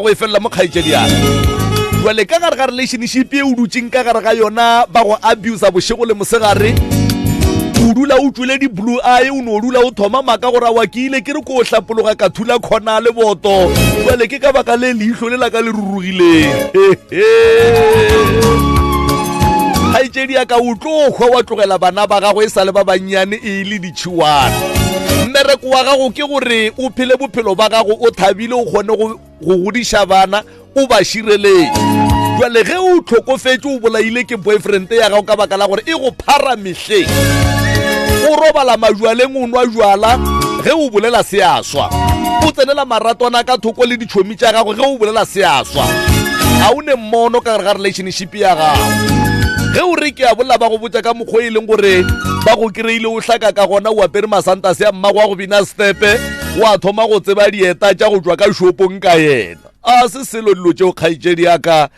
go e fella mo kgaitsedi yana jwale ka gare ga relationship e o dutseng ka gare ga yona ba go abuse bošego le mosegare o dula o tswile di-blue eye o ne o dula o thoma maaka gore wa ke ile ke re ko o hlapologa ka thula kgona le boto jwale ke ka baka le leihlo le la ka le rurugileng kgaitsedi ya ka o tlo kgwa wa tlogela bana ba gago e sa le ba bannyane e le ditšhiwana mmereko wa gago ke gore o phele bophelo ba gago o thabile o kgone go godiša bana o ba šireletse jwale ge o tlhokofetse o bolaile ke boyfriend ya gago ka baka la gore e go phara mehleng o robala majwaleng o nwa jwala ge o bolela se a swa o tsenela maratwana ka thoko le ditšhomi tša gago ge o bolela se a swa ga o ne mmono ka gare ga relationship ya gago ge o re ke a bolla ba go botsa ka mokgwa e leng gore ba go kry-ile o hlaka ka gona o apere masantase ya mmago wa go bina stepe wa thoma go tseba dieta tša go tswa ka shopong ka yena a se selo dilo tšeo kgaitsedi yaka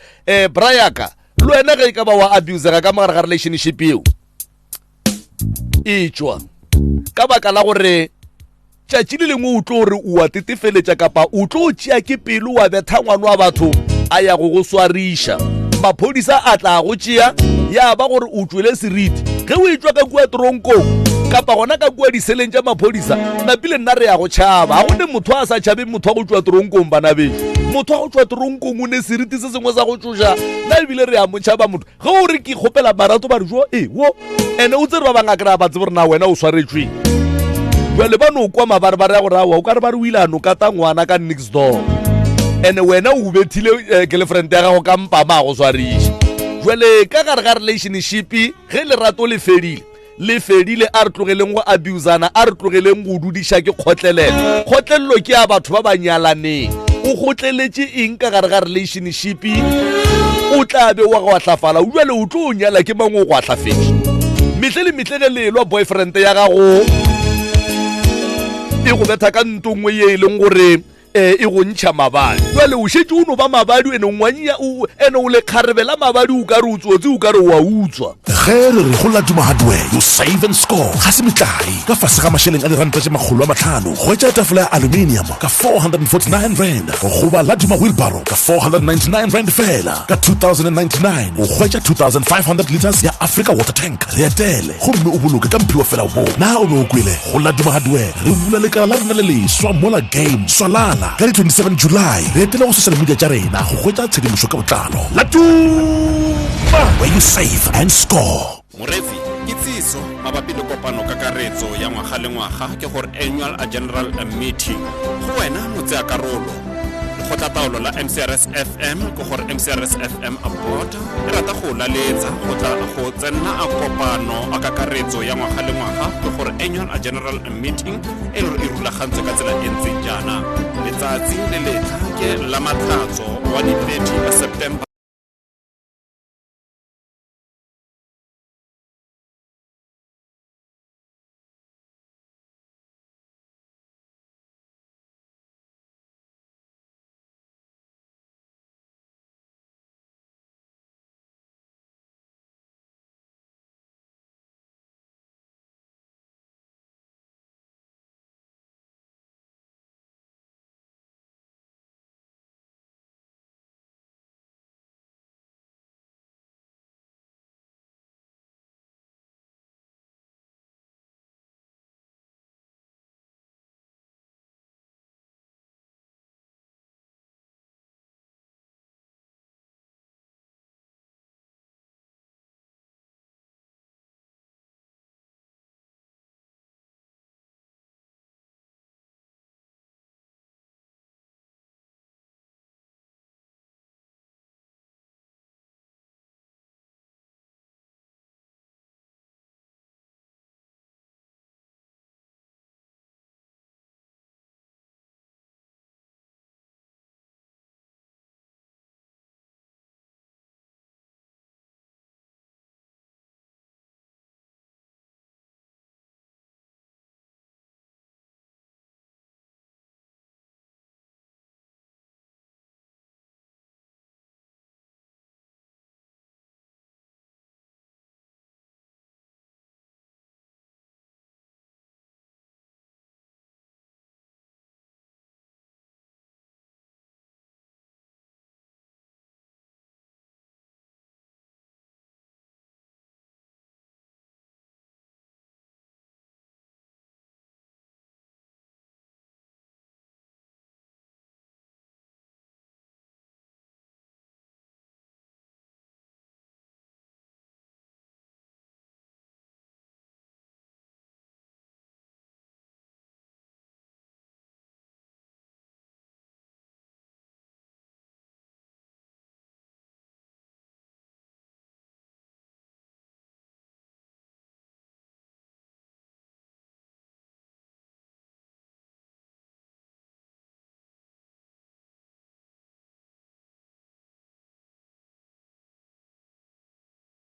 bra yaka le wena ge e ka ba wa abusega ka mogare ga relationship eo e tšwa ka baka la gore tšatši le lengwe o tlo gore o a tetefeletša kapa o tlo tšea ke pelo wa betha ngwane wa batho a ya go swariša maphodisa a tla go tšea ya ba gore o tswele seriti ge o e tswa ka kua toronkong kapa gona ka kua diseleng tša maphodisa napile nna re ya go tšhaba ga gone motho a sa tšhabe motho wa go tswa toronkong bana beng motho wa go tswa toronkong o ne seriti se sengwe sa go tsoša nna ebile re ya mo tšhaba motho ge o re ke kgopela marato ba re jo wo ande o tsere ba banga kry-a batse gore na wena o swaretsweng jale ba no kwa mabarebare ya gore awa o ka re ba re o ile a nokata ngwana ka next door ande wena o bethile girlfriend ya gago ka mpama a go swariša jwale ka gare ga relationship ge lerato le fedile a re tlogeleng go abusana a re tlogeleng go dudiša ke kgotlelelo kgotlelelo ke ya batho ba ba nyalaneng o kgotleletše eng ka gare ga relationship o tla be wa go atlafala jwale o tlo o nyala ke mang o go atlafetše metle le metle ge lelwa boyfriend ya gago e go betha ka ntongwe ye e leng gore e go ntšha mabadi jwale o šetse o no ba mabadi ene o le kgarebela mabadi o ka re o tsotse o ka re wa utswa ge re re go laduma hardware you save and score ga se metlae ka fase ga mašheleng a diranta tše makgolo a matlhano hwetša tafola ya aluminium ka 449 rand goba laduma wheelbarrow ka 499 rand fela ka 2099 o hwetša 2500 liters ya africa water tank re etele gomme o boloke ka mphiwa fela bo na o ne o kwele go laduma hardware re bula lekala la rena le leswa mola game swalala ka di 27 July re etela go social media tša rena go hwetša tshedimošo ka botlalo laduma where you save and score morefi ke tsiso mabapi le kopano kakaretso ya ngwaga le ngwaga ke gore annual a general meeting go wena motse a karolo lekgotlataolo la MCRS FM ke gore MCRS FM aboard e rata go laletsa go tla go tsenna a kopano a kakaretso ya ngwaga le ngwaga ke gore annual a general meeting e le e rulagantse ka tsela e ntseng jaana letsatsi le letlha ke la matlatso wa di 30 September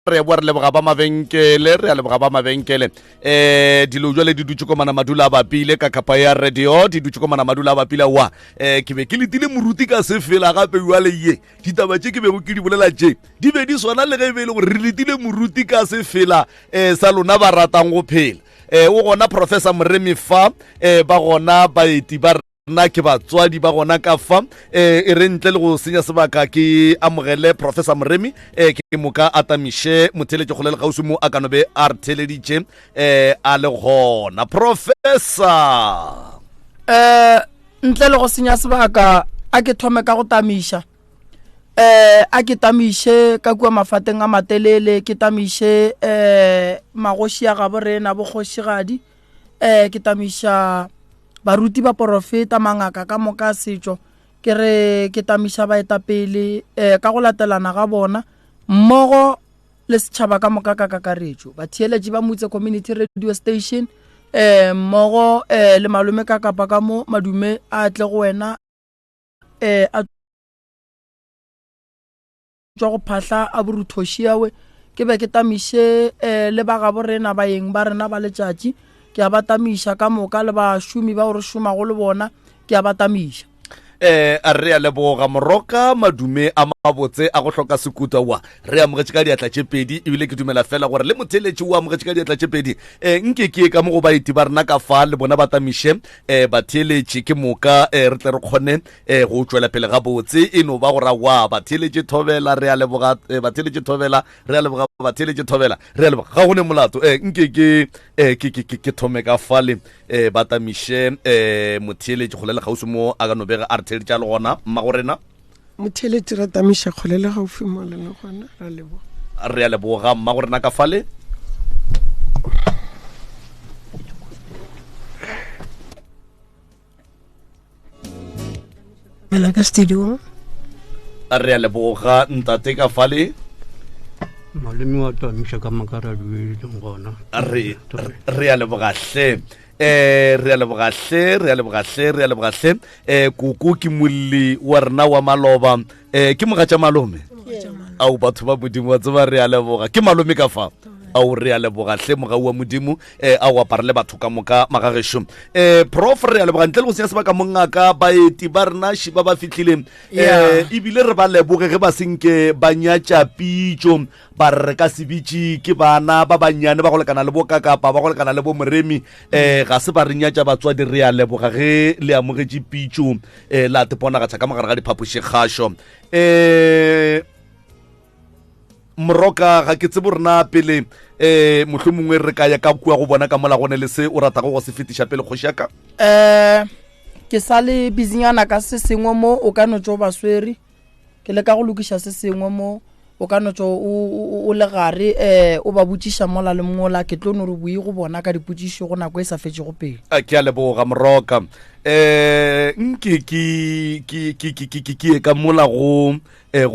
re bua re leboga ba mabenkele re a leboga ba mabenkele dilo jwale di dutse ko mana madula a bapile ka kapa ya radio di dutse ko mana madula a bapile wa ke be ke letile moruti ka se fela gape jwale ye ditaba tše ke bego ke di bolela tše di be di swana le ge e be le gore re letile moruti ka se fela sa lona ba ratang go phela o gona Professor Moremi fa ba gona baeti ba nna ke batswadi ba gona ka fa e re ntle le go senya sebaka ke amogele Professor Moremi ke moka atamishe motheletše kgolele gausi mo a kanobe a re theleditše a le gona Professor ntle le go senya sebaka a ke thome ka go tamisha a ke tamishe ka kua mafateng a matelele ke tamishe magoši a gabo rena bokgošigadi ke tamisha baruti ba profeta mangaka ka moka setšo ke re ke tamisha baetapele ka go latelana ga bona mmogo le setšhaba ka moka ka kakaretšo batheeletši ba motse community radio station mmogo le malome ka kapa ka mo madume a tle go wena a tswa go phahla a boruthošiawe ke be ke tamishe le ba gabo rena baeng ba rena ba letšatši ke a batamisha ka moka le ba šomi ba gore šoma go le bona ke a batamisha a re a leboga moroka madume a mabotse a go hloka sekuta wa re amogetše ka diatla tše pedi ebile ke dumela fela gore le motheletši o amogetše ka diatla tše pedi nke ke ka mo go baeti ba rena ka fa le bona ba tamiše batheeletši ke moka re tle re kgone go tšwela pele ga botse e no ba gora wa batheeletši thobela re a leboga batheeletši thobela re a leboga batheeletši thobela re a leboga ga go ne molato nke ke thome ka fa le ba tamiše motheeletši kgolele gausi mo a ka nobega a re theeletša le gona mma go rena motheletši ra tamiša kgolele gaufi mo le gona re a leboga mma go rena ka fale mela ka studio re a leboga ntate ka fale malemi wa tamiša ka makara dueleng gona re a lebogahle re a lebogahle koko ke molli wa rena wa maloba ke mogatša malome au batho ba modimo wa tseba re a leboga ke malome ka fa au re a lebogahle mogau wa modimo a o apara le batho ka moka magagešo prof re a leboga ntle le go senya sebaka mongaka baeti ba rena šiba ba fitlhileng ebile re ba leboge ge ba senke ba nyatša pitšo ba re ka sebitše ke bana ba bannyane ba go lekana le bokakapa ba go lekana le bo Moremi ga se ba re nyatša batswadi re a leboga ge le amogetše pitšo la teponagatša ka mogare ga diphapoši kgašo moroka ga ke tsebo rena pele mohlomongwe re ka ya ka kua go bona ka mola gone le se o ratago go se fetiša pele kgoši yaka ke sa le busynyana ka se sengwe mo o ka no tšo baswere ke le ka go lokiša se sengwe mo o ka no tšo o le gare o ba botšiša mola le mola ke tlo no re boi go bona ka dipotšišo go nako e sa fetše go pele ke a leboga moroka nke ke ka mola go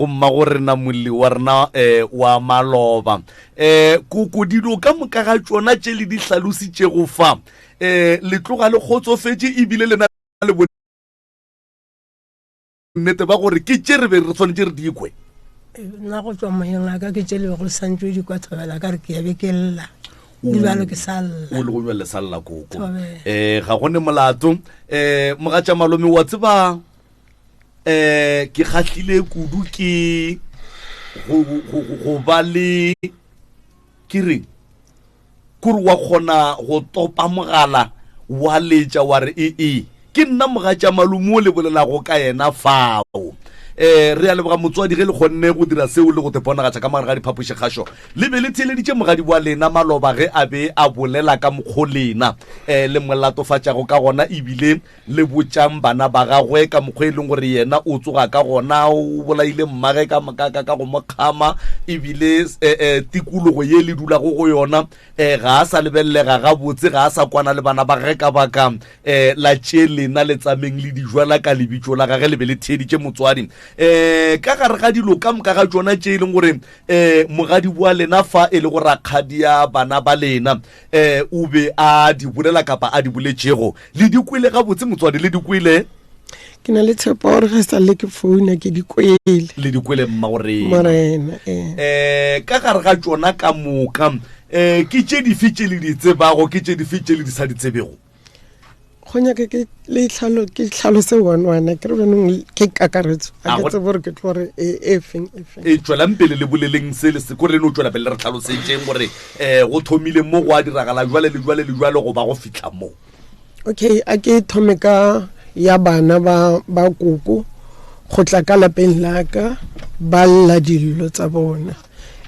mma go rena molli wa rena wa maloba koko dilo ka moka ga tšona tše le di hlalositše go fa le tloga le kgotsofetše ebile le na le bonnete ba gore ke tše re be re tshwanetse re dikwe nna go tswa moyeng a ka ke tše lebego le santse di kwa thobela ka re ke yabe ke lla dibalo ke salla o le go bjale salla koko ga gone molato mogatša malome wa tseba ke kgahlile kudu ke go ba le ke reng kore wa kgona go topa mogala wa letša wa re ke nna mogatša malome o le bolelago ka yena fao re a leboga motswadi ge le kgonne go dira seo le go teponagatša ka magare ga diphapoši kgašo le be le theeleditše mogadi wa lena maloba ge a be a bolela ka mokgo lena le molatofatšago ka gona ebile le botšang bana ba gagwe ka mokgwa e leng gore yena o tsoga ka gona o bolaile mmage ka go mokgama ebile tikologo ye le dulago go yona ga a sa lebellega gabotse ga a sa kwana le bana ba ge ka baka la tše lena le tsameng le dijwala ka lebitšo la gage le be le theeditše motswadi ka gare ga dilo ka moka ga tsona tše e leng gore mogadi bua lena fa e le go rakgadi ya bana ba lena o be a di bolela kapa a di boletšego le di kwele gabotse motswadi le di kwele ke na le tshepo gore ga sa le ke founa ke dikwele le dikwele mmagorena morena ka gare ga tsona ka moka ke tše dife tše le di tsebago ke tše dife tše le di sa di tsebego go nyaka ke tlhalose one ke re benong ke kakaretso a ke tsebe gore ke tlo gore e feng e tswelang pele le boleleng se le se kore le no tswela pele re tlhalosetseng gore go thomile mo go a diragala jwale le jwale go ba go fitlha mo okay a ke thome ka ya bana ba koko go tla ka lapeng la ka ba lla dillo tsa bona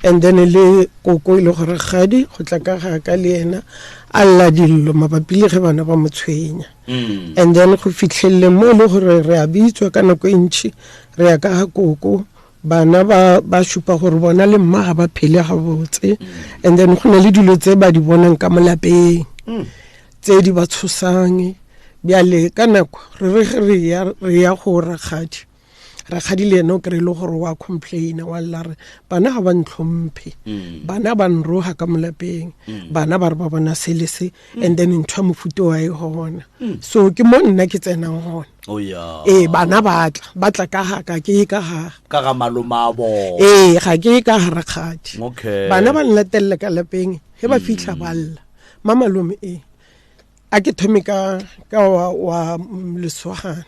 and then le koko ile gore gadi go tla ka ga ka le ena a lla dillo mabapi le ge bana ba motshwenya and then go fitlhelle mo le gore re a bitswa ka nako ntši re ya ka ga koko bana ba shupa gore bona le mma ga ba phele ga botse and then go na le dilo tse ba di bonang ka molapeng tse di ba tshosang bjale ka nako re ya go rakgadi le ena o kry le gore wa complaina wa lla re bana ga ba ntlhomphe bana ba nroga ka molapeng bana ba re ba bona selese and then ntho ya mofuto wa e gona so ke mo nna ke tsenang gona bana batla ka ga malomabo ga ke ka ga rakgadi bana ba nlatelele ka lapeng he ba fitlha ba lla mamalome a ke thome ka wa leswagana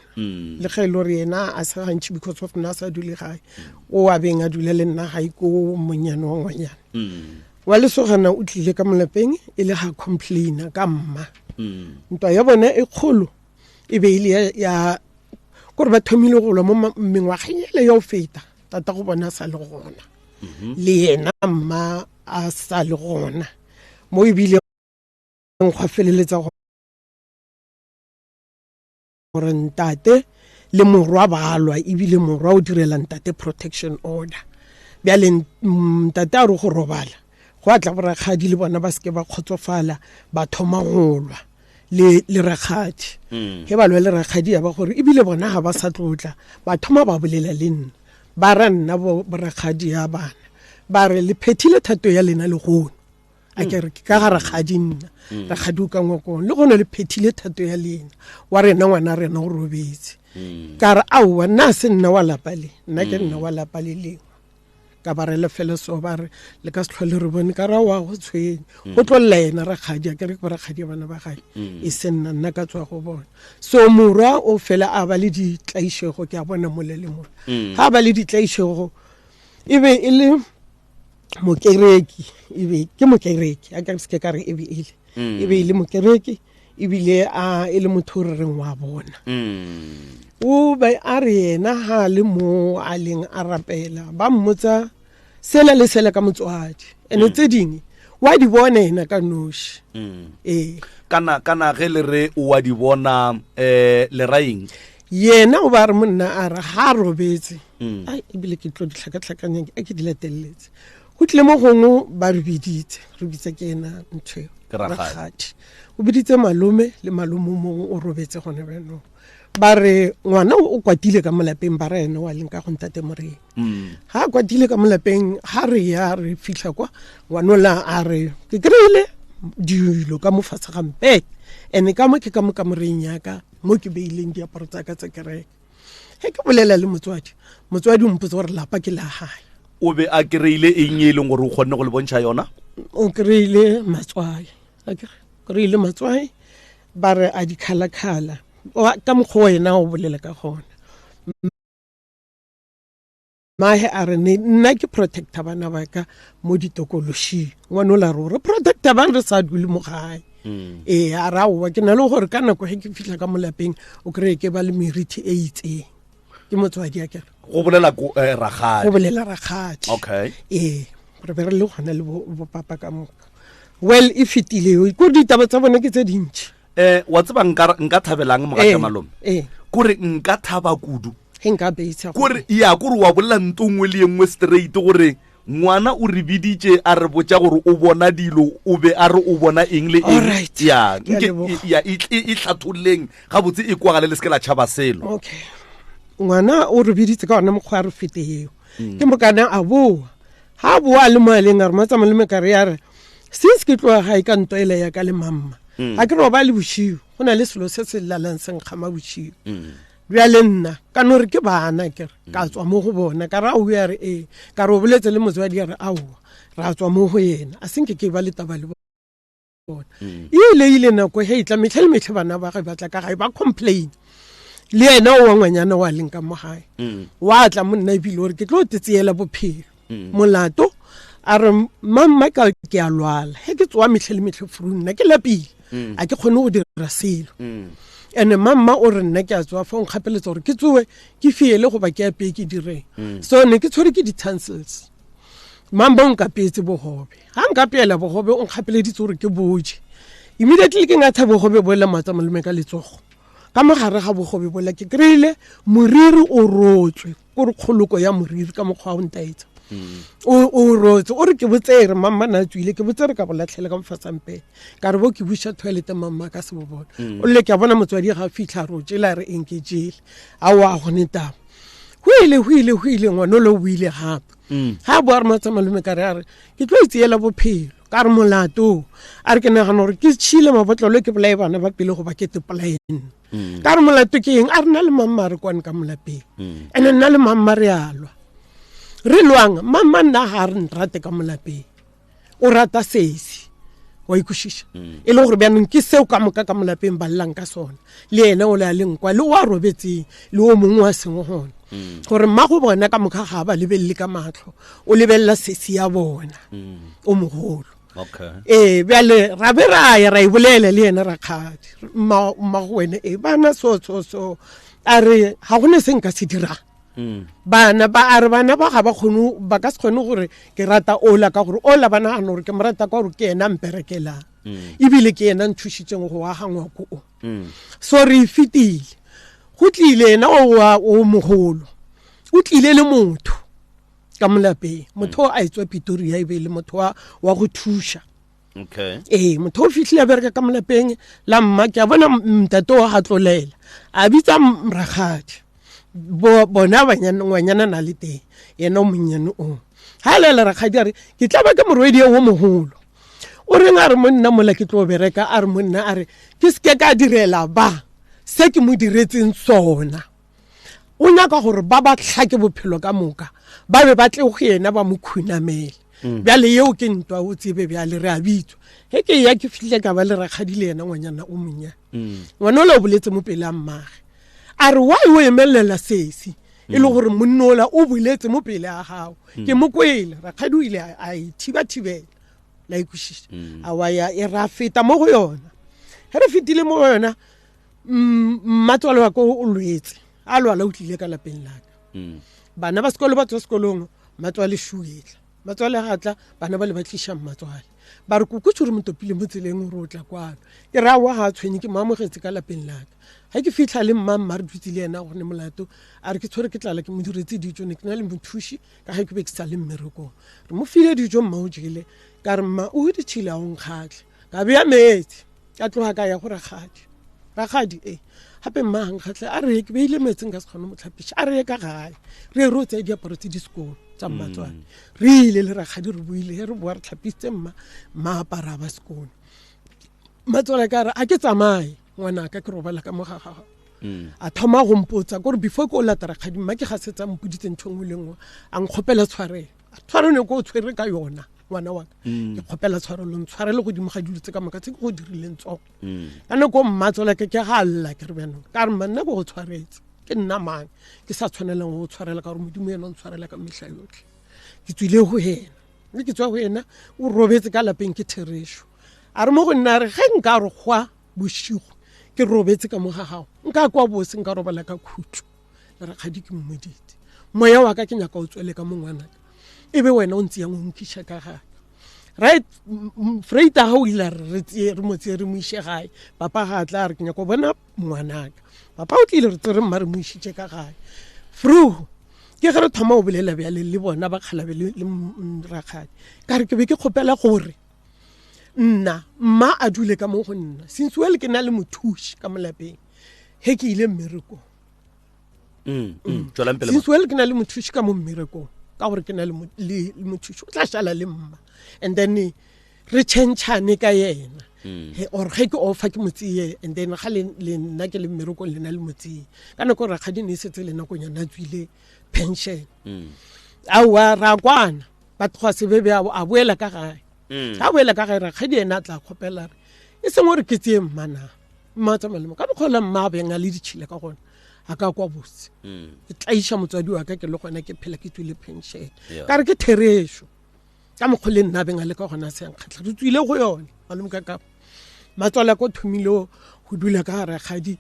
le ge lo re ena a sa gantši because of nna sa dule gae o a beng a dule le nna gae ko monyane wa ngwanyana wa leswagana o tlile ka molapeng e le ga complaina ka mma ntwa ya bona e kgolo e be ile ya gore ba thomile go lwa mo mengwageng ele ya o feta tata go bona sa le gona le yena mma a sa le gona mo e bile go feleletsa gore ntate le morwa ba alwa ebile morwa o direla ntate protection order bjale ntate a re go robala go atla go rakgadi le bona ba seke ba kgotsofala ba thoma golwa le rakgadi he ba lwa le rakgadi ya ba gore ebile bona ga ba sa tlotla ba thoma ba bolela le nna ba ra nna bo rakgadi ya bana ba re le phethile thato ya lena le gono a ke re ka ga rakgadi nna rakgadi o ka ngwakong le gone le phethile thato ya lena wa rena ngwana rena go robetse ka re aowa nna se nna wa lapa le nna ke nna wa lapa le lengwe ka ba re le fele so ba re le ka se tlhole re bone ka ra wa go tshwenye go tlolla ena rakgadi a ke re rakgadi bana ba gae e se nna ka tswa go bona so morwa o fela a ba le ditlaišego ke a bona molele mo ha ba le ditlaišego e be e le mokereki ebe ke mokereki a ka se ka re ebe ile mokereki ebile a ile motho re reng wa bona o ba a re yena ha le mo a leng a rapela ba mmotsa sela le sela ka motswadi ene tse ding wa di bona ena ka noši kana ge le re o wa di bona le raing yena o ba re monna a re ha robetse ai ebile ke tlo ditlhakatlhakanyang a ke di lateletse go tle mo gongwe ba re bitse ke ena ntho rakgadi o biditse malome le malome mongwe o robetse gone beno ba re ngwana o kwatile ka molapeng ba re ene wa leng ka go ntate moreng ha kwatile ka molapeng ha re ya re fitlha kwa ngwanola a re ke kry-ile dilo ka mo fatshe ga mpeke ene ka mo ke ka mo kamoreng yaka mo ke beileng diaparo tsa ka tsa kereke he ke bolela le motswadi o mpotsa gore lapa ke la gae o be a kry-ile eng e leng gore o kgonne go le bontšha yona o kry-ile matswai ba re a dikgalakgala ka mokgwa wena o bolela ka gona mahe a re nna ke protector bana ba ka mo ditokološing ngwane o la re protector bana re sa dule mo gae a ra owa ke na le gore ka nako ge ke fitlha ka molapeng o kry-e ke ba le meriti e itseng ke motswadi a kere go bolela rakgadi okay re be re le gona le bopapa ka moka well e fetile ko ditaba tsa bone ke tse dintši wa tseba nka thabelang mogaka malome kore nka thaba kudu ge nka beitsa kore wa bolela ntongwe le engwe straight gore ngwana o re biditše a re botša gore o bona dilo o be a re o bona eng le eng e hlatholleng gabotse e kwagale le seke la tšhaba selo okay ngwana o re biditse ka ona mokgwa re fete eo ke mokana a boa ha boa le moaleng a re matsa malome ka re ya re since ke tloa gae ka ntoele ya ka le mamma a ke re ba le bošio go na le selo se se lalang se nkgama bošio bjale nna ka no re ke bana ke ka tswa mo go bona ka ra o ya re ka re o boletse le motswadi ya re aowa ra tswa mo go yena a senke ke ba le taba le bona ile nako he itla metlhe bana ba ga batla ka ga ba complain le yena o ngwanyana wa leng ka mo gae wa tla monna e bile gore ke tlo tseela bophelo molato a re mamma ka ke a lwala he ke tswa metlhe frunna ke lapile a ke khone go dira selo ene mamma o re nna ke a tswa fa nkgapeletsa gore ke tsowe ke fiele go ba ke a pe ke direng so ne ke tshwere ke di-tonsils mamma nka petse bogobe ha nka peela bogobe o nkgapeleditse gore ke boje immediately ke ngatha bogobe bo la matsa malome ka letsogo ka mogare ga bogobe bola ke kreile moriri o rotswe gore kgoloko ya moriri ka mokgwa o ntaetsa o rotswe o re ke botsere mamma na tswile ke botsere ka bolatlhele ka mofatsampe ka re bo ke busha toilet mamma ka se bobona o le ke bona motswadi ga fitlha rotse la re enke jele a wa go neta huile ngwana lo buile gape ha bo a re matsa malome ka re ke tlo itseela bophelo ka re molato a re ke nagana gore ke tšhile mabotlolo ke bolae bana ba pele go ba kete polaen ka re molato ke eng a re na le mamma re kwane ka molapeng ene nna le mamma re alwa re lwang mamma nna ga re nrate ka molapeng o rata sesi wa ikušiša e le gore bjanong ke seo ka moka ka molapeng ba llang ka sona le ena o le a lenkwa le o a robetseng le o mongwe wa sengwe gona gore mma go bona ka moka ga ba lebelele ka matlho o lebelela sesi ya bona o mogolo bjale ra be ra ya ra e bolela le ena rakgadi mma go wene bana so a re ga gone se nka se dirang bana ba a re bana ba ga ba ka se kgone gore ke rata ola ka gore ola bana gana gore ke mo rata ka gore ke ena mperekelang ebile ke ena nthušitseng go aga ngwako o so re fetile go tlile ena o mogolo o tlile le motho ka molapeng motho a etswa Pretoria e be le motho wa go thuša motho o fitlhile a bereka ka molapeng la mma ke a bona mtate wa ga tlolela a bitsa ragadi bona ngwanyana na le teng yena o monnyane o ha lela ragadi a re ke tla ba ke morwedi o mogolo o reng a re monna mola ke tlo bereka a re monna a re ke se ka direla ba se ke mo diretseng sona o nyaka gore ba tlhake bophelo ka moka ba be ba tle go yena ba mo khunamele bjale yeo ke ntwa o tsebe bjale re a bitswa he ke ya ke fihle ka ba le ragadi le yena ngwanyana o monnya ngwana o le o boletse mo pele a mmage a re wa o emelela sesi e le gore monnola o boletse mo pele a gago ke mo kwele ragadi o ile a ithibathibela la ikušiša a wa ya e ra feta mo go yona he re fetile mo go yona mmatswale wa ko o lwetse a lwala o tlile ka lapeng laka bana ba sekolo ba tswa sekolong matswale shuetla matswale gatla bana ba le ba tliša mmatswale ba re kukutse gore motopile mo tseleng gore o tla kwano ke ra wa ga tshwenye ke maamogetse ka lapeng laka ga ke fitlha le mmamma re dutse le ena gone molato a re ke tshwere ke tlala ke mo diretse dijo ne ke na le mothuši ka ga ke be ke sa le mmerekong re mo file dijo mma o jele ka re mma o ditšhile a o nkgatlhe ka beya metsi ka tloga ka ya go ragadi gape mma gankgatlhe a re ke beile metseng ka se kgone motlhapiša a re ka gae re ro tsaye diaparo tse di sekolo tsa mmatswane re ile le ragadi re boile re boa re tlhapisitse mma apara ba sekolo matswale ka re a ke tsamaye ngwanaka ke robala ka mogagaga a thoma go mpotsa gore before ke o lata ragadi mma ke gasetsa mpoditse ntho nngwe le nngwe a nkgopela tshwarelo ko o tshwere ka yona ngwana wa ke kgopela tshwarelo godimo ga dilo tse ka moka tse ke go dirileng tsogo ka nako mmatswale ke ga alla ke re bjanong ka re manna ko go tshwaretse ke nna mang ke sa tshwanelang go tshwarela ka gore modimo ena o ntshwarela ka mehla yotlhe ke tswile go ena mme ke tswa go ena o robetse ka lapeng ke theresho a re mo go nna re ge nka re gwa bosigo ke robetse ka mogagago nka kwa bose nka robala ka khutso le ragadi ke mmodite moya wa ka ke nyaka o tswele ka mongwanaka e be wena o ntse yang o nkisha ka gae right freita ha o ile re motse re mo ishe gae papa ga tla re ke nyaka bona ngwanaka papa o tlile re tsere mma re mo ishitse ka gae fru ke ge re thoma o bolela bjale le bona ba kgalabe le ragadi ka re ke be ke kgopela gore nna mma a dule ka mo go nna since well ke na le mothuši ka molapeng he ke ile mmerekong since well ke na le mothuši ka mo mmerekong ka gore ke na le mothuši o tla šala le mma and then re tšhentšhane ka yena or ge ke offer ke motsie and then ga le nna ke le mmereko le na le motsie ka nako rakgadi ne setse le nako nyana tswile pension awa ra kwana batho ga sebebe a boela ka gae a boela ka gae rakgadi ena tla khopela e seng gore ke tsie mmana mmatsa malemo ka bokgola mma benga le ditšhile ka gona a ka kwa botse ke tlaisha motswadi wa ka ke le gona ke phela ke tswile pension ka re ke theresho ka mokgole nna benga le ka gona se nkgatla re tswile go yone malome ka matswala ko thumile go dula ka gare kgadi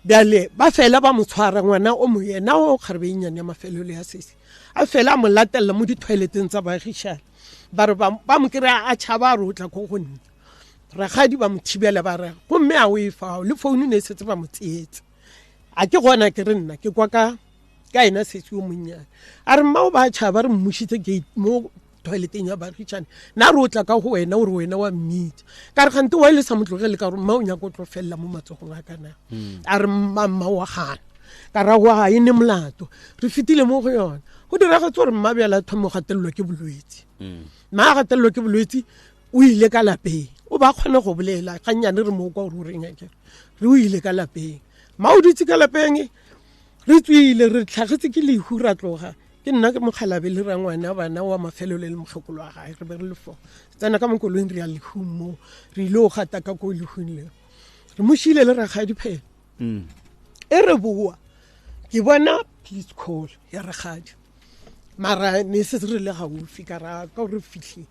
bjale ba fela ba motshwara ngwana o mo yena o kgarebe inyane ya mafelo le ya sese a fela mo latella mo di-toileteng tsa baagishane ba re ba mo kry-a a tšhaba a rotla ko go nna rakgadi ba mo thibela ba re gomme a o e fao le founu ne e setse ba mo tsietse a ke gona ke re nna ke kwa ka ena setse o monnyane a re mma o ba tšhaba re mmušitse gate mo toileteng ya baagishane na re o tla ka go wena ore wena wa mmita ka re gante wa ile sa motlogele ka gore mma o nyaka o tlo felela mo matsogong a kana a re mma wa gana ka ra wa e ne molato re fitile mo go yona go diragatse gore mma bjala thomo gatelelwa ke bolwetse mma a gatelelwa ke bolwetse o ile ka lapeng o ba kgone go bolela ga nnyane re mo kwa gore o reng akere re o ile ka lapeng mma o dutse ka lapeng re tswile re tlhagetse ke lehu ra tloga ke nna ke mogalabe le rangwana bana wa mafelo le mogekolo wa gae re be re le fo tsena ka mokolong re ya lehu mo re ile o gata ka ko lehung le re moshile le ragadi phela e re bua ke bona please call ya ragadi mara ne se re le gaufi ka ra ka re fitlhe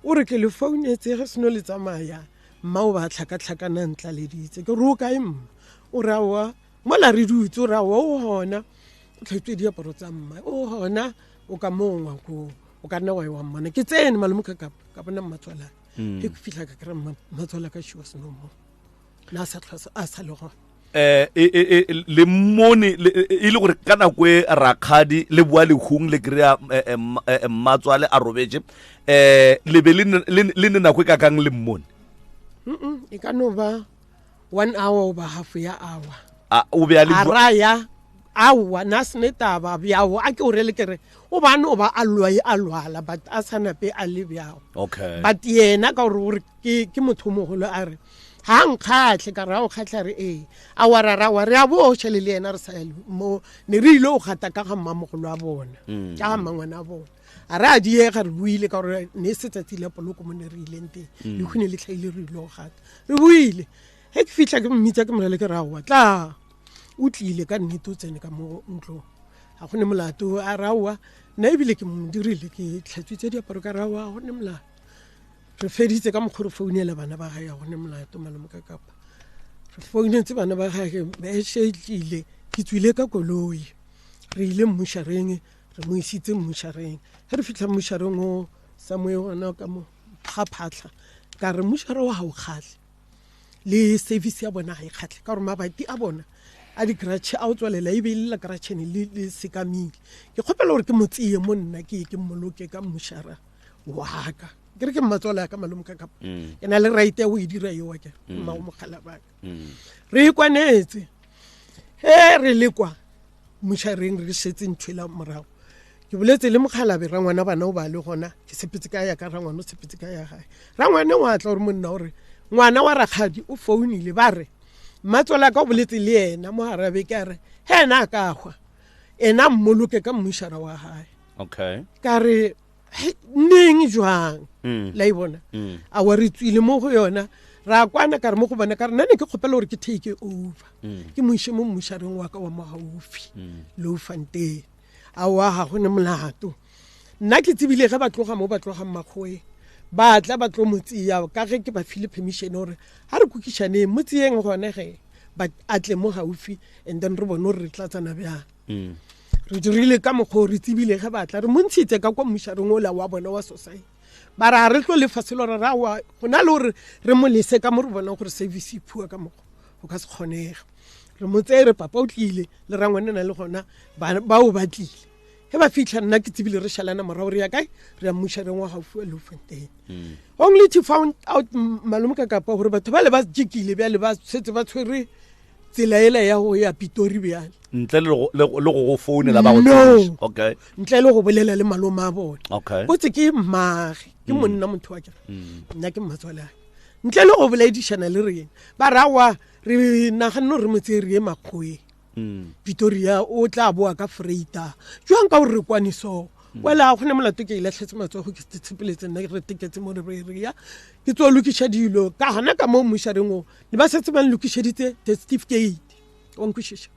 o re ke le founetse ge seno le tsamaya mma o ba tlhaka-tlhakana ntla le ditse ke ro kae mma o ra wa mola re dutse o ra wa o hona o tlhatswe diaparo tsa mma o hona o ka mongwa ko o ka nna wa wa mmana ke tsene malome ka bona mmatswala ke go fihla ka kra mmatswala ka shiwa seno mo na sa tlhasa a sa le go le mmone e le gore ka nako e rakgadi le bua lehung le kry-a mmatswale a robetse le be le ne nako e ka kang le mmone e ka no ba 1 hour ba half ya hour o be a le araya awa na sene taba bjao a ke o rele kere o bane o ba a lwala but a sana pe a le bjao okay but yena ka gore ke motho mogolo a re ha nkgatle ka ra o kgatla re a warara wa re a bo tshele le yena re sa mo ne re ile o gata ka ga mmamogolo a bona ka ga mangwana a bona a ra di ga re buile ka gore ne se tsatsile poloko mo ne re ile nteng le khune le tlhaile re ile o gata re buile he ke fitla ke mmitsa ke morele ke ra wa tla o tlile ka nnete o tsene ka mo ntlo ga gone molato a rawa na ebile ke mo dirile ke tlhatswitse diaparo ka rawa go ne molato re feditse ka mokgoro founela bana ba gae go ne molato malome ka kapa re founetse bana ba gae ba shetlile ke tswile ka koloi re ile mmushareng re mo isitse mmushareng ge re fitlha mmushareng o samoe gona ka mo ga phatlha ka re mmushare wa ga o kgatlhe le service ya bona ga e kgatlhe ka gore mabati a bona a di kratšhe a o tswalela e beile la kratšhene le sekamile ke kgopela gore ke motsie mo nna ke mmoloke ka mmushara wa ka ke re ke mmatswala ka malome ka kapa ke na le right o e dira yo ke mma o mogala ba re ikwanetse re le kwa mmushareng re setse ntshwela morago ke boletse le mogalabe ra ngwana bana o ba le gona ke sepetse ka ya ka ra ngwana o sepetse ka ya gae ra ngwana wa tla gore monna gore ngwana wa rakgadi o founile ba re mmatswala ka o boletse le yena mo harabe ke re he na ka gwa ena mmoloke ka mmushara wa gae okay ka re neng jwang la e bona a wa re tswile mo go yona ra kwana ka re mo go bona ka re nne ke kgopela gore ke take over ke moishe mo mmushareng wa ka wa mogaufi lo fante a wa ga gone molato nna ke tsebile ge ba tloga mo ba tloga mmakgoe ba tla ba tlo motsia ka ge ke ba file permission gore ha re kokishane motsieng gone ge ba atle mo gaufi and then re bone re tlatsana bjang re dirile ka mokgwa re tsebile ge batla re montshitse ka kwa mmushareng ola wa bona wa society ba ra re tlo lefaselo ra wa go na le gore re mo lese ka mo re bona gore service e phua ka mokgwa go ka se kgonega re motse re papa o tlile le rangwane na le gona ba o batlile he ba fitla nna ke tsebile re shalana morao re ya kae re ya mmushareng wa gaufi lo Fontaine only to found out malome ka kapa gore batho ba le ba jikile ba le ba setse ba tshwere tsela ela ya go ya Pitori bjale ntle le go foune la ba go tsela okay ntle le go bolela le malome a bona okay botse ke mmage ke monna motho wa ke nna ke mmatswala ntle le go boledišana le rena ba rawa re naganne re motse re ye Makgoe Victoria o tla boa ka Freita jwang ka re kwane so wela go ne molato ke ilatlhetse matsogo ke tshepeletse nna re tiketse mo re ya ke tso lokisha dilo ka hana ka mo mushareng o le ba setse ba lokisheditse certificate on kwishisha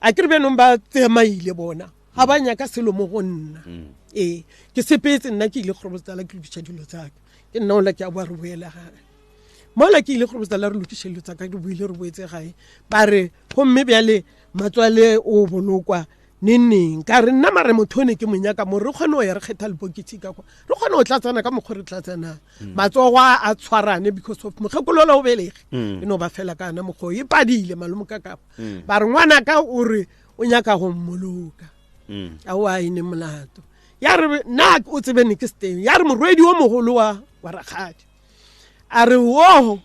a ke re beno ba tsemaile bona ha ba nya ka selo mo go nna ke sepetse nna ke ile go la ke lokisha dilo tsaka ke nna o la ke a bua re boela ga mola ke ile go la re lokisha dilo tsaka ke buile re boetse gae ba re go mme bjale matswale o bolokwa neng ka re nna mare mothone ke monyaka mo re kgone o ya re kgetha lebokitsi ka kwa re kgone o tlatsana ka mokgwa re tlatsana matsogo a tshwarane because of mokgekolola o belege no ba fela kana mokgwa e padile malome ka kapa ba re ngwana ka o re o nyaka go mmoloka a wa ine molato ya re na o tsebene ke steng ya re morwedi o mogolo wa Rakgadi a re wo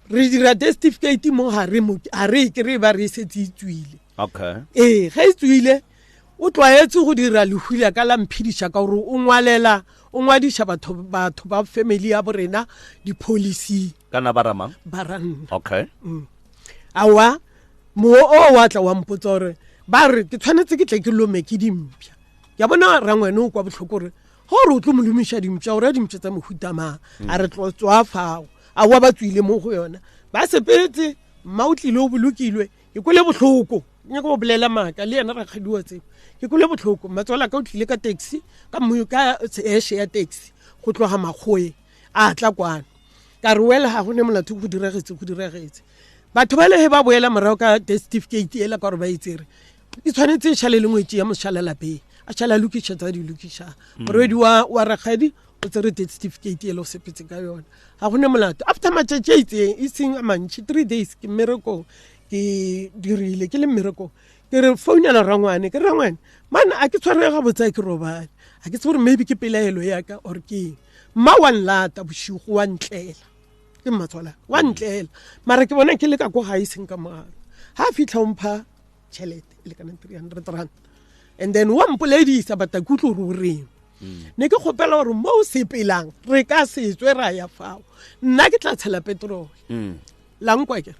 re dira certificate mo hare mo a re ke re ba re setsitswile okay ga itswile o tlwaetse go dira lehula ka la mphidisha ka gore o ngwadisha batho ba family ya borena di policy kana baramang baranna okay awa mo o wa tla wa mpotsa gore ba re ke tshwanetse ke tle ke lome ke dimpya ya bona rangwene o kwa botlhoko gore gore o tlo molomisha dimpya gore dimpya tsa mohutama a re tlotswa fao a wa ba tswile mo go yona ba sepetse mautlile o bolokilwe ke kwele botlhoko nya go bolela maka le yena Rakgadi wa tsebo ke kwele botlhoko matswala ka o tlile ka taxi ka mo ka eshe ya taxi go tloga Makgoe a tla kwana ka re wela ha go ne molato go diragetse batho ba le he ba boela morao ka certificate ela ka gore ba itsere e tshwanetse e shale lengwetse ya moshala lape a shala lokisha tsa di lokisha morwedi wa Rakgadi o tsere certificate ela o sepetse ka yona ha go ne molato after matšatši e seng a mantši 3 days ke mmereko ke dirile ke le mmereko ke re founela rangwane ke rangwane man a ke tshwarega botsa ke robala a ke tsore maybe ke pelaelo ya ka or ke ma wa nlata boshigo wa ntlela ke matswala wa ntlela mara ke bona ke le ka go ga iseng ka mogala ha fitla mpha chelete le kana 300 rand and then wa mpoledisa bata kutlo ruri ne ke gopela gore mo se pelang re ka se tswe ra ya fao nna ke tla tshela petrol langwa ke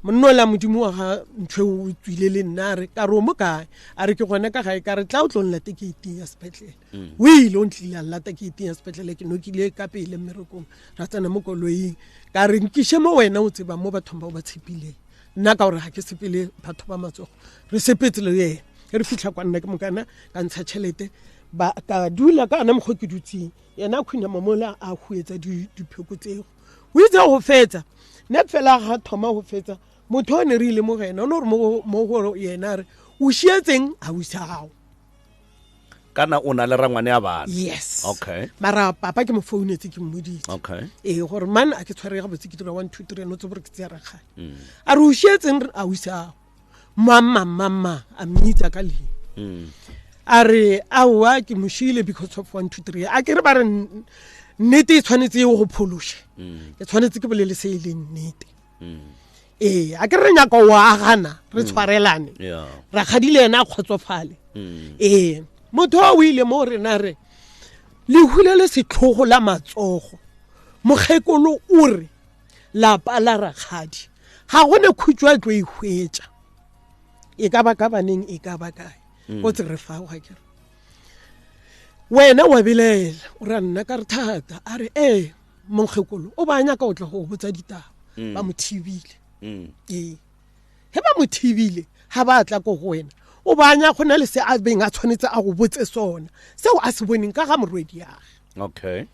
monno la modimo wa ga ntwe o tswile le nna re ka ro mo kae a re ke gona ka gae ka re tla o tlonla tekete ya sepetlele o ile o ntlile la tekete ya sepetlele ke no kile ka pele mmerekong ra tsana mo koloing ka re nkishe mo wena o tseba mo bathong ba ba tshepile nna ka gore ha ke sepele batho ba matsogo re sepetse le yena re fitla kwa nna ke mokana ka ntsha tšhelete ba ka dula ka ana mogwe ke dutsing yena khunya mamola a huetsa dipheko tsego o itse go fetsa ne fela ga thoma go fetsa motho o ne re ile mo gena o ne gore mo go yena re o šietseng a o isao kana o na le rangwane a bana yes okay mara papa ke mo founetse ke mmoditse okay gore man a ke tshwarega botse ke dira 1 2 3 no tso bore ke tsaya Rakgadi a re o šietseng a o isao mama a mmitsa ka le a re awa ke moshile because of 1 2 3 a ke re ba re nnete e tshwanetse go pholoshe ke tshwanetse ke bolele se ile nnete a ke re nyaka wa gana re tshwarelane Rakgadi le yena a kgotsofale motho o ile mo rena re le hulele setlhogo la matsogo mogekolo o re lapa la Rakgadi ga gone khutjwa tlo e hwetša e ka ba ka baneng e ka ba kae o tse re fa ga ke wena wa bilela o ra nna ka re thata a re mongekolo o ba nya ka o tla go botsa ditaba ba mo thibile he ba mo thibile ha ba tla go wena o ba nya go na le se a beng a tshwanetse a go botse sona seo a se boneng ka ga morwedi ya okay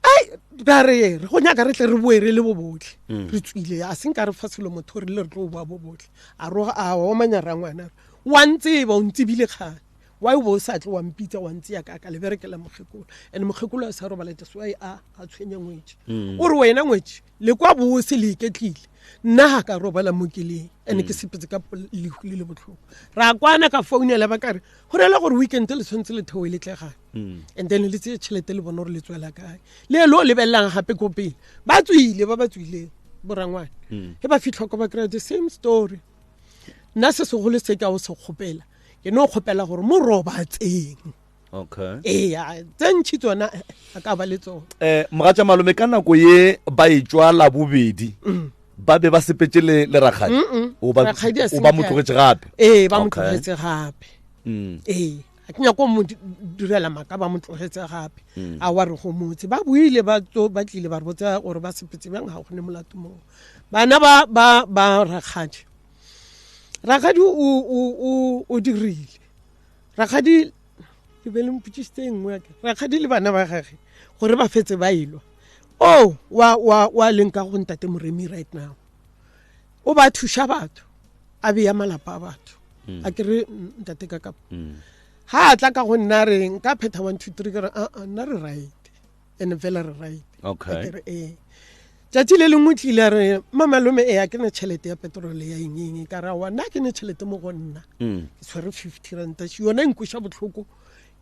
ai ra re go nyaka re tle re boe re le bobotlhe re tswile a seng ka re fa selo motho re le re tlo boa bobotlhe a roga a wa manyara ngwana wa ntse ba o ntsibile kgale wa o sa tle wa mpitsa wa ntse ya ka le berekela mogekolo and mogekolo a sa robala tswai a tshwenya ngwetsi o re wena ngwetsi le kwa bose le iketlile nna ha ka robala mo keleng ene ke sepetse ka lehuli le botlhoko ra kwana ka founela ba kare go rela gore weekend le tshwantse le theo le tlega and then le tse tšhelete le bona gore le tswela kae le lo le bellang gape ko pele ba tswile borangwane he ba fitlha ko ba kry the same story nna se segolo se ka o se kgopela ke no kgopela gore mo robatseng okay tse ntšhi tsona a ka ba le tsona mogatša malome ka nako ye ba e tswa la bobedi ba be ba sepetse le rakgadi o ba mo tlogetse gape ba mo tlogetse gape a ke nyako mo direla maka ba mo tlogetse gape a wa re go motse ba buile ba tlile ba re botsa gore ba sepetse bjang ga go ne molato mo bana ba rakgadi o dirile rakgadi ke be le mputsitse engwe rakgadi le bana ba gage gore ba fetse ba ilwa wa leng ka go ntate Moremi right now o ba thusha batho a beya malapa a batho a ke re ntate ka kapa ha tla ka go nna re nka phetha 1 2 3 ke re nna re right ene fela re right okay tšatši le lengwe tlile re mamalome a ke ne tšhelete ya petrole ya eng ka ra wa nna ke ne tšhelete mo go nna ke tshwere 50 ranta yona nkuša botlhoko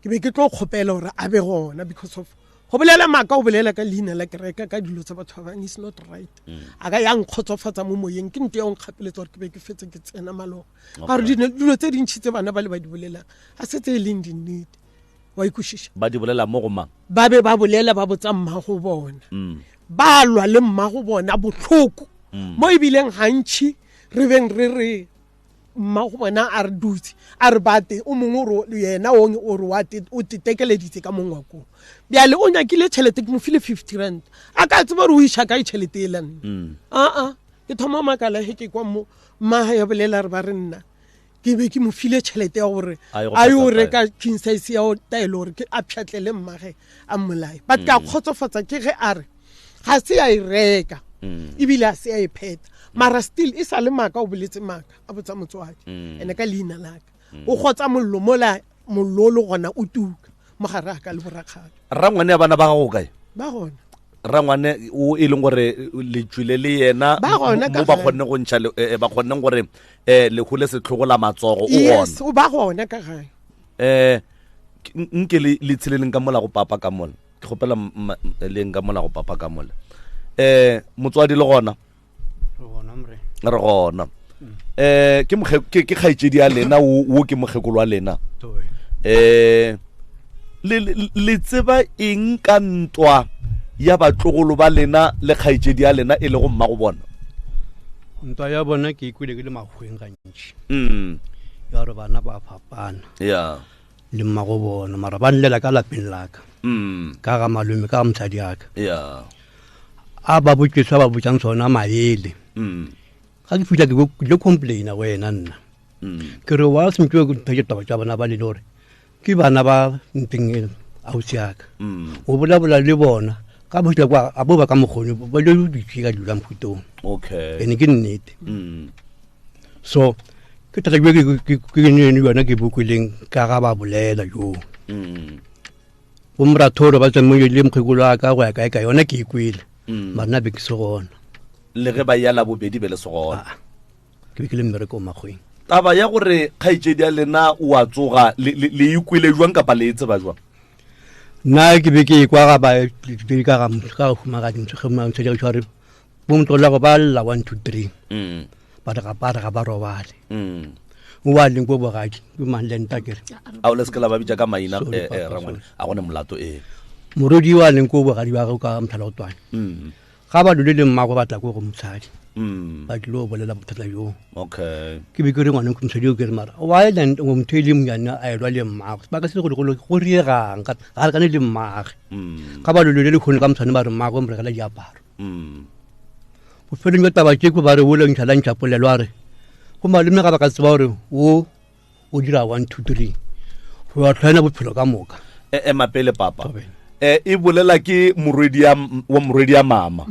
ke be ke tlo kgopela gore a be gona because of go bolela maka o bolela ka leina la kereka ka dilo tsa batho ba bang is not right a ka yang khotsofatsa mo moyeng ke nte ya go kgapeletsa gore ke be ke fetse ke tsena malogo ga re dilo tse dintšhi tse bana ba le ba di bolelang a setse e leng dinnete wa ikušiša ba di bolela mo go mang ba be ba bolela ba botsa mmago bona ba lwa le mmago bona botlhoko mo ebileng gantšhi re beng re mmago bona a re dutse a re bate o mongwe yena o re o tetekeleditse ka mongwe wa koo bjale o nyakile tšhelete ke mo file 50 rand a ka tseba re o iša ka tšhelete e lanna ke thoma makala he ke kwa mo mmaga ya bolela re ba re nna ke be ke mo file tšhelete ya gore a yo reka king size ya o taele gore ke a pšhatlele mmage a mmolae but ka kgotsofatsa ke ge a re ga se a e reka ebile a se a e pheta mara still e sa le maka o boletse maka a botsa motswadi ene ka leina laka o gotsa mollo le gona o tuka mogare a ka le borakgadi rangwane ya bana ba gago kae ba gona rangwane o e leng gore le tswile le yena mo ba kgonne go ntšha ba kgonne gore le hole setlhogo la matsogo o gona yes o ba gona ka gae nke le tsheleleng ka mola go papa ka mola ke gopela le nka mola go papa ka mola motswadi le gona re gona ke kgaitsedi ya lena wo ke mogekolo wa lena le tseba eng ka ntwa ya batlogolo ba lena le kgaitsedi ya lena e le go mma go bona ntwa ya bona ke ikwile ke le magweng gantši ya re bana ba fapana le mma go bona mara ba nlela ka lapeng laka ka ga malome ka mosadi yaka a ba botsetswa ba botsang tsona maele ga ke fitla ke le complaina go ena nna ke re wa sentse go theke taba tsa bana ba le gore ke bana ba nteng ausi yaka o bola le bona ka botla kwa a bo ba ka mogone ba le ditšhika dula mphutong ene ke nnete so ke tata ke ne yona ke bukwileng ka ga ba bolela yo bomrathoro ba tsamo le mkhekolo aka go ya kae ka yona ke ikwile bana be ke se gona le ge ba yala bobedi be le segona ke le mmereko magweng taba ya gore kgaitsedi ya lena o a tsoga le ikwile jwang kapa le etse ba jwang nna ke be ke kwa ga ba ka humaga dintse ge mang tse di tshware bo motlola go ba lla 1 2 3 ba ga ba robale o wa leng go bogadi ke mang le ntakere a o le skela ba bitsa ka maina rangwane a gone molato morodi wa leng go bogadi ba go ka mthala go twana ga ba dule le mmago ba tla go go motshadi ba dilo bolela bothata yo ke be ke re ngwana go motshadi o ke re mara wa ile go mtheli mnyana a elwa le mmago ba ka se go riegang ga re ka ne le mmage ga ba dule le khone ka mtshane ba re mmago mo rekela diaparo go feleng ka taba ke go ba re o le ntšhala ntšapolelo a re go malome ga ba ka tseba gore o dira 1 2 3 go ya tlhaena bophelo ka moka mapele papa e bolela ke moredi ya mama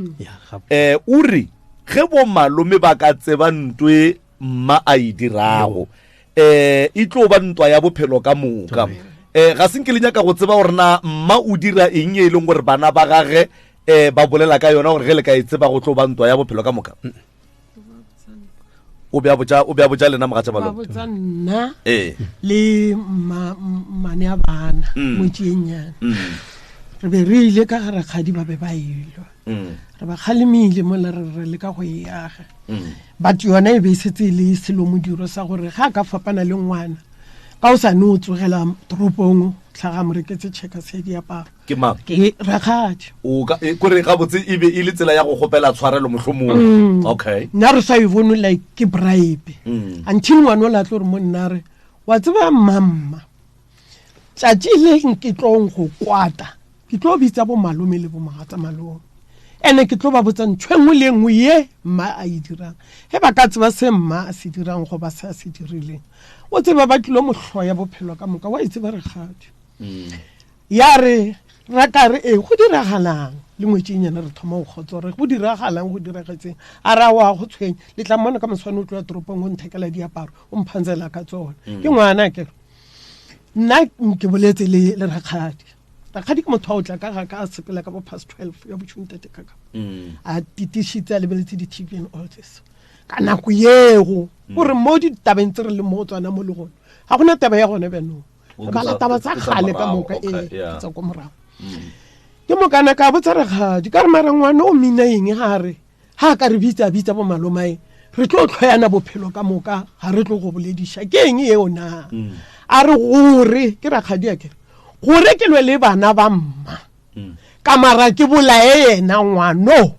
uri ge bo malome ba ka tseba ntwe mma a e dirago e tlo ba ntwa ya bophelo ka moka ga senke le nyaka go tseba gore na mma o dira eng e leng gore bana ba gage ba bolela ka yona gore ge le ka e tseba go tlo ba ntwa ya bophelo ka moka o be a botja lena mogatša ba botsa nna le mane a bana mo tšenyana re be re ile ka gare kgadi ba be ba ilwa re ba kgalemile mo le re le ka go eaga but yona e be setse le selo modiro sa gore ga ka fapana le ngwana ka o sa no tsogela toropong tlhaga mo reketse checker se diaparo ke mang ke rakgadi o ka kore ga botse e be e le tsela ya go gopela tshwarelo mohlomong okay nna re sa e bone like ke bribe until ngwana o la tlo re mo nna re wa tseba mamma tšatši le ke tlong go kwata ke tlo bitsa bo malome le bo magatsa malome ene ke tlo ba botsa ntshwengwe le ngwe ye mma a e dirang he ba ka tseba se mma a se dirang go ba sa se dirileng o tseba ba tlilo mohloya bophelo ka moka wa itse ba re gadi ya re raka re go diragalang le ngwetšenyana re thoma go khotso re go diragalang go diragetseng a ra wa go tshwenya le tla mmona ka moswane o tlo ya toropong go nthekela diaparo o mphantsela ka tsone ke ngwana ke nna ke boletse le rakgadi rakgadi ke motho o tla ka a sepela ka bo past 12 ya botšhuntate kaka a titishitse a lebeletse di-TV and all this ka nako yego gore mo ditabeng tse re le mo tswana mo le gone ga gona taba ya gone benong ba la taba tsa kgale ka moka tsa ko morago ke mokana ka botsa rakgadi ka re mara ngwana o mina eng ha ka re bitsa bo malomae re tlo tlhoyana bophelo ka moka ga re tlo go boledisha ke eng eo na a re gore ke rakgadi ya ke gore ke lwe le bana ba mma ka mara ke bolae yena ngwano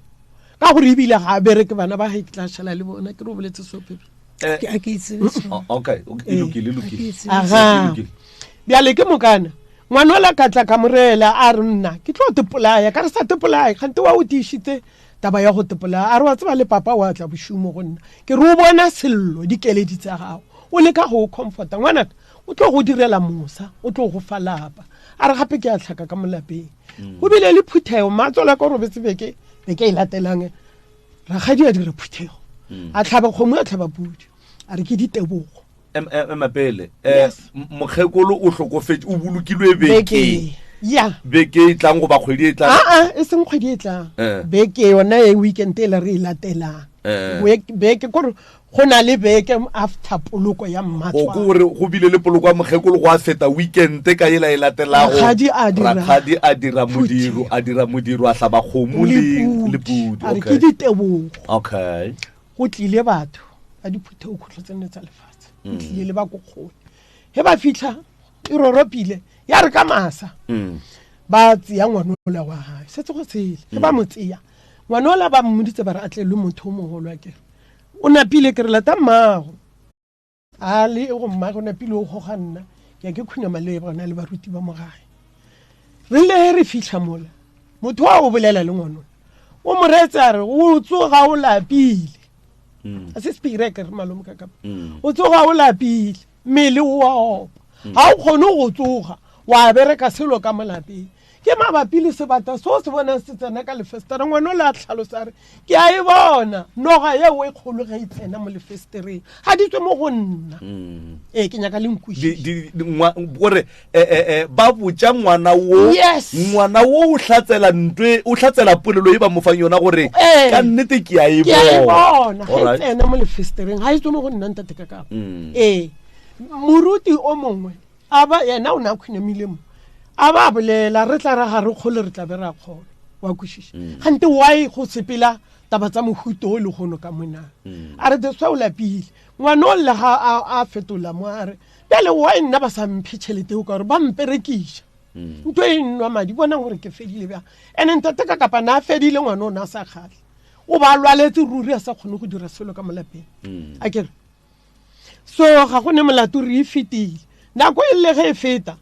ka gore ebile ga bereke bana ba ga ke tla shela le bona ke re o boletse sopepe ke a ke itse okay ilukile aha bjale ke mokana ngwana o la ka tla ka morela a re nna ke tlo tepolaya ka re sa tepolaya gante wa o tišitse taba ya go tepolaya a re wa tseba le papa wa tla bošumo go nna ke re o bona sello dikeledi tsa gago o le ka go comforta ngwana o tlo go direla mosa o tlo go falapa a re gape ke a tlhaka ka molapeng go bile le phuthego matsola ka robetse beke e latelang ragadi a dire phuthego a tlhaba kgomo a tlhaba pudi a re ke ditebogo mapele mokgekolo o hlokofetse o bolokilwe beke ya beke e tlang go ba kgwedi e tlang e seng kgwedi e tlang beke yona e weekend e la re e latelang beke kore go na le beke after poloko ya mmatswa go gore go bile le poloko ya mokgekolo go a feta weekend ka ela e latelago rakgadi a dira modiro a hlaba kgomo le pudi a re ke ditebogo okay go tlile batho a diphuthego khotlotsene tsa lefatshe o tlile le ba go kgone he ba fitlha e roropile ya re ka masa ba tseya ngwana o la wa hae setse go tsele he ba mo tseya ngwana o la ba mmoditse ba re atle le motho o mogolo a kere o napile ke re lata mmago a le go mmago o napile o goganna ya ke khunyama le bona le baruti ba mo gae re le re fitlha mola motho wa o bolela le ngwana o mo retsa re o tsoga o lapile a se spire ke re malome ka kapa o tsoga o lapile mmele o a opa ha o kgone go tsoga wa bereka selo ka molapeng ke mabapi le sebata so se bona se tsena ka lefestere ngwana la tlhalosa re ke a e bona noga ye o e kgolo ga itsena mo lefestereng ha di tswe mo go nna ke nyaka le nkwishi gore ba botsa ngwana wo o hlatsela ntwe o hlatsela polelo e ba mo fang yona gore ka nnete ke a e bona ga itsena mo lefestereng ha itswe mo go nna ntate ka ka moruti o mongwe aba yena o na khunamile mo aba bolela re tla ra ga re khole re tla be ra kholo wa kwishisha gante why go sepela taba tsa mohuto o le gono ka mona a re tswa o lapile ngwana o le ga a fetola mo a re bele why nna ba sa mphetšhelete o ka re ba mperekisha ntwe nwa madi bona gore ke fedile ba ene ntate ka kapa na fedile ngwana o na sa khale o ba lwaletse ruri a sa khone go dira selo ka molapeng a kere so ga go ne molato re fetile nako e le ge e feta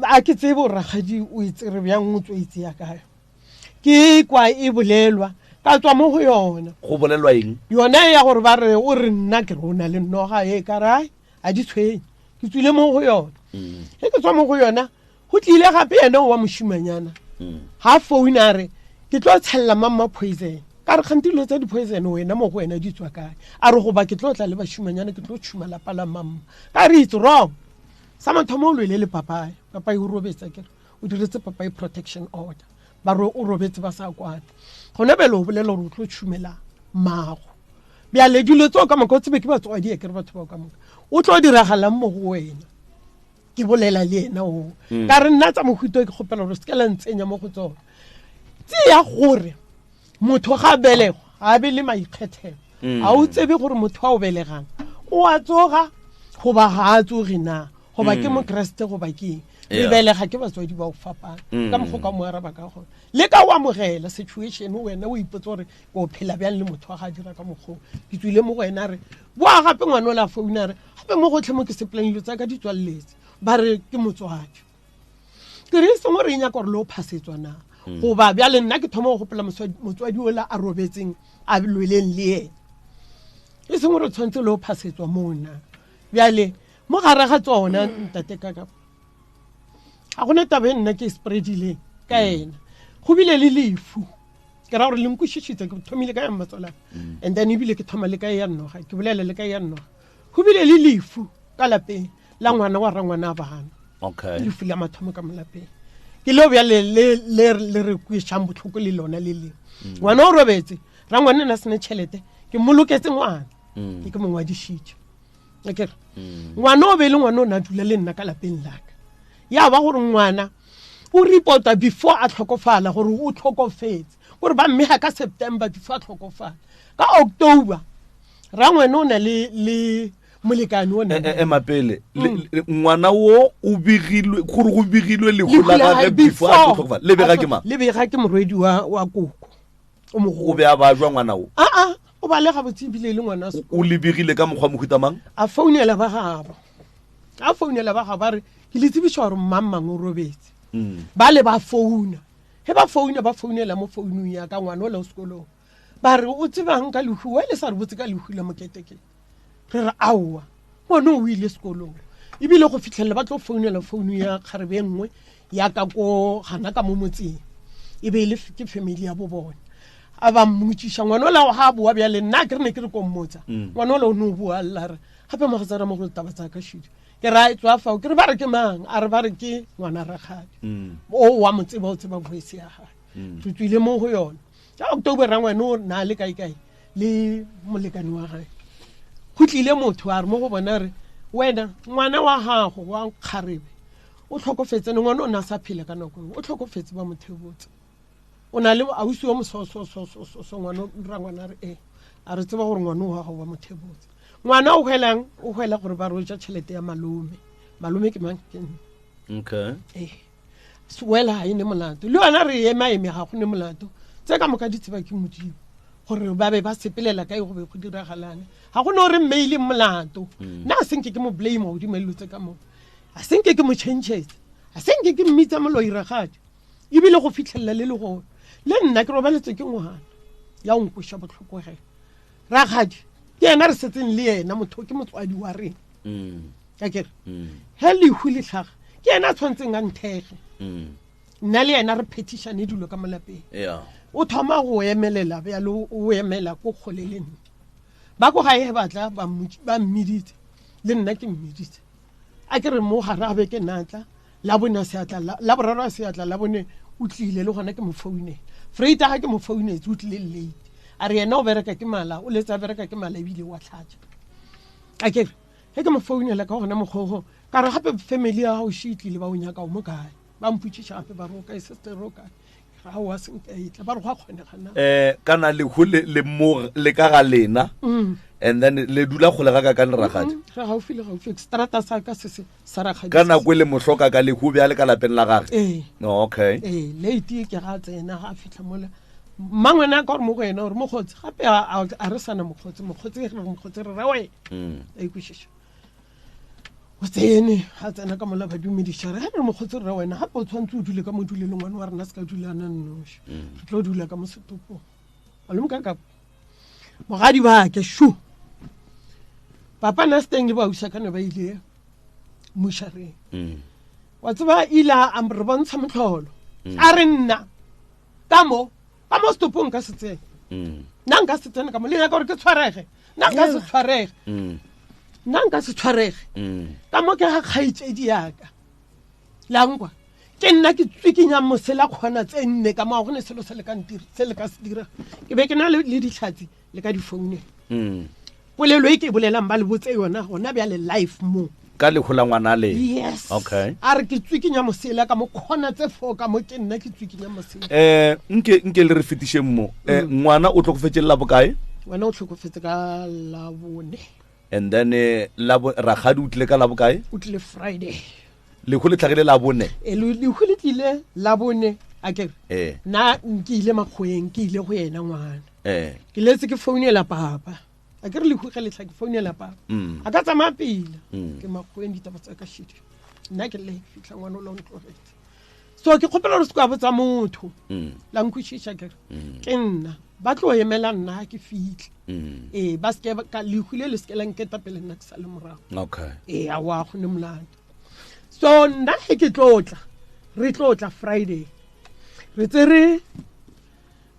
a ke tsebo ragadi o itse re bjang motho itse ya kae ke kwa e bolelwa ka tswa mo go yona go bolelwa eng yona ya gore ba re o re nna ke rona le noga e karai a di tshwenye ke tswile mo go yona ke tswa mo go yona go tlile gape yena wa moshimanyana ha founa re ke tlo tshella mamma poison ka re khantilo tsa di poison wena mo go wena di tswa kae a re go ba ke tlo tla le bashimanyana ke tlo tshuma la pala mamma ka re it's wrong sama thomo lo le papa e o robetsa ke o diretse papa e protection order ba ro o robetse ba sa kwata gona belo o bolela gore o tlo tshumela mago bia le dilo tso ka mokotse be ke ba tswa di ke re batho ba ka moka o tlo diragalang mo go wena ke bolela le ena o ka re nna tsa mohuto ke gopela gore se ke la ntsenya mo go tsona tsia gore motho ga belego a be le maikgethelo a o tsebe gore motho wa o belegang o a tsoga go ba ga a tsoge na go ba ke mo kreste go ba ke re belega ke batswadi ba o fapana ka mo ka mo araba ka go le ka wa mogela situation wena o ipotsa gore go phela bjang le motho wa ga dira ka mogo ke tswile mo wena re boa gape ngwana o la founa re gape mo gotlhe mo ke seplanilo tsa ka di tswalletse ba re ke motswadi ke re se mo re nya gore lo phasetswa na go ba bjale nna ke thoma go gopela motswadi o la a robetseng a lweleng le ene e se mo re tshwantse lo phasetswa mona bjale mo gare ga tsona ntate ka a gona tabe nna ke spreadile ka ena go bile le lefu ke ra gore le nkushishitse ke thomile ka ya matsola and then ibile ke thoma le ka ya nnoga ke bolela le ka ya nnoga go bile le lefu ka lapeng la ngwana wa rangwana bana okay lefu la mathomo ka molapeng ke lo bya le re kwishang botlhoko le lona le le ngwana o robetse rangwana na sene tšhelete ke moloketse ngwana ke mongwadishitse akere ngwana o be le ngwana o na dula le nna ka lapeng laka ya ba gore ngwana o reporta before a tlhokofala gore o tlhokofetse gore ba mme ha ka September before a tlhokofala ka October rangwana o na le molekane o na mapele ngwana wo o bigilwe gore go bigilwe le go la ga before a tlhokofala le bega ke ma le bega ke morwedi wa koko o mo go be a ba jwa ngwana o o ba le ga botsibile le ngwana o lebigile ka mokgwa mohutamang a founela ba gabo ba re ke le tsebiswa gore mmang o robetse ba le ba founa he ba founela mo founung ya ka ngwana o la sekolong ba re o tsebang ka lehu le sa re botse ka lehu la moketeke re re aowa ngwana o ile sekolong ebile go fitlhela ba tlo founela founu ya kgarebe nngwe ya ka ko gana ka mo motseng e be ile ke family ya bo bona a ba mmutsisha ngwana o la ha bua bya le nna ke re ne ke re ko mmotsa ngwana o la o no bua alla re gape mo gatsara mo go taba tsa ka shidi ke ra tswa fa ke re ba re ke mang a re ba re ke ngwana rakgadi o wa motseba o tseba voice ya ga tutswile mo go yona ya October rangwana o na le kae le molekane wa gae go tlile motho a re mo go bona re wena ngwana wa gago wa kgarebe o tlhokofetse ngwana o na sa phela ka nako o tlhokofetse ba mothebotse o na le ausi wa mososo ngwana rangwana re a re tseba gore ngwana o ga wa mothebotse ngwana o hwela gore ba roja tšhelete ya malome ke mang ke okay swela ha ine molato le wena re ema ga go ne molato tse ka moka di tseba ke modimo gore ba be ba sepelela kae go be go diragalane ga go no re mail molato na senke ke mo blame o di melotse ka mo a senke ke mo changes a senke ke mmitsa mo lo iragadi ibile go fitlhella le go le nna ke robaletse ke ngwana ya o nkusha botlhoko ge ragadi ke ena re setseng le yena motho ke motswadi wa rena ka kere he le huli tlhaga ke ena tshwantseng a nthege nna le yena re petition e dilo ka molapeng o thoma go emelela bjalo o emela ko kgoleleng ba go ga e batla ba mmiditse le nna ke mmiditse a ke re mo ga ra be ke natla la bona seatla la boraro seatla la bone o tlile le gona ke mo founela freita ga ke mo founetse o tlile late a re yena o bereka ke mala o letsa bereka ke mala ebile wa tlhatsa a ke he ke mo founela ka gona mogogo ka re gape family ya go shitlile ba o nyaka o mo kae ba mputsisha gape ba roka e sister roka ga wa senkaitla ba re go kgonegana kana le hole le mo le ka ga lena and then le dula go le ga ka nragadi ga o file ga o fix strata sa ka se saragadi kana go le mohloka ka le go bya le ka lapeng la gagwe okay late ke ga tsena ga fitla mola mangwena ka gore mo go ena gore mogotsi gape a re sana mogotsi re rawe kwishisha o tsene ha tsena ka mola ba dumedisha re ha mogotsi re wena gape o tshwantse o dule ka mo duleleng ngwana wa rena se ka dulana nnoshi re tlo dula ka mo setopo a le mokaka mogadi ba ke shu papa na steng le ba usa kana ba ile mushareng wa tseba ila re bontsha motlholo a re nna ka mo stopong ka setseng nna nka setsena ka mo le ya gore ke tshwarege nna nka se tshwarege nna nka se tshwarege ka mo ke ga kgaitsedi yaka langwa ke nna ke tswikinya mosela khona tse nne ka mo go ne selo se le ka ntira se le ka se dira ke be ke na le ditlhatsi le ka di phone polelo ke bolelang ba le botse yona gona bya le live mo ka le hola ngwana le yes okay a re ke tswikinya mosela ka mo khona tse foka mo ke nna ke tswikinya mosela nke le re fetishe mo ngwana o tlokofetse la bokae wena o tlokofetse ka la bone and then ragadi o tlile ka labokae o tlile Friday lekhu le tlhagile la bone lekhu le tlile la bone a ke na ke ile makgweng ke ile go yena ngwana ke letse ke founela papa a ke re lekhu ga le tlha ke founela papa a ka tsamaya pila ke makgweng ditaba tsa ka shit nna ke le fitla ngwana o lo ntlogetse so ke khopela re se kwa botsa motho la nkwishisha ke nna ba tlo emela nna ke fitle ba se ka lekhu le se ke la nketa pele nna ke sa le morago okay a wa go ne molanda so nna ke re tlotla Friday re tsere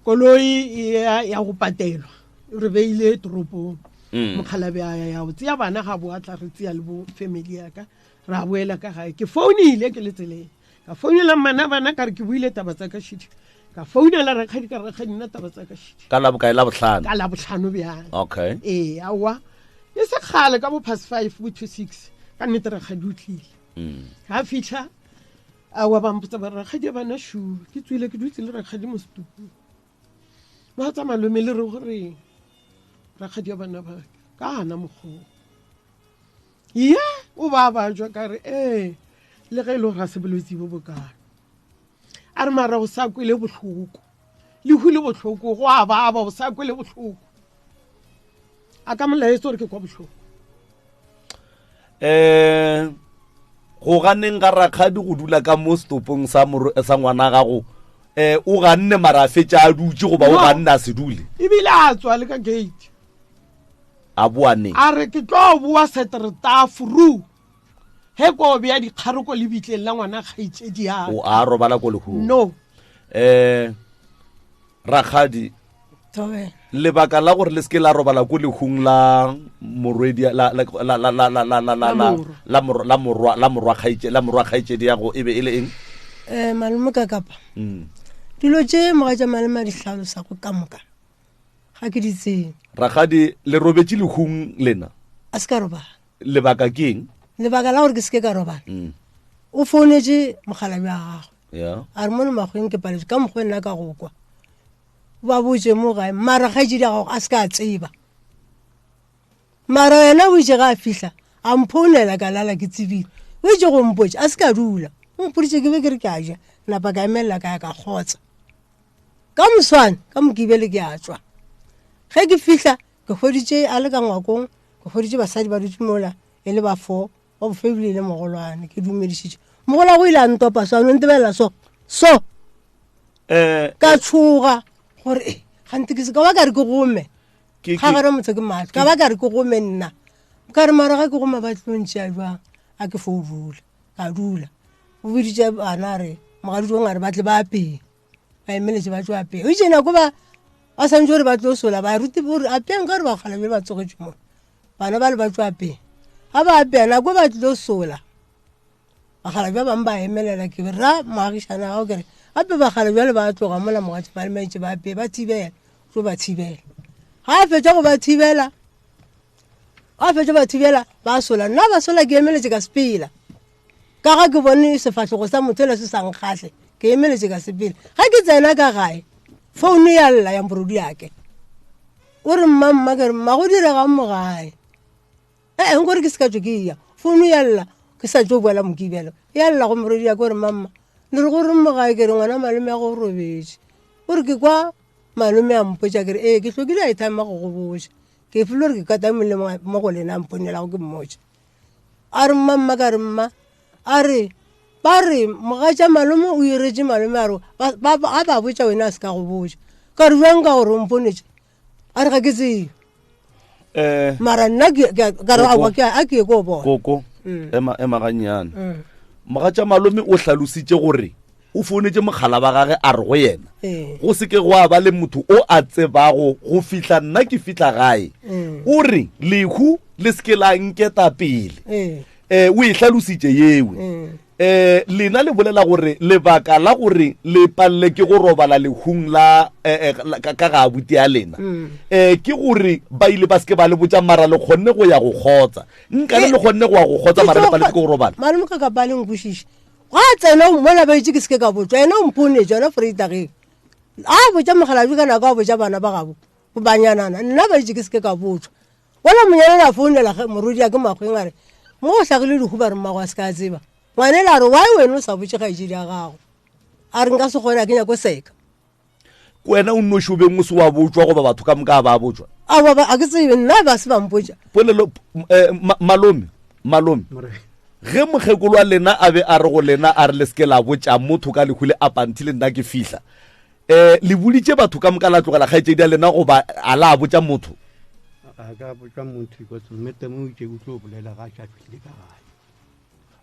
koloi ya go patelwa re beile toropong mokhalabe ya o tsia bana ga bo atla re tsia le bo family ya ka ra boela ka gae ke founile ke letseleng ka founela bana ka re ke buile taba tsa ka shit ka founela re khadi ka re khadina taba tsa ka shit ka la bokae la botlhano ka la botlhano bjang okay awa e se khale ka bo past 5 to 6 ka nnete re khadi o tlile ka fitla awa ba mpotsa ba re khadi bana shu ke tswile ke dutse le re khadi mo stupu ba tsa malome le re gore re khadi bana ba ka na mogho o ba jwa ka re le ge lo ga se bolwetsi bo bokana a re mara o sa kwele botlhoko le hule botlhoko go a ba o sa kwele botlhoko a ka molaetso re ke kwa botlhoko go ganeng ga rakgadi go dula ka mo stopong sa ngwana gago o ganne mara fetša a dutse goba o ganne a se dule ebile a tswa le ka gate a boaneng a re ke tlo bua setereta furu he ko bya dikgaroko le bitleng la ngwana gaitsedi ya o a robala ko lehu no rakgadi lebaka la gore le ske la robala ko lehung la morwedi la morwa khaitsedi ya go ebe ile eng malome ka kapa dilo tše moga tša malema di hlalosa go ka moka ga ke di tseng rakgadi le robetse lehung lena a se ka robala lebaka ke eng lebaka la gore ke seke ka robala o founetse mogala bja gago a re mone makgweng ke paletse ka mokgwe nna ka go kwa ba botse mo gae mara kgaitsedi ya gago a se ka tseba mara yena o itse ga a fihla a mphounela ka lala ke tsebile o itse go mpotse a se ka dula o mpoditse ke be ke re ke a ja napa ka emelela ka ya ka kgotsa ka moswane ka mokibele ke a tswa ge ke fihla ke kgoditše a le ka ngwakong ke kgoditše basadi ba dutse mola e le ba 4 wa bofebile le mogolwane ke dumedišitše mogola go ile a ntopa swane o ntebelela so ka tshoga gore gante ke se ka ba ka re ke gome ga gare motho ke maatla ka ba ka re ke gome nna ka re mara ga ke goma ba tlontše a jwang a ke fourula ka dula o boditše bana re mogaditong a re batle ba apeng ba emeletse ba tlo apeng o itse nako ba santse gore ba tlo sola ba ruti gore apeng ka gore ba kgala bjele ba tsogetse mo bana ba le ba tlo apeng ga ba apea nako ba tlo sola bagala bja bangwe ba emelela ke ra moagišana gago kere gape bagala bjale ba tloga mola mogatse ba le maitse ba apee ba thibela tlo ba thibela ga a fetša go ba thibela ba sola nna ba sola ke emeletse ka sepela ka ga ke bone sefatlhogo sa motho ele se sankgatlhe ke emeletse ka sepela ga ke tsena ka gae founu ya lla ya mporodi yake o re mmamma kere mma go diregang mo gae nkore ke se ka tswe ke ya founu ya lla ke sa tso boela mokibelo ya lla go morodi yake gore mamma le re gore mo gae kere ngwana malome ya go robetse gore ke kwa malome a mpotsa kere ke tlhokile a ithama go go botsa ke file gore ke katamole mo go lena a mponelago ke mmotsa a re mamma ka re mma a re ba re mogatša malome o iretse malome a re ga ba botsa wena a se ka go botsa ka re bjang ka gore o mponetse a re ga ke tseo mara nna ka re a ke ye ko bona koko ema gannyana mogatša malome o hlalositše gore o founetse mogala ba gage a re go yena go seke go a ba le motho o a tsebago go fihla nna ke fihla gae o re lehu le seke la nketa pele o e hlalositše yewe lena le bolela gore lebaka la gore le palle ke go robala lehung la ka ga abuti ya lena ke gore ba ile ba seke ba le botsa mara le kgonne go ya go kgotsa nka le kgonne go ya go kgotsa mara le palle ke go robala malome ka ka paleng kwishisha ga tsena mola ba itse ke seke ka botsa ena o mpone jona freitageng a botsa mogala bja kana ka botsa bana ba gabo go banyanana nna ba itse ke seke ka botsa wala monyana na founela morodi ya ke makgweng a re mo o tlhagile dihuba re mmago a se ka tseba ngwanela a re why wena o sa botse kgaetsedi ya gago a re nka se kgone a kenya ko seka wena o nnoši o beng o se wa botswa goba batho ka moka ba botswa a ke tsebe nna ba se bampotsa polelo malome ge mokgekolo wa lena a be a re go lena a re le seke la botsa motho ka lekhule a pantile nna ke fihla le boditse batho ka moka la tlogela kgaetsedi ya lena goba a la botsa motho a ka botsa motho ko tsomete mo itse go tlo bolela ga tša file ka gae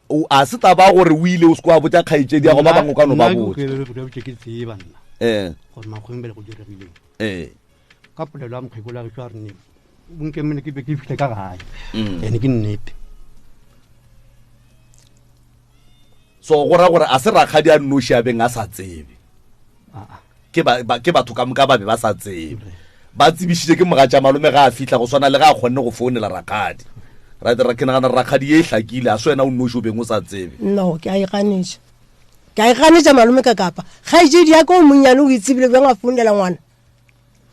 o a se taba gore o ile o se kwa botsa kgaetsedi ya go ba bangwe ka no ba botsa ke tseba nna gore makgweng bele go diregileng ka polelo ya mokgekolo a ge tšwa re ne bonkemele ke be ke fihle ka gae ene ke nnete so go ra gore a se rakgadi a nnoši a beng a sa tsebe ke batho ka moka ba be ba sa tsebe ba tsebišitše ke mogatša malome ga a fihla go swana le ga a kgonne go founela rakgadi ke nagana rakgadi ye e hlakile a se wena o nnoši o beng o sa tsebe no ke a iganetša malome ka kapa kgaetsedi ya ka o monnyane o itsebile bjang a founela ngwana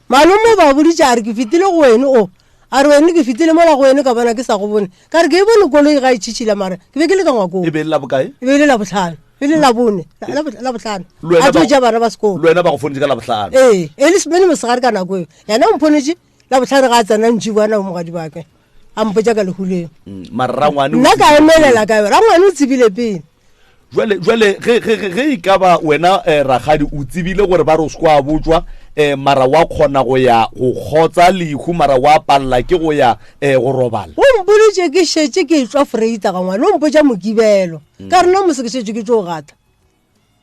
malome ba boditša a re ke fetile go wene o a re wene ke fetile mola go wene ka bona ke sa go bone ka re ke e bone koloi ga e tšhitšhila mare ke be ke le ka ngwakong e be le la bokae e be le la botlhano e le la bone la botlhano a tlo ja bana ba sekolo le wena ba go fonetse ka la botlhano e le sebene mosegare ka nako eo yana o mphonetse la botlhano ga a tsena ntši bana o mogadi bake a mpotsa ka lehuleng nna ka emelela ka yo rangwane o tsebile pele jwale ge e ka ba wena ragadi o tsebile gore ba re o se ko a botswa mara wa kgona go ya go kgotsa lehu mara wa palela ke go ya go robala o mpoditše ke šetse ke tswa freita ga ngwane o mpotsa mokibelo ka rena mose ke šetse ke tso gata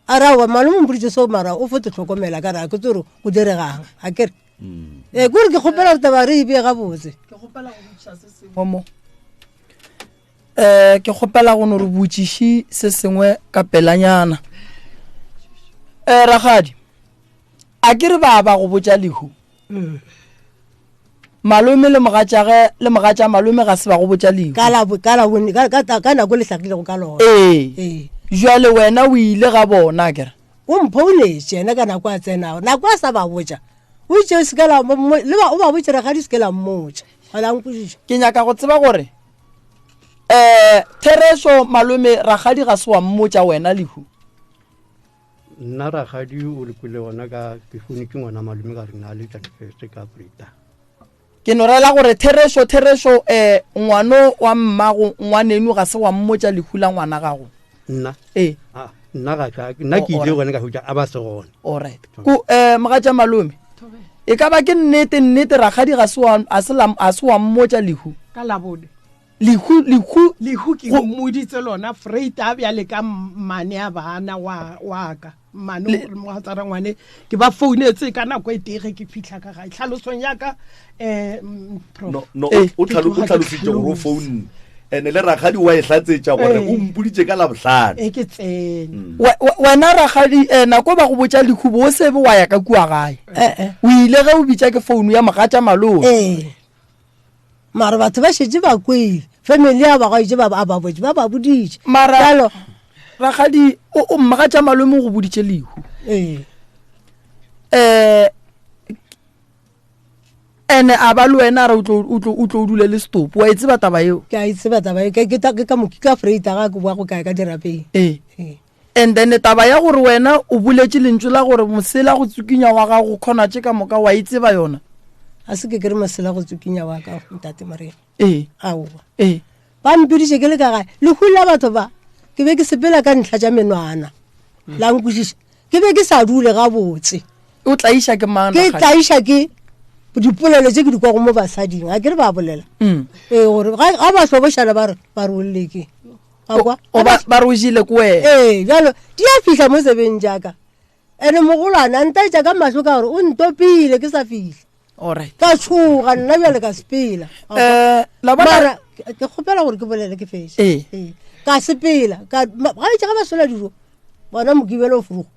a rawa malome mpoditše seo mara o fote tlhokomela ka re a ke tsore go diregang a kere kore ke kgopela gore taba re ebe gabotse ke kgopela go no re botšiši se sengwe ka pelanyana ragadi a ke re ba go botša lehu malome le mogatša malome ga se ba go botša lehu ka nako le hlakilego ka lona jwale wena o ile ga bona kere o mphounetše ena ka nako a tsenago nako a sa ba botša o itše o ba botše ragadi seke la mmotša alankodiša ke nyaka go tseba gore Thereso malome ragadi ga se wa mmotša wena lehu nna ragadi o le kwele gona ka ke foune ke ngwana malome ka re na le tšanfeste ka brita ke no rela gore Thereso ngwano wa mmago ngwaneno ga se wa mmotša lehu la ngwana gago nna nna ke ile gone ka hutša a ba se gone alright ko mogatša malome e ka ba ke nnete ragadi ga se wa mmotša lehu ka labone lehu ke mmoditse lona freita a bjale ka mane a bana wa ka mane mogatsara ngwane ke ba founetse ka nako e tege ke fitlha ka gae tlhalosong yaka o tlhalositše gore o foune ene le ragadi wa e tlatsetša gore o mpoditše ka labohlano ke tsene wena ragadi nako ba go botša lehu bo o sebe wa ya ka kua gae o ile ge o bitša ke founu ya mogatša malome mara batho ba šetse ba kwele family ya bagaitše ba botse ba boditše mara ragadi o mogatša malome go boditše lehu ene a ba le wena re o tlo dule le stop wa e tseba taba eo ke a itseba taba eo ke ka moki ka freita ga ke boa go kae ka dirapeng and then taba ya gore wena o buletše lentswe la gore mosela go tsukinya wa gago kgona tše ka moka wa e tseba yona a se ke kere mosela go tsukinya wa ka ntate marena aowa ba mpediše ke le ka gae lehu la batho ba ke be ke sepela ka ntlha tša menwana la nkwešiša ke be ke sa dule gabotse o tlaiša ke mang ke tlaiša ke dipolelo tse ke di kwa go mo basading a ke re ba bolela gore ga ba hlobošana ba re oleleke ba re o jile ko wena jalo di a fitlha mo sebeng jaaka ande mogolwana ntaetša ka mahlo ka gore o ntopile ke sa fitlha ka tšhoga nna bjale ka sepela mara ke kgopela gore ke bolele ke fese ka sepela ga itša ga ba sola dijo bona mokibelo o furugo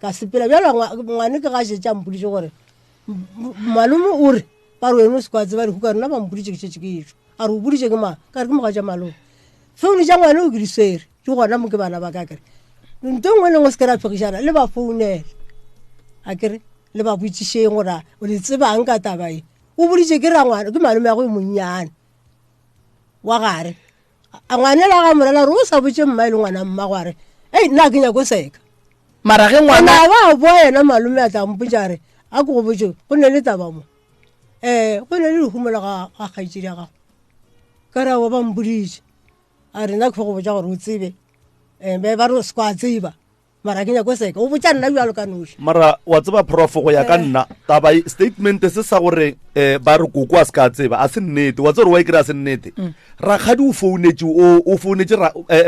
ka sepela bjalo ngwane ke ga šetša mpodiše gore malome o re ba re wena o se kwa tseba dihu ka rena ba mpoditše ke šetše ke etšo a re o boditše ke maa ka re ke moga tša malome founu tša ngwane o ke di swere ke gona mo ke bana ba ka kere nto ngwe lengwe se ke ra tlhogišana le ba founele a kere le ba boitšišeng gore o le tsebang ka taba e o boditse ke ra ngwana ke malome ya go monnyane wa gare a ngwane la ga morela re o sa botse mma ile ngwana mmago a re ei nna ke nyako seka mara ge ngwana ngwana ba boa yena malome a tla mpotsa re a ko go botse go ne le taba mo go ne le lehumola ga kgaitsedi ya gago ka ra wa ba mboditse a re nna ke go botsa gore o tsebe be ba re se kwa tseba mara ke nyako seka o botsa nna bjalo ka noši mara wa tseba prof go ya ka nna taba statement se sa gore ba re koko a se ka tseba a se nnete wa tsere wa e kry-a se nnete rakgadi o founetse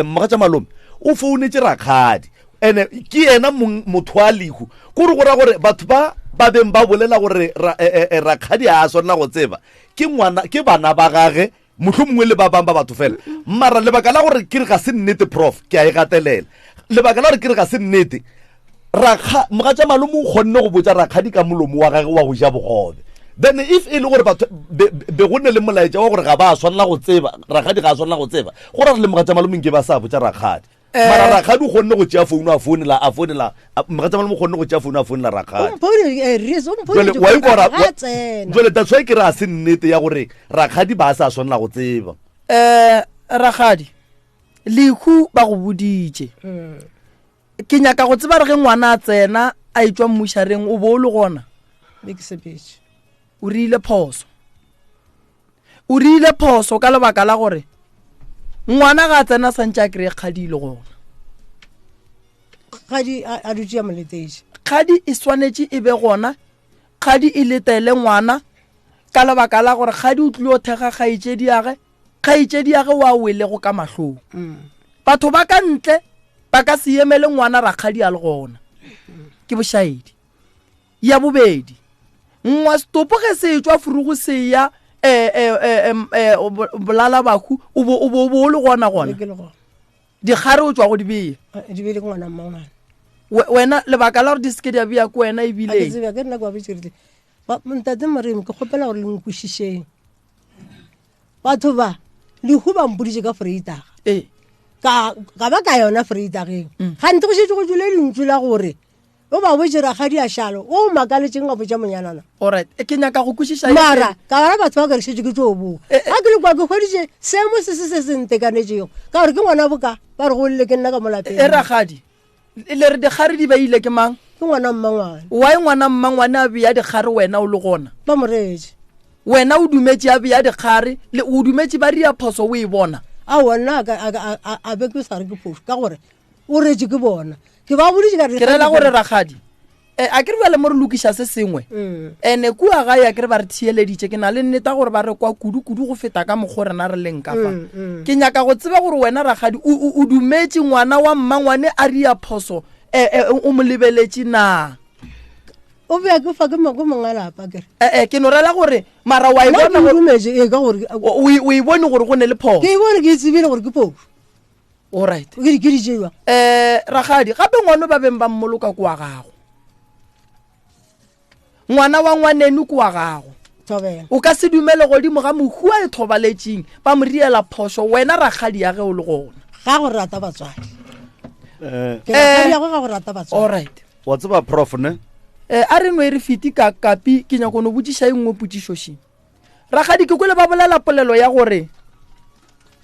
mmaga tša malome o founetse rakgadi ene ke ena motho a lehu kore go ra gore batho ba beng ba bolela gore rakgadi a swanela go tseba ke bana ba gage motlho mongwe le ba bang ba batho fela mara lebaka la gore ke re ga se nnete prof ke a e gatelela lebaka la gore ke re ga se nnete moga tša malome o kgonne go botsa rakgadi ka molomo wa gage wa go ja bogobe then if e le gore batho be go ne le molaetša wa gore ga ba a swanela go tseba rakgadi ga a swanela go tseba go ra re le moga tša malome nke ba sa botsa rakgadi mara rakgadi o kgonne go tšea founu a founela moga tša malome o kgonne go tšea founu a founela rakgadi jole that's why ke re a se nnete ya gore rakgadi ba a sa swanela go tseba rakgadi lehu ba go boditše ke nyaka go tseba re ge ngwana a tsena a etswa mmušareng o bo o le gona o rile phoso ka lebaka la gore ngwana ga a tsena santse a kry-e kgadi ile gona kgadi e swanetše e be gona kgadi e letele ngwana ka lebaka la gore kgadi o tlile o thega kgaetšedi yage wa welego ka mahlong batho ba ka ntle ba ka se emele ngwana rakgadi a le gona ke bošaedi ya bobedi ngwa stopo ge se etswa furugo se ya bolala bahu o bo le gona dikgare o tswa go di bea wena lebaka la gore di seke di a bea ko wena ebile ntate moremi ke kgopela gore le nkwešišeng batho ba lehu ba mpoditše ka freitaga ka ba ka yona freitageng gante go šetse go tswile lentšu la gore o ba botse rakgadi a šalo o makaletšeng ga botsa monyanana alright ke nyaka go kwešiša mara ka bara batho ba ka re šetse ke tso boa ga ke le kwa ke kgweditše seemo se se ntekanetšego ka gore ke ngwana boka ba re go lele ke nna ka molapeng rakgadi le re dikgare di beile ke mang ke ngwana mmangwane wa ngwana mmangwane a bea dikgare wena o le gona ba moretše wena o dumetše a bea dikgare o dumetše ba ria phoso o e bona a wona a be ke sa re ke phoso ka gore o retse ke bona ke ba boditše ka ke rela gore rakgadi a ke re bjale mo re lokiša se sengwe ene kua gae a ke re ba re thieleditše ke na le nneta gore ba re kwa kudu-kudu go feta ka mokgo rena re leng ka fa ke nyaka go tseba gore wena rakgadi o dumetše ngwana wa mmangwane a ria phoso o mo lebeletše na o bea ke fa ke mongalapa kere ke no rela gore mara wa e bone gore go ne le phoso ke e bone ke e tsebile gore ke phoso alright ke ditšewa rakgadi gape ngwane ba beng ba mmoloka ko wa gago ngwana wa ngwaneno ko wa gago o ka se dumele godimo ga mohu a e thobaletšeng ba mo riela phoso wena rakgadi ya ge o le gona ga go rata batswadi alright wa tseba prof ne a re no e re fiti ka kapi ke nyako no botsiša engwe potsišošeng rakgadi ke kwele ba bolela polelo ya gore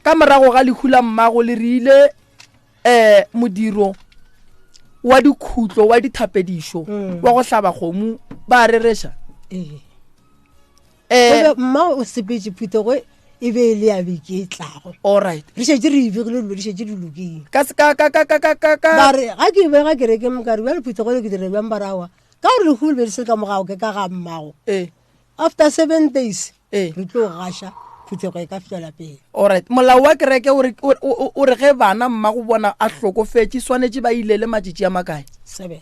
ka morago ga lehula mmago le rile modiro wa dikhutlo wa dithapedišo wa go hlaba kgomo ba rereša mma o sepetse phutego e be le ya beke e tlago alright re šetse re ebegile dilo di šetse di lokile bare ga ke bega ke reke mokare bjale phutego le ke dire bjang barawa ka gore lehulu be le se ka mogago ke ka ga mmago after 7 days re tlo gaša phutego e ka fitlhela pele alright molao wa kereke o re ge bana mmago bona a hlokofetse swanetše ba ile le matšitši a makae 7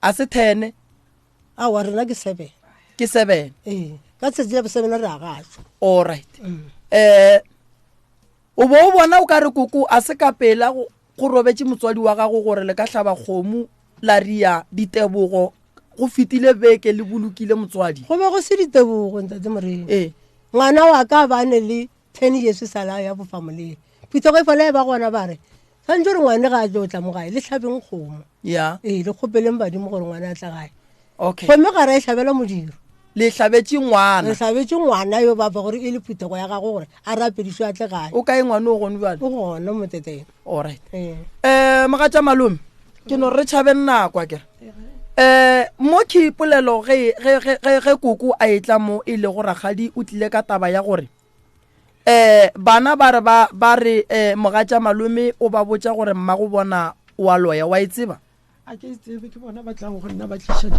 a se 10 awa rena ke 7 ke 7 ka tšatši la bo 7 re a gašwa alright o bo o bona o ka re koko a se ka pela go robetse motswadi wa gago gore le ka hlaba kgomo la ria ditebogo go fitile beke le bolokile motswadi go be go se ditebogo ntate morena ngwana wa ka ba ne le 10 years sala ya bo family phutego e fela e ba gona ba re santse re ngwane ga a tlo tla mo gae le hlabeng kgomo ya le kgopeleng badimo gore ngwana a tla gae okay gomme ga re e hlabela modiro le tlhabetse re ngwana tlhabetse ngwana yo ba fa gore e le phutego ya gago gore a rapedišwe a tle gae o kae ngwana o gone jale o gona moteteng alright mogatša malome ke no re tšhabe nnakwa kere mo ke polelo ge koko a etla mo e le go ragadi o tlile ka taba ya gore bana ba re mogatša malome o ba botša gore mmago bona wa loya wa e tseba a ke tsebe ke bona ba tlang go nna ba tliša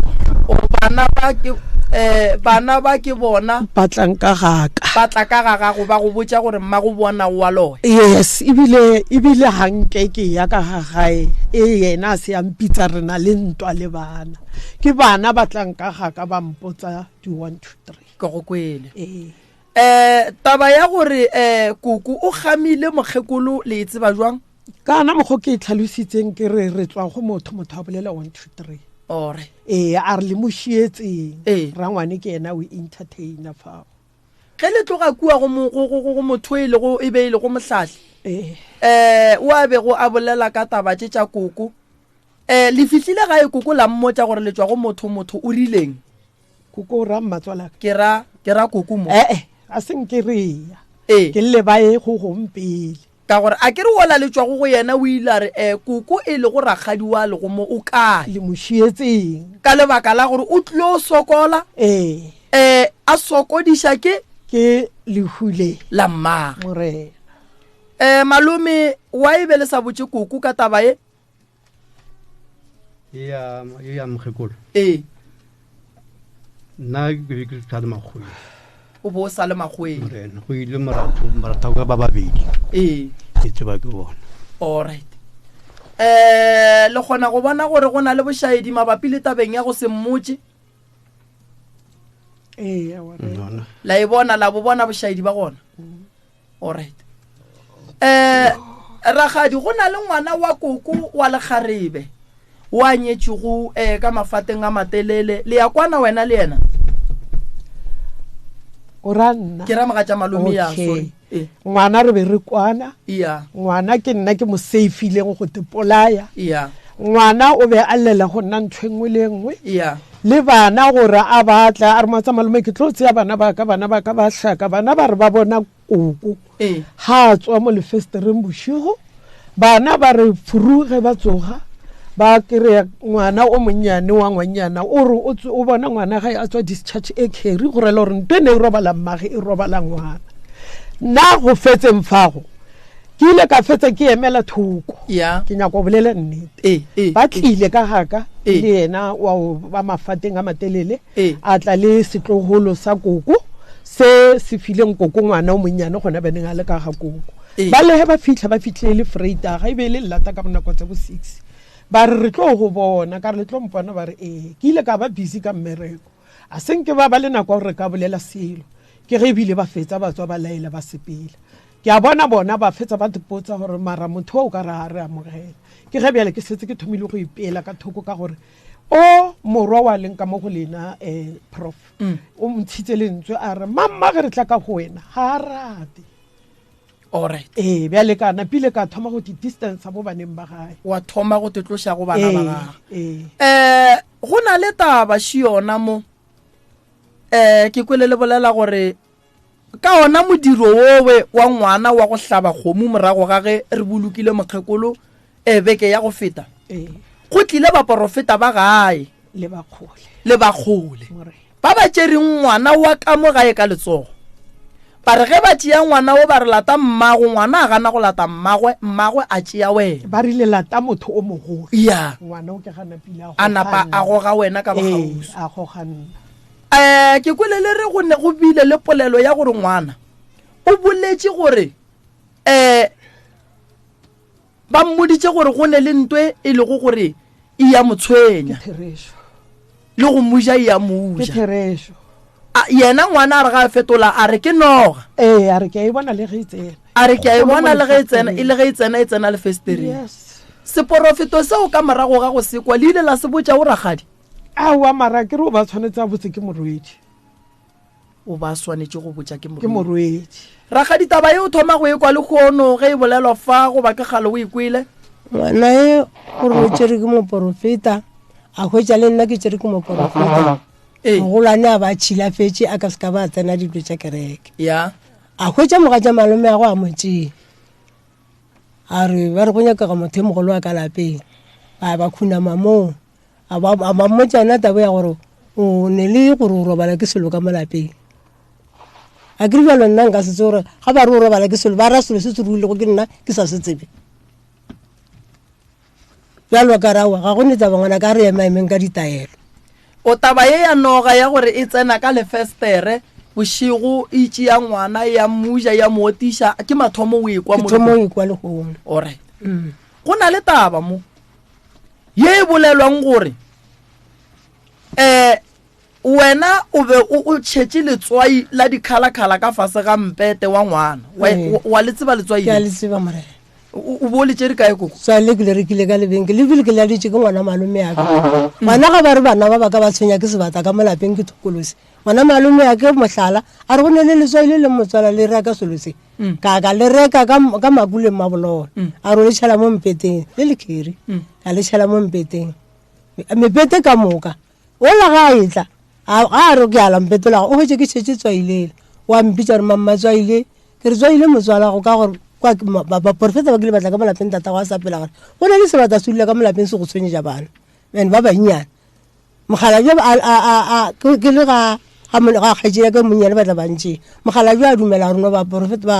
bana ba ke bona batlang ka gaka batla ka gago ba go botša gore mmago bona wa loya yes ebile hanke ke ya ka gagae yena a se ya mpitsa rena le ntwa le bana ke bana batlang ka gaka ba mpotsa di 1 2 3 ke go kwele taba ya gore kuku o gamile mokgekolo le tseba jwang kana mokgo ke tlhalositseng ke re tswa go motho a bolela 1 2 3 ore a re le mošietseng rangwane ke yena o entertainer fao ge le tloga kua go motho e be e le go mohlahle o a bego a bolela ka taba tša koko le fihlile gae koko la mmotša gore le tswa go motho o rileng koko o ra mmatswala ke ra koko mo a seng ke reya ke le bae go gompele ka gore a ke re ola le tswa go yena o ile re koko e le go ragadi wa le go mo o kae le mošietseng ka lebaka la gore o tlo sokola a sokodiša ke lehule la mmaga morena malome wa e be le sa botse koko ka taba e ya mokgekolo nna ke be ke sa le magwe o bo sa le magweng go ile moratho ka ba babedi ke tseba ke bona alright le gona go bona gore go na le bošaedi mabapi le tabeng ya go se mmotse la e bona la bo bona bošaedi ba gona alright ragadi go na le ngwana wa koko wa lekgarebe wa nyetšego ka mafateng a matelele le ya kwana wena le yena o ranna ke ra mogatša malome ya sorry ngwana re be re kwana ngwana ke nna ke mo safe-ileng go tepolaya ngwana o be a llela go nna ntho engwe le engwe le bana gore a batla a re matsa malome ke tlo tseya bana ba ka ba hlaka bana ba re ba bona koko ha tswa mo lefestereng bošigo bana ba re furuge ba tsoga ba kry ngwana o monnyane wa ngwanyana o re o bona ngwana ga a tswa discharge e carry gore le gore ntwe ne e robala mmage e robala ngwana nna go fetseng fago ke ile ka fetsa ke emela thoko ke nyako bolela nnete ba tlile ka gaka le yena wa ba mafateng a matelele a tla le setlogolo sa koko se fileng koko ngwana o monnyane gona beneng a le ka ga koko ba lehe ba fitlhe le freita ga e be le lata ka bonako tsa bo 6 ba re tlo go bona ka re le tlo mpona ba re ke ile ka ba busy ka mmereko a senke ba le nako gore ka bolela selo ke ge bile ba fetsa ba tswa ba laela ba sepela ke a bona ba fetsa ba dipotsa gore mara motho o ka ra re amogela ke ge bjale ke setse ke thomile go ipela ka thoko ka gore o morwa wa leng ka mo go lena prof o ntshitse lentswe a re mamma ge re tla ka go wena ha rate alright bjale kana pile ka thoma go distance bo baneng ba gae wa thoma go tetlosha go bana ba gae go na le taba shiona mo ke kwele le bolela gore ka ona modiro wowe wa ngwana wa go hlaba kgomo morago ga ge re bolukile mokgekolo beke ya go feta go tlile ba profeta ba gae le bagole ba ba tšereng ngwana wa ka mo gae ka letsogo ba re ge ba tšea ngwana o ba re lata mmago ngwana a gana go lata mmagwe a tšea wena ba rile lata motho o mogolo ngwana o ke gana pile a napa a goga wena ka bogausi a goganna ke kwele le re go bile le polelo ya gore ngwana o boletše gore ba mmoditše gore go ne le ntwe e le go gore e ya motshwenya le go muja e ya muja yena ngwana a re ga a fetola a re ke noga a re ke a e bona le ge e tsena a re ke a e bona le ge e tsena e le ge e tsena le festereng seporofeto seo ka morago ga go sekwa le ile la se botša o ragadi aowa mara ke re o ba tshwanetse a botse ke morwedi o ba swanetse go botša ke morwedi ragadi taba e o thoma go ekwa le kgono ge e bolelwa fa go ba ke gale o ikwele ngwana e gore o tšere ke moporofeta a hwetša le nna ke tšere ke moporofeta mogolwane a ba tšhilafetse a ka se ka ba tsena dilo tša kereke ya a hwetša moga tša malome a go a motseng a re ba re go nyakaga motho e mogolo wa ka lapeng ba khunama moo a ba mmotšana tabo ya gore o ne le gore o robala ke selo ka mo lapeng a ke bjalo nna nka setse gore ga ba re o robala ke selo ba ra selo se se ruilego ke nna ke sa se tsebe bjalo ka rawa ga go netsa bangwana ka re emaemeng ka ditaelo o taba ye ya noga ya gore e tsena ka lefestere bošigo e tšea ngwana ya mmuja ya mootiša ke mathomo o ekwa thomo e kwa legong alright go na le taba mo ye e bolelwang gore wena o be o tšhetše letswai la dikgalakgala ka fase ga mpete wa ngwana wa le tseba letswai ke a le tseba morena o bo le tšere kae koko sa le ke le rekile ka lebenke le bile ke le aditše ke ngwana malome aka ngwana ga ba re bana ba ba ka ba tshwenya ke sebata ka mo lapeng ke thokolosi ngwana malome ake mohlala a re go ne le letswai le le motswala le reka solose ka le reka ka makuleng mabololo a re o le tšhala mo mpeteng le lekhiri ka le tšhala mo mpeteng mepete ka moka ola ga a etla a re ke ala mpetolago o hwetse ke tšhetše tswailela wa mpitša re mammatswaile ke re tswaile motswalago ka gore baporofeta ba ke le batla ka molapeng tata go a sapela gore go ne le sebata se dula ka molapeng se go tshwenyetša bana and ba bannyane mogala jo ke le ga kgaetsela ke monnyane batla bantšeng mogala jo a dumela rona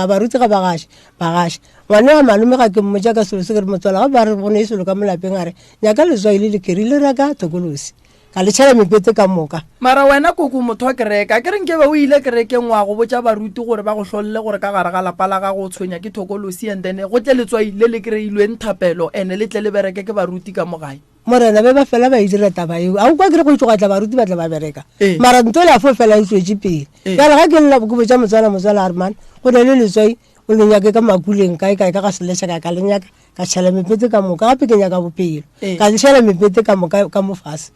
baruti ga bagaša ngwane wa malome ga ke mmotša ka selo se ke re motswala ga ba re gone e selo ka molapeng a re nyaka letswai le lekeri le reka thokolosi ka le tšhela mepete ka moka mara wena koko motho wa kereka ke renke ba o ile kerekeng wa go botša baruti gore ba go hlolole gore ka gare ga lapa la ga go tshwenya ke thokolosi and then go tle letswai le le kry-ilweng thapelo ene le tle le bereke ke baruti ka mogae morena be ba fela ba e dira taba eo a o kwa kere go itsogatla baruti ba tla ba bereka mara nto le a fo fela e tswetse pele jale ga ke lela ke botša motswala a re man go ne le letswai o le nyake ka makuleng kae ka ga selesa ka le nyaka ka tšhela mepete ka moka gape ke nyaka bopelo ka le tšhela mepete ka moka ka mofase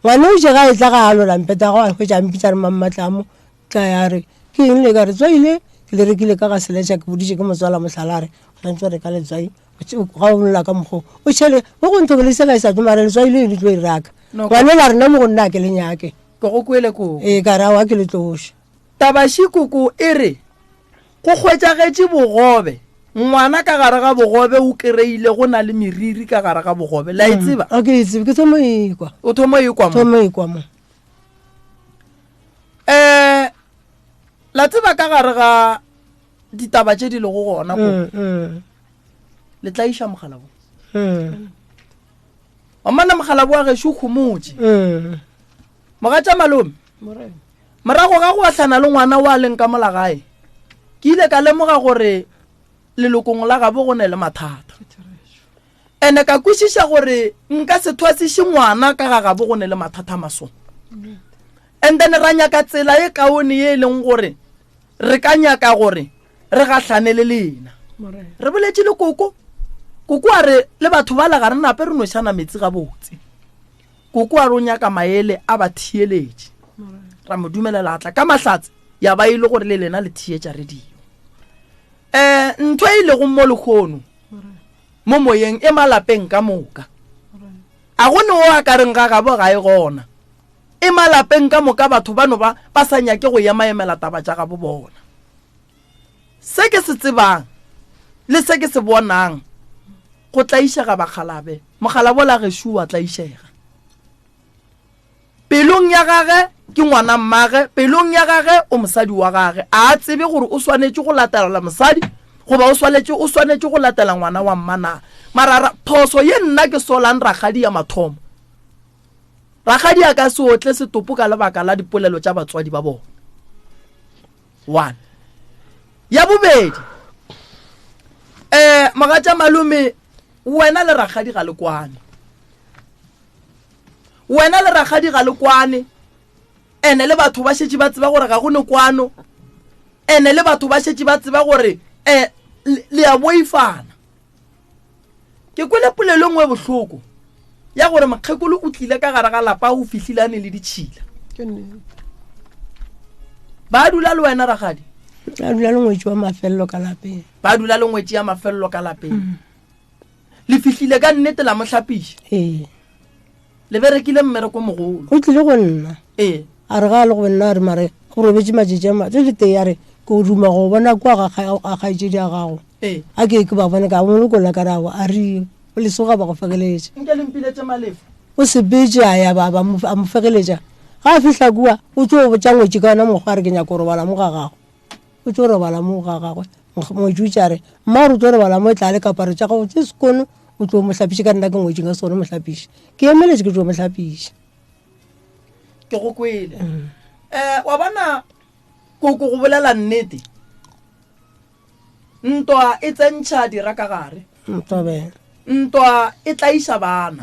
ngwane o ga e tla ga alola mpeta go a hwetša mpitša re mammatlamo ka ya re ke eng le ka re tswaile ke le rekile ka ga seletša ke boditše ke motswala mohlala a re gantse re ka letswai ga o nla ka mokgo o tšhele go go nthokelese ka e sa tomare letswai le le tlo e raka ngwane la rena mo go nna ke le nyake ke go kwele koko ka ra wa ke le tloša tabaši koko e re go hwetšagetše bogobe ngwana ka gare ga bogobe o kry-ile go na le meriri ka gare ga bogobe la e tseba ke tsebe ke thomo ekwa o thomo ekwa mo la tseba ka gare ga ditaba tše di le go gona ko le tla iša mogala bo wa mana mogala bo a gešo khomotse moga tša malome morago ga go ahlana le ngwana wa leng ka molagae ke ile ka lemoga gore lelokong la gabo go ne le mathata ene ka kwešiša gore nka se thwasiše ngwana ka ga gabo go ne le mathata maso and then ra nyaka tsela e kaone ye e leng gore re ka nyaka gore re gahlane le lena re boletše le koko a re le batho ba lega re nape re nošana metsi ga botse koko a re o nyaka maele a ba thieletše ra mo dumelela atla ka mahlatse ya ba ile gore le lena le thietša radio ntho e ile go mo lekgono mo moyeng e malapeng ka moka a gone o a ka reng ga gabo ga e gona e malapeng ka moka batho bano ba sa nyake go emaemela taba tša gabo bona se ke se tsebang le se ke se bonang go tlaišega bakgalabe mogala bola gešo wa tlaišega pelong ya gage ke ngwana mmage pelong ya gage o mosadi wa gage a tsebe gore o swanetše go latela mosadi goba o swanetše go latela ngwana wa mmana mara phoso ye nna ke solang ragadi ya mathomo ragadi a ka se otle setopo ka lebaka la dipolelo tša batswadi ba bona 1 ya bobedi moga tša malome wena le ragadi ga le kwane ene le batho ba šetše ba tseba gore ga go ne kwano ene le batho ba šetše ba tseba gore le a boifana ke kwele polelo ngwe bohloko ya gore mokgekolo o tlile ka gare ga lapa o fihlilane le ditšhila ba dula le wena ragadi ba dula le ngwetši wa mafelelo ka lapeng le fihlile ka nnete la mohlapiša le berekile mmereko mogolo o tlile go nna a re ga le go nna re mare go robetse matšatši a matse le tee ya re ke o duma go bona kwa a kgaetšedi a gago a ke ba bone ka monokola ka rago a rio o lesoga ba go fekeletša o sepetse a ya a mo fekeletša ga a fihla kua o tso botsa ngwetši ka ona mokgwa a re ke nyako robala mo ga gago o tso robala mo ga gagwe ngwetši o tša re mma re tlo robala mo e tla le kaparo tša gago tse sekono o tlo mohlapiše ka nna ke ngwetši ka sone mohlapiše ke emeletse ke tlo mohlapiše ke go kwele wa bona koko go bolela nnete ntwa e tsentšha dira ka gare ntwa e tlaiša bana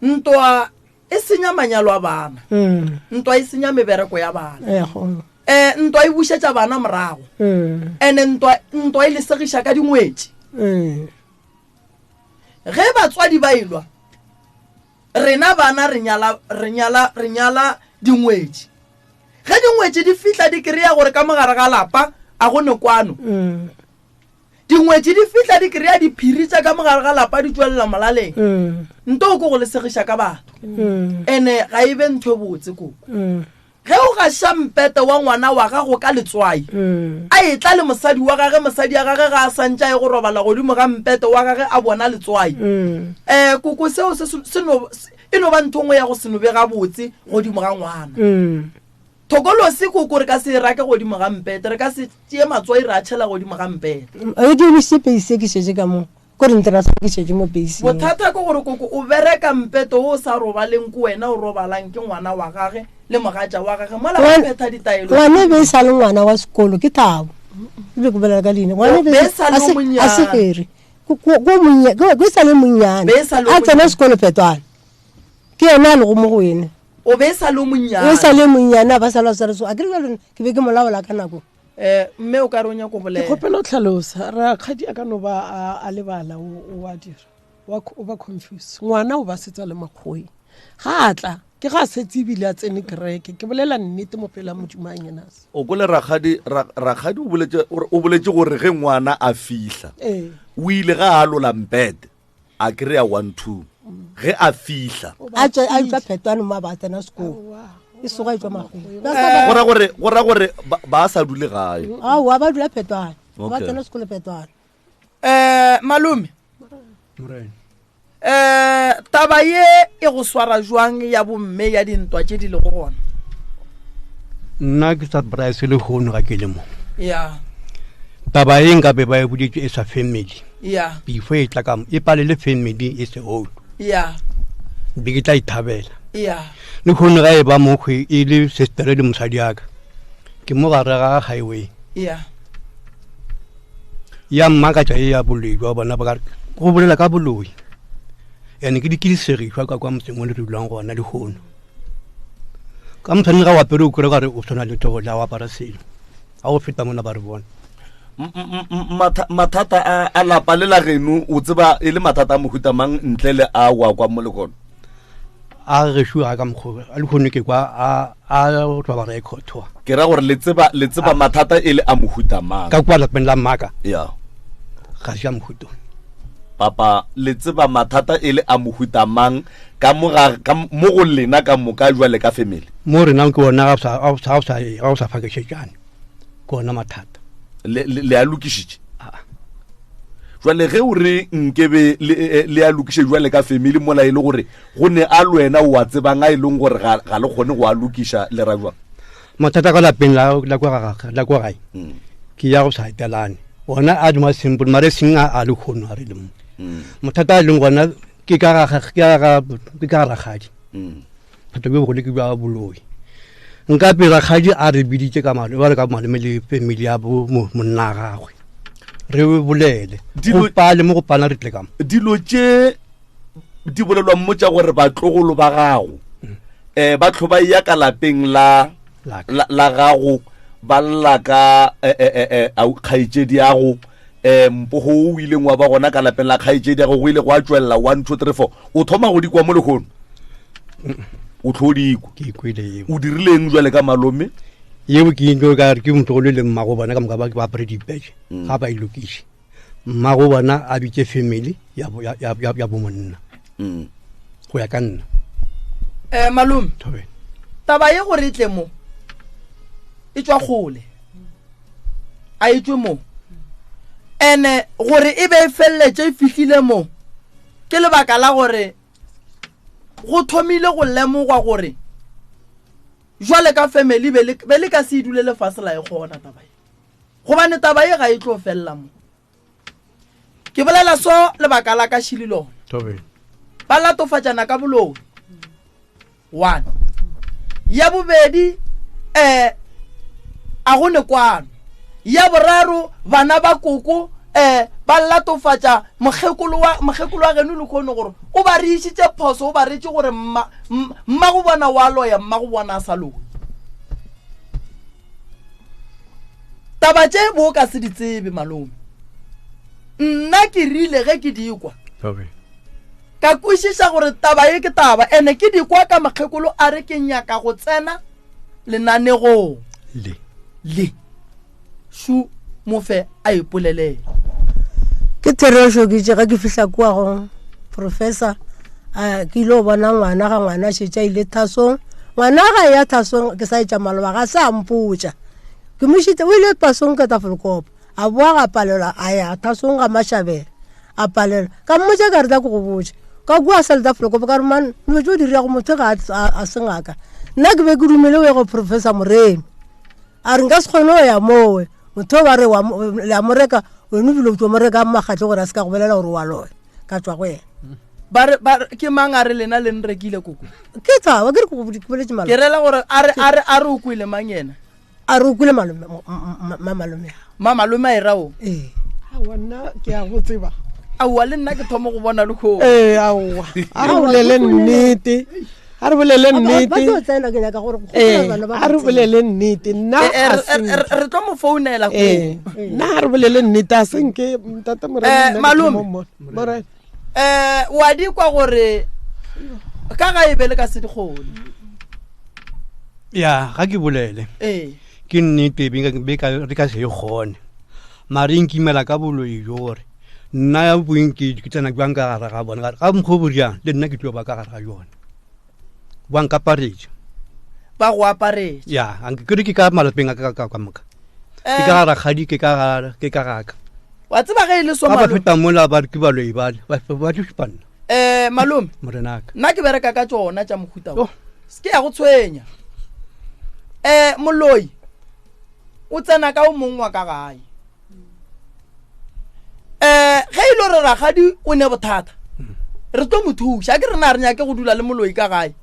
ntwa e senya manyalo a bana ntwa e senya mebereko ya bana ntwa e bušetša bana morago ande ntwa e lesegiša ka dingwetši ge batswadi ba ilwa rena bana re nyala dingwetši ge dingwetši di fihla di kry-a gore ka mogare ga lapa a gone kwano dingwetši di fihla di kry-a diphiri tša ka mogare ga lapa di tswelela molaleng nto o ko go lesegiša ka batho ene ga e be ntho e botse koko ge o gaša mpete wa ngwana wa gago ka letswai a e tla le mosadi wa gage mosadi ya gage ga a santša e go robala godimo ga mpete wa gage a bona letswai koko seo e no ba ntho ngwe ya go senobe ga botse godimo ga ngwana thokolosi koko re ka se rake godimo ga mpete re ka se tšee matswai re a tšhela godimo ga mpete e di bise peise ke šetse ka mo ko renterasa ke šetse mo peiseng bothata ke gore koko o bereka mpete o sa robaleng ko wena o robalang ke ngwana wa gage le mogatša wa gage mola ga phetha ditaelo ngwane be sa le ngwana wa sekolo ke Thabo le go bolela ka leina ngwane be a se gere go sa le monnyane a tsena sekolo Phetwana ke yena le go mo go wena o be sa le monnyane o sa le monnyane ba sa la sa so a ke re ke be ke molaola ka nako mme o ka re o nya go bolela ke gopela o tlhalosa ra kgadi a ka no ba a lebala o wa dira o ba confuse ngwana o ba setsa le makgoi ga atla ke ga setse bile a tsene kereke ke bolela nnete mo pela modimang yenase o go le ragadi o boletse gore ge ngwana a fihla o ile ga a lola mpete a kry-a 1-2 ge a fihla a tswa Phetwana mo ba tsena sekolo e soga e tswa magoi gora gore ba sa dule gae wa ba dula Phetwana ba tsena sekolo Phetwana malume taba ye e go swara jwang ya bomme ya dintwa tše di le go gona nna ke sa Bryce le gono ga ke le mo taba e nka be ba e boditše e sa family before e tla ka e palele family e se old be ke tla ithabela le gono ga e ba mokgwe e le sister le mosadi aka ke mo gare ga highway ya mmaka tša e ya boloi ba bona ba go bolela ka boloi ene ke dikidisegišwa ka kwa motseng o le re dulang gona le gono ka mosane ga o apere o kry gare o tshwana le togo la o apara selo ga go feta mona ba re bona mathata a lapa le la geno o tseba e le mathata a mohuta mang ntle le a wa kwa mo le gona a gešoa ka mokgwa a le kgone ke kwa a twa ba rekotwa ke ra gore le tseba mathata e le a mohuta mang ka kwa lapeng la mmaka ga se a mohuto papa le tseba mathata e le a mohuta mang ka mo go lena ka moka jwale ka family mo rena ke bona ga o sa fakešetšane ke ona mathata le a lokišitše jwale ge o re nkebe le a lokiše jwale ka family mola e le gore go ne a lwena o a tsebang a e leng gore ga le kgone go a lokiša le ra jwang mathata ka lapeng la kwa gae ke ya go sa etelane ona a duma simple mare seng a le kgono a re le mo mothata a leng gona ke ka ragadi phato be bogole ke ba boloi nka pera kgadi a re biditše ka malome le family ya monna gagwe re bolele go pale mo go pana re tle kamo dilo tše di bolelwa mo tša gore batlogolo ba gago ba tlhoba ya ka lapeng la gago ba lla ka kgaetšedi yago mpogo o ileng wa ba gona ka lapeng la kgaetšedi yago go ile go a tswelela 1 2 3 4 o thoma go dikwa mo lekgono o tlhodikwa ke ikwele o dirileng jwale ka malome yeo ke into ka re ke motho le mmago bona ka moka ba apare dipetše ga ba ilokiše mmago bona a bitše family ya bomonna go ya ka nna malume taba ye gore tle mo e tswa gole a itswe mo ene gore e be e felletse e fihlile mo ke lebaka la gore go thomile go lemogwa gore jwale ka family be le ka se idule le fase la e gona taba ye gobane taba ye ga e tlo fella mo ke bolela so lebaka la ka shililo ba latofatsana ka boloi 1 ya bobedi a gone kwano ya boraro bana ba koko ba latofatsa mogekolo wa geno le khone gore o ba re ishitse phoso o ba retse gore mma go bona wa loya mma go bona a sa loya taba tse bo ka se di tsebe malome nna ke rile ge ke dikwa ka kwishisha gore taba ye ke taba ene ke dikwa ka mogekolo a re ke nyaka go tsena lenanego le shu mofe a ipolele ke Teresho ke ga ke fihla kwa go professor ke lo bona ngwana ga ngwana shitsa ile thasong ngwana ga ya thasong ke sa itsa maloba ga sa mputsa ke moshite o ile pasong ka tafolkopo a boa ga palela a ya thasong ga mashabela a palela ka mmotse ka re da go botsa ka bua sel tafolkopo ka man no jo dira go motho ga a sengaka nna ke be ke dumele we go professor Moremi a re nka se kgone ya mowe motho ba re wa la moreka o no dilo tso moreka magatlo gore a se ka go belela gore wa loe ka tswa go yena ba ke mangare lena le nrekile koko ke tsawa ke re go boletse malo ke rela gore a re o kwile mangena a re o kwile malome mamalome a irao a wona ke a go tseba aowa le nna ke thomo go bona le kgo aowa a re bolele nnete a re bolele nnete a re bolele nnete nna re tlo mo founela nna a re bolele nnete a senke ntata malome wa di kwa gore ka ga e bele ka se dikgone ya ga ke bolele ke nnete be ka se gone mare nkimela ka boloi jore nna ya boinki ke tsena bang ka gara ga bona ga mkhoburiang le nna ke tlo ba ka gara ga yona bang ka parage ba go aparetse ya anke ke ka malapeng ka moka ke ka gara khadi ke ka ga wa tseba ga ile so malome ba feta mola ba ke ba loi ba tshipana malome morenaka nna ke bereka ka tsona tša mokhuta o ske ya go tshwenya moloi o tsena ka o mongwa ka gae ge ile re ragadi o ne bothata re tlo mothusha ke re na re nyake go dula le moloi ka gae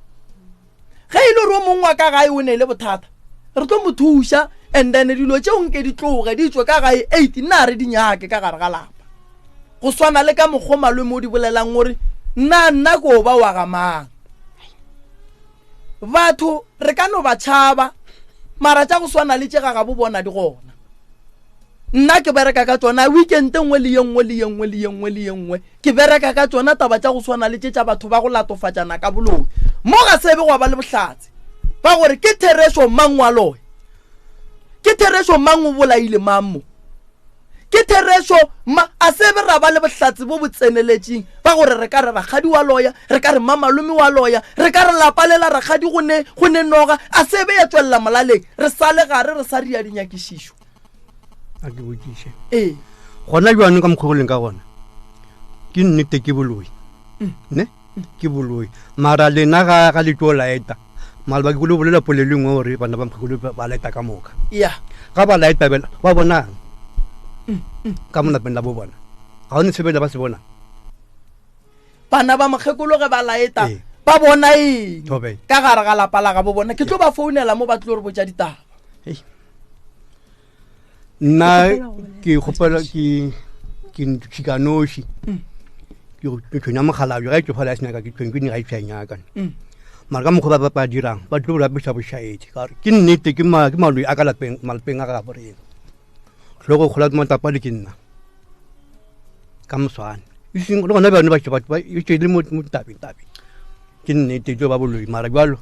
ge ile re o mongwa ka gae o ne le bothata re tlo mothusha and then dilo tšeo nke di tloge di tswe ka gae 8 nna re di nyake ka gare ga lapa go swana le ka mokgwa malome o di bolelang gore nna ko ba wa ga mang batho re ka no ba tšhaba mara tša go swana le tšega ga bo bona di gona nna ke bereka ka tsona weekend nngwe le yengwe ke bereka ka tsona taba tša go swana le tša batho ba go latofatsana ka boloi mo ga sebe go ba le bohlatse ba gore ke Teresho mang wa loe ke Teresho mang o bolaile mammo ke Teresho a sebe ra ba le bohlatse bo botseneletseng ba gore re ka re ragadi wa loya re ka re mamalome wa loya re ka re lapalela ragadi go ne noga a sebe ya tswella molaleng re sale gare re sa ria dinyakishisho a ke botsise gona jwanong ka mokgoleng ka gona ke nnete ke boloi ne ke boloi mara lena ga le tlo laeta malba ke go bolela poleleng gore bana ba mkholo ba laeta ka moka ya ga ba laeta bela ba bona ka mona benda bo bona ga one sebela ba se bona bana ba mkhekolo ge ba laeta ba bona ka gare ga lapala ga bo bona ke tlo ba founela mo ba tlo re botsa ditaba nna ke gopela ke tshikanoshi ke tshwenya mogala ga ke fala sena ka ke tshwenya ni ga itshanya ka mara ka mokgwa ba dirang ba tlo ra besa boshaedi ka ke nnete ke maloi a ka malpeng a ga boreng logo khola mo tapa le ke nna ka moswane iseng go bona ba ne ba itse mo tapi ke nnete jo ba boloi mara jwalo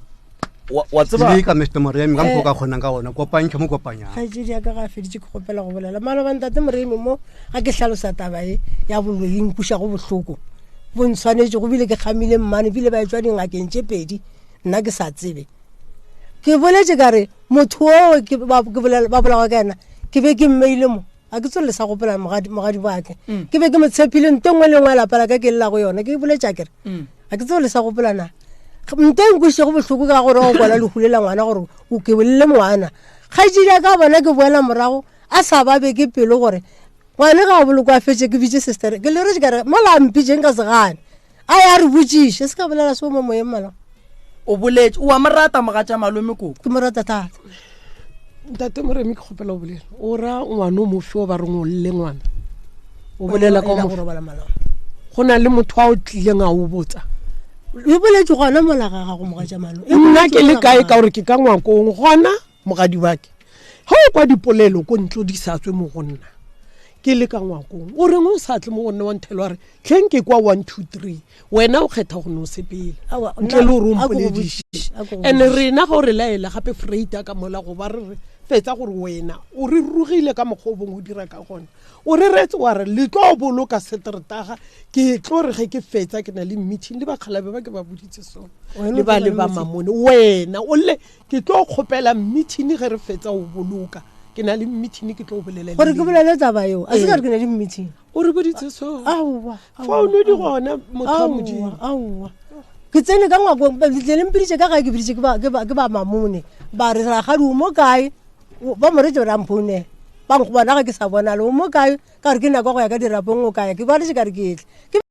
wa tseba ka Mr. Moremi ka mokgwa ka kgonang ka ona kopanya mo kopanya ga je ya ka ga feditse go gopela go bolela malo ban tate Moremi mo ga ke hlalosa taba e ya boloi mpusha go bohloko bontshwanetse go bile ke khamile mmane bile ba etswa dingakeng tše pedi nna ke sa tsebe ke boletse ka re motho o ba bolawa ka ena ke be ke mmeile mo a ke tsole sa go pola mogadi bake ke be ke mo tshepile ntengwe le ngwe la pala ka ke lla go yona ke boletsa kere a ke tsole sa go pola na nteng go se go bohloko ka gore o kwala le hulela ngwana gore o ke bolle ngwana ga jile ka bona ke boela morago a sa ba be ke pelo gore ngwana ga boloko a fetse ke bitse sister ke le re ka re mola mpijeng ka segane a ya re botsishe se ka bolela so mo moyeng mala o boletse o a morata mogatša malome koko ke morata thata ntate Moremi ke kgopela o bolela o ra ngwana o mofe o ba re ngolle ngwana o bolela ka mo go na le motho a o tlileng a o botsa e boletse gona molaga ga go mogatša malo nna ke le kae ka gore ke ka ngwakong gona mogadi bake ga o kwa dipolelo ko ntlo di sa tswe mo go nna ke le ka ngwakong o reng o sa tle mo gonne wa nthelo wa re tlheng ke kwa 1 2 3 wena o kgetha go no sepela ntle le gore o mpolediše and-e rena ga o re laela gape freita ka mola go ba re fetsa gore wena o re rugile ka mokgwa o bongwe o dira ka gona o re retse wa re le tlo boloka seteretaga ke tlo re ge ke fetsa ke na le meeting le bakgalabe ba ke ba boditse sone le ba le ba mamone wena o le ke tlo kgopela meeting ge re fetsa o boloka ke na le meeting ke tlo bolela gore ke bolela taba yo a se ka re ke na le meeting o re boditse so aowa founu di gona motho a modimo aowa ke tsene ka ngwako le mpiditse ka ga ke biditse ke ba mamone ba re ra ga di mo kae ba mo re tšora mpone ba go bona ga ke sa bona le mo kae ka re ke nako go ya ka dirapong o kae ke ba re se ka re ke tle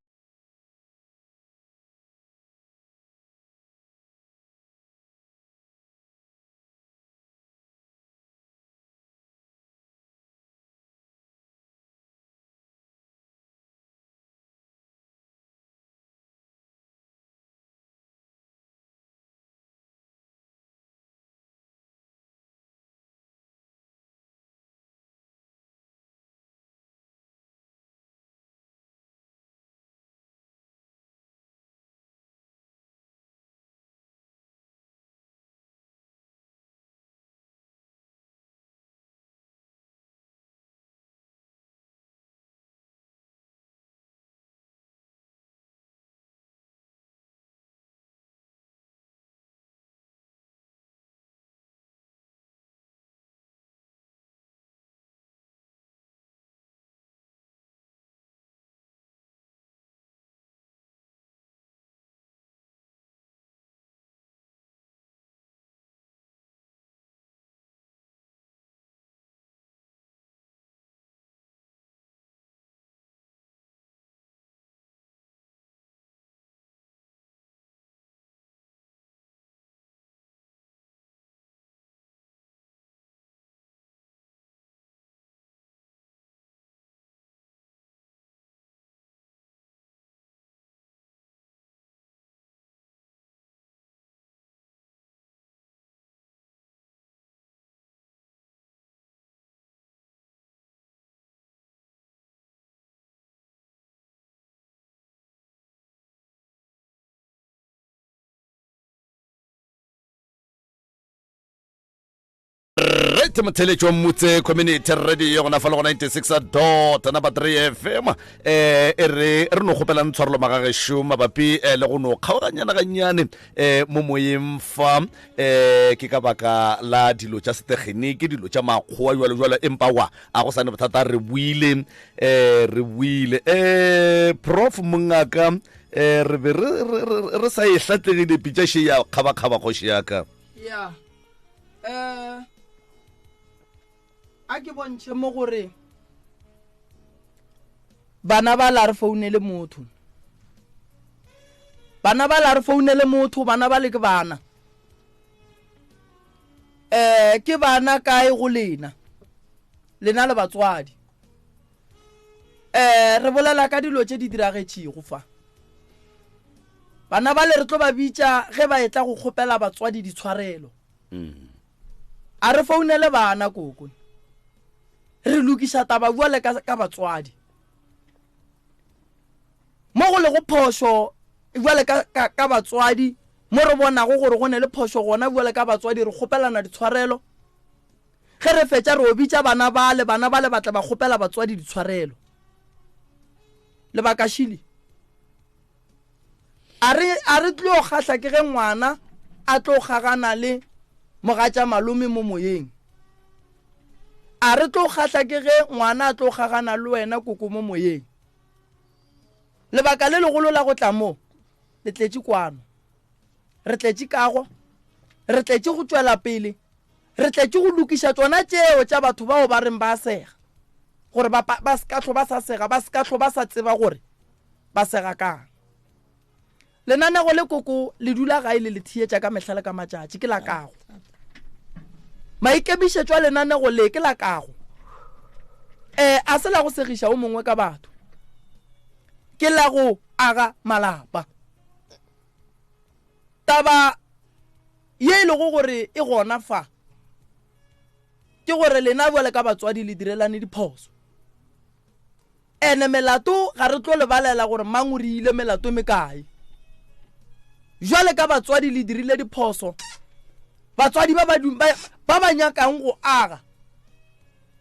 right motheletšo mmutse community radio gona fa le go 96.3 FM e re no kgopela ntshwarelo magagešo mabapi le go no kgaoganyana gannyane mo moyeng fa ke ka baka la dilo tša setegeniki dilo tša makgowa jalo empa wa a go sane bothata re buile prof mongaka re be re sa e hlatlegile pitšaše ya kgabakgaba kgoši yaka a ke bontšhe mo gore bana ba la re founele motho bana ba le ke bana ke bana kae go lena le batswadi re bolela ka dilo tše di diragetšego fa bana ba le re tlo ba bitša ge ba etla go kgopela batswadi ditshwarelo a re founele bana koko re lokisa taba bua le ka batswadi mo go le go phosho bua le ka batswadi mo re bona go gore go ne le phosho gona bua le ka batswadi re kgopelana ditshwarelo ge re fetša re obitša bana ba le batla ba kgopela batswadi ditshwarelo le bakashili a re tlo gahla ke ge ngwana a tlo gagana le mogatša malome mo moyeng a re tlo kgatla ke ge ngwana a tlo gagana le wena koko mo moyeng lebaka le legolo la go tla mo le tletše kwano re tletše kago re tletše go tswela pele re tletše go lokiša tsona tšeo tša batho bao ba reng ba sega gore ba ska tlo ba sa sega ba ska tlo ba sa tseba gore ba sega kang lenanego le koko le dula gae le thietša ka mehla le ka matšatši ke la kago maikemišetšo a lenanego le ke la kago a se la go segiša o mongwe ka batho ke la go aga malapa taba ye e lego gore e gona fa ke gore lena bole ka batswadi le direlane diphoso ene melato ga re tlo lebalela gore mang o riile melato mekae jwale ka batswadi le dirile diphoso batswadi ba ba nyakang go aga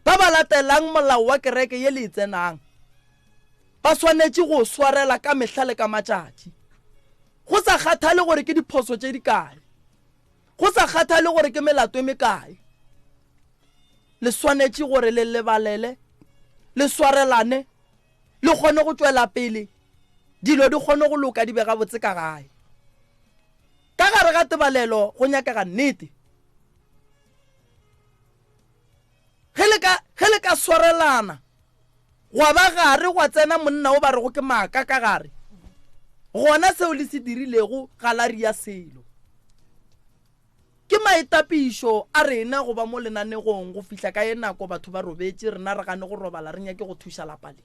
ba ba latelang molao wa kereke ye le tsenang ba swanetše go swarela ka mehla le ka matšatši go sa kgathale gore ke diphoso tše di kae go sa kgathale gore ke melato e mekae le swanetše gore le lebalele le swarelane le kgone go tswela pele dilo di kgone go loka di bega botse ka gae ka gare ga tebalelo go nyakega nnete ge le ka swarelana gwa ba gare gwa tsena monna o ba rego ke maaka ka gare gona seo le se dirilego galari ya selo ke maetapišo a rena go ba mo lenanegong go fihla ka ye nako batho ba robetse rena re gane go robala re nyake go thuša lapale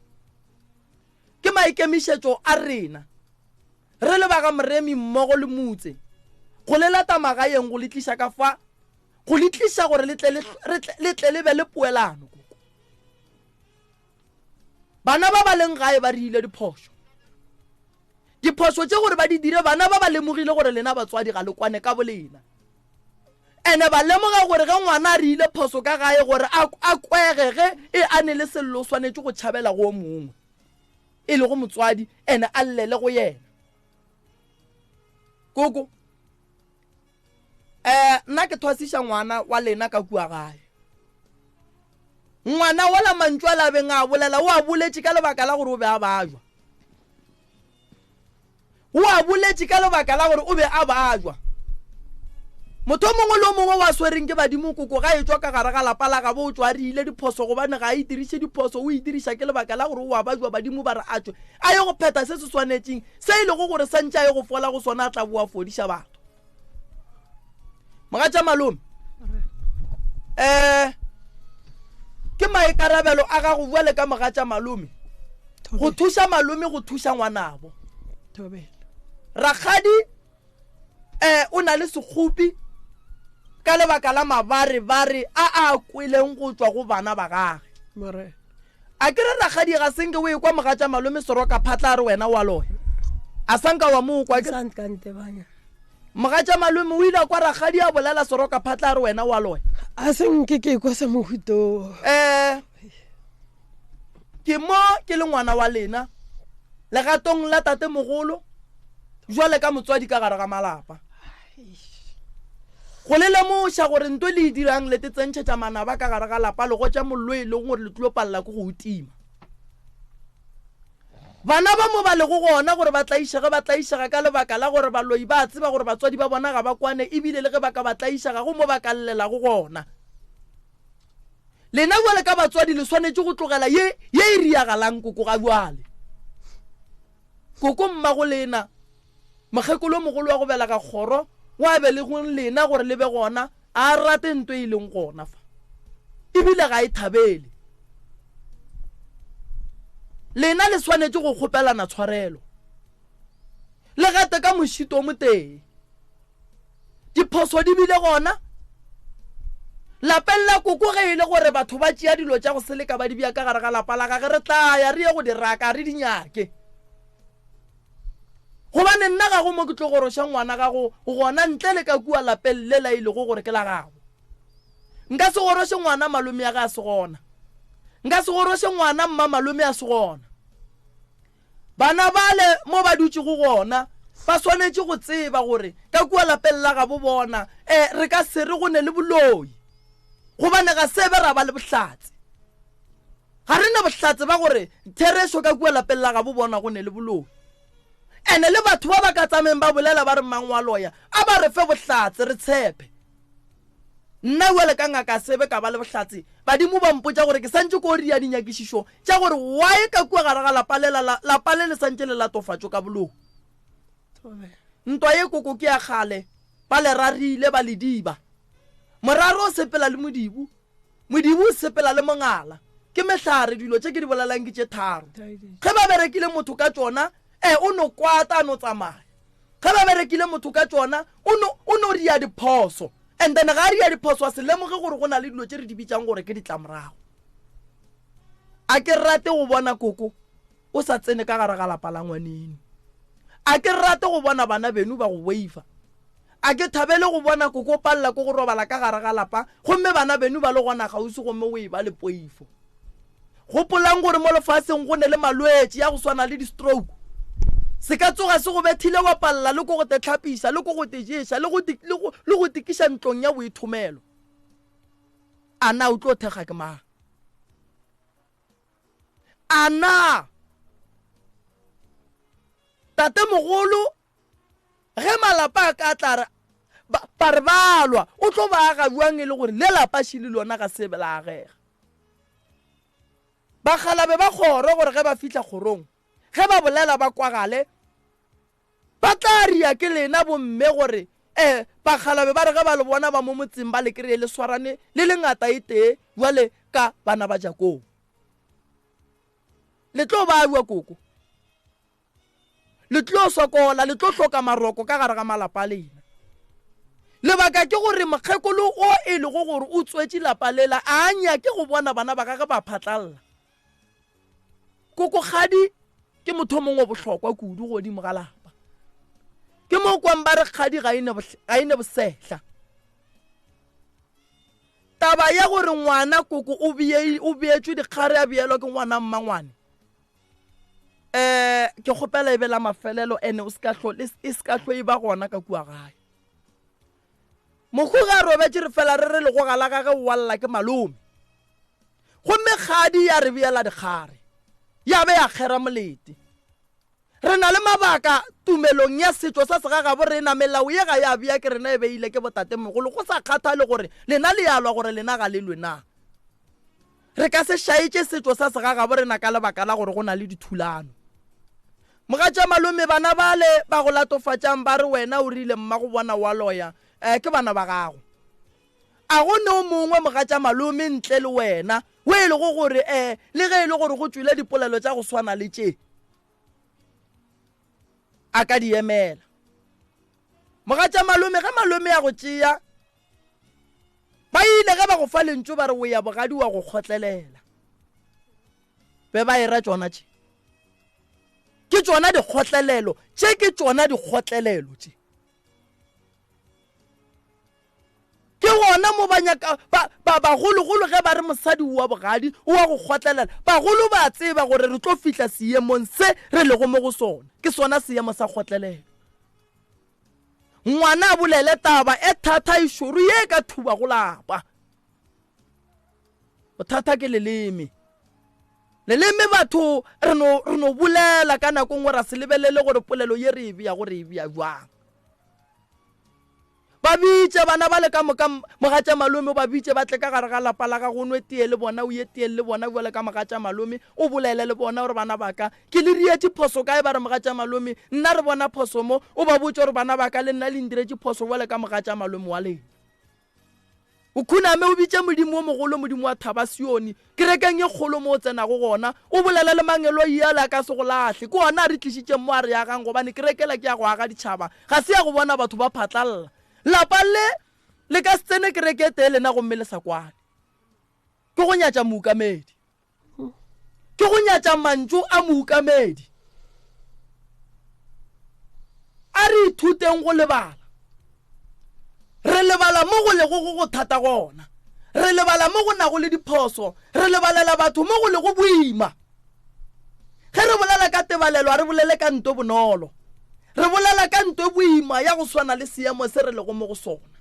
ke maikemišetšo a rena re le baga moremi mmogo le motse go le lata magaeng go le tliša ka fa go le tliša gore le tle le be le poelano bana ba ba leng gae ba rile diphoso tše gore ba di dire bana ba ba lemogile gore lena batswadi ga le kwane ka bolena ene ba lemoga gore ge ngwana a rile phoso ka gae gore a kwege ge e ane le sello swanetše go tšhabela go mongwe e le go motswadi ene a llele go yena koko nna ke thwasiša ngwana wa lena ka kua gae ngwana wala mantšu a labeng a bolela o a boletše ka lebaka la gore o be a bajwa o a boletše ka lebaka la gore o be a bajwa motho mongwe le mongwe wa swereng ke badimo koko ga e tswa ka gare ga lapa la gabo o tswa a riile diphoso gobane ga a itiriše diphoso o itiriša ke lebaka la gore o a bajwa badimo ba re a tswe a ye go pheta se se swanetšeng se e lego gore santše a ye go fola go sona a tla boa fodiša batho mogatša malome ke maikarabelo a ga go bua le ka mogatša malome go thuša malome go thuša ngwanabo rakgadi o na le sekgopi ka lebaka la mabarebare a kweleng go tswa go bana ba gage a ke re rakgadi ga senke o e kwa mogatša malome seroka phatla a re wena wa loe a sanka wa mo kwa mogatša malome o ile kwa rakgadi a bolela seroka phatla a re wena wa loe a senke ke kwa sa mohuto ke mo ke le ngwana wa lena legatong la tate mogolo jwale ka motswadi ka gare ga malapa go le lemoša gore ntwe le dirang le tsentšhetša manaba ka gare ga lapa le go tša mollo e leng gore le tlo palela ko go utima bana ba mo ba le go gona gore ba tlaišaga ka lebaka la gore baloi ba tseba gore batswadi ba bona ga ba kwane ebile le ge ba ka ba tlaišaga go mo ba ka llela go gona lena bjale ka batswadi le swanetše go tlogela ye e riagalang koko ga bjale koko mmago lena mokgekolo mogolo wa go bela ka kgoro wa be le go lena gore le be gona a rate ntwe e leng gona fa ebile ga e thabele lena le swanetše go kgopelana tshwarelo le gate ka mošito mo teng diphoso di bile gona lapeng la koko ge e le gore batho ba tšea dilo tša go seleka ba di bja ka gare ga lapa la gage re tlaya re ye go di raka re di nyake gobane nna ga go mo ke tlo goroša ngwana gago gona ntle le ka kua lapeng le la ile go gore ke la gago nka se goroše ngwana malome ya ga a se gona nka se goroše ngwana mma malome a se gona bana bale mo ba dutše go gona ba swanetse go tseba gore ka kua lapeng la ga bo bona re ka se re go ne le boloi gobane ga sebe ra ba le bohlatse ga re na bohlatse ba gore thereso ka kua lapeng la ga bo bona go ne le boloi ene le batho ba ba ka tsameng ba bolela ba re mang wa loya a ba re fe bohlatse re tshepe nna wele ka ngaka sebe ka ba le bohlatse badimo ba mpotsa gore ke santse ko ria dinyakišišo tša gore why ka kua gare ga lapa le santse le latofatšo ka boloi ntwa ye koko ke ya kgale ba le rarile ba le diba moraro o sepela le modibu o sepela le mongala ke mehlare dilo tše ke di bolelang ke tše tharo ge ba berekile motho ka tšona o no kwata no tsamaya ge ba berekile motho ka tšona o no ria diphoso and then ga ria diphoso a se lemoge gore go na le dilo tše re di bitsang gore ke ditlamorago a ke rate go bona koko o sa tsene ka gare ga lapa la ngwaneno a ke rate go bona bana beno ba go waifa a ke thabele go bona koko palla ko go robala ka gare ga lapa gomme bana beno ba le gona gausi gomme o e ba le poifo gopolang gore mo lefatsheng go ne le malwetse ya go swana le di-stroke se ka tsoga se go bethile wa palla le ko go te tlhapisa le ko go te jesa le go tikiša ntlong ya boithomelo a na o tlo thega ke mang a na tate mogolo ge malapa a ka tla ba re balwa o tlo ba aga buang e le gore le lapa šile lona ga sebe la agega ba khalabe ba kgoro gore ge ba fitla kgorong ge ba bolela ba kwagale ba tla ria ke lena bomme gore ba khalabe ba re ge ba le bona ba mo motseng ba le kry le swarane le lengata e tee jwale ka bana ba jakong le tlo ba bua koko le tlo sokola le tlo hloka maroko ka gare ga malapa lena lebaka ke gore mokgekolo o e le go gore o tswetse lapa lela a nya ke go bona bana ba gage ba phatlalla koko kgadi ke motho mongwe bohlokwa kudu godimo ga lapa ke mo kwang ba re kgadi ga ine bosehla taba ya gore ngwana koko o beetswe dikgare a beelwa ke ngwana mmangwane ke kgopela e bela mafelelo ene e se ka hlo e ba gona ka kua gae mokhu ga robetse re fela re le go gala gage o walla ke malome gomme kgadi ya re beela dikgare ya be ya kgera molete re na le mabaka tumelong ya setšo sa segaga bo rena melao ye ga ya bea ke rena e beile ke botate mogolo go sa kgathale gore lena le yalwa gore lena ga le lwena re ka se šaetse setšo sa segaga bo rena ka lebaka la gore go na le dithulano mogatša malome bana bale ba go latofatšang ba re wena o rile mma go bona wa loya ke bana ba gago a go ne o mongwe mogatša malome ntle le wena o e le go gore le ge e le gore go tswile dipolelo tša go swana le tše a ka di emela mogatša malome ge malome ya go tšea ba ile ge ba go fa lentso ba re o ya bogadi wa go kgotlelela be ba era tšona tše ke tšona dikgotlelelo tše ke tšona dikgotlelelo tše ke gona mo banyaka bagologolo ge ba re mosadi wa bogadi o wa go kgotlelela bagolo ba tseba gore re tlo fihla seemong se re lego mo go sona ke sona seemo sa kgotlelelo ngwana a bolele taba e thata e šoro ye ka thuba go lapa bothata ke leleme batho re no bolela ka nako ngwe ra se lebelele gore polelo ye re e bea gore e bea jwang ba bitse bana ba le ka mogatša malome ba bitse ba tle ka gare ga lapa la ga go nwe tee le bona o ye tee le bona bjale ka mogatša malome o bolele le bona gore bana baka ke le rietse phoso kae ba re mogatša malome nna re bona phoso mo o ba botse gore bana baka le nna le ndiretse phoso bjale ka mogatša malome wa lena o khuname o bitse modimo o mogolo modimo wa thaba sione ke rekeng ye kgolo mo o tsena go gona o bolela le mangelo yela ka se go lahle ke ona a re tlišitše mo a re yagang gobane ke rekela ke ya go aga ditšhaba ga se ya go bona batho ba phatlalla lapa le ka setsene ke reke tee lena gomme le sa kwane ke go nyatša mookamedi ke go nyatša mantšu a mookamedi a re ithuteng go lebala re lebala mo go lego go thata gona re lebala mo go nago le diphoso re lebalela batho mo go lego boima ge re bolela ka tebalelo a re bolele ka nto bonolo re bolela ka ntwe boima ya go swana le seemo se re lego mo go sona.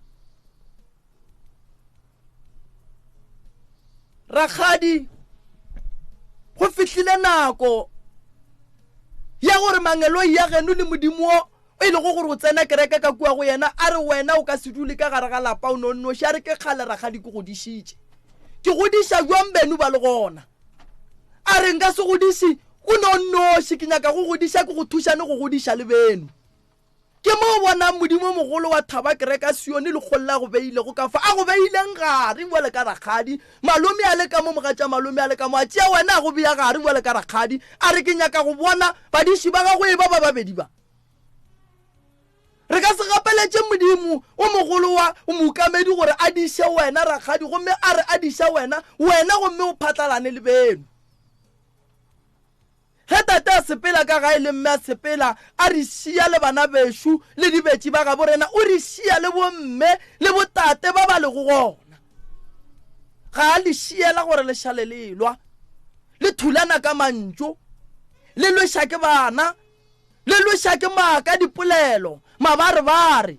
Rakgadi go fihlile nako ya gore mangelo ya geno le modimo o ile go gore go tsena kereke ka kua go yena a re wena o ka se dule ka gare ga lapa o nonno sha re ke kgale Rakgadi go godishitše ke godisha jwang benu ba le gona a re nka se godishi o nonno se ke nyaka go godisha ke go thushane go godisha le benu ke mo bona modimo mogolo wa thaba kereka sione le golla go beile go ka fa a go beileng gare bole ka Rakgadi malome a le ka mo mogatša malome a le ka mo a tšea wena go bea gare bole ka Rakgadi a re ke nyaka go bona badiši ba gago e ba babedi ba re ka se gapeletše modimo o mogolo wa o mokamedi gore a diše wena Rakgadi gomme a re a diša wena gomme o phatlalane le beno ge tate a sepela ka gae le mme a sepela a re šia le bana bešo le dibetši ba ga borena o re šia le bomme le botate ba ba le go gona ga a le šiela gore le šale lelwa le thulana ka mantšo le lweša ke bana le lweša ke maaka dipolelo mabarebare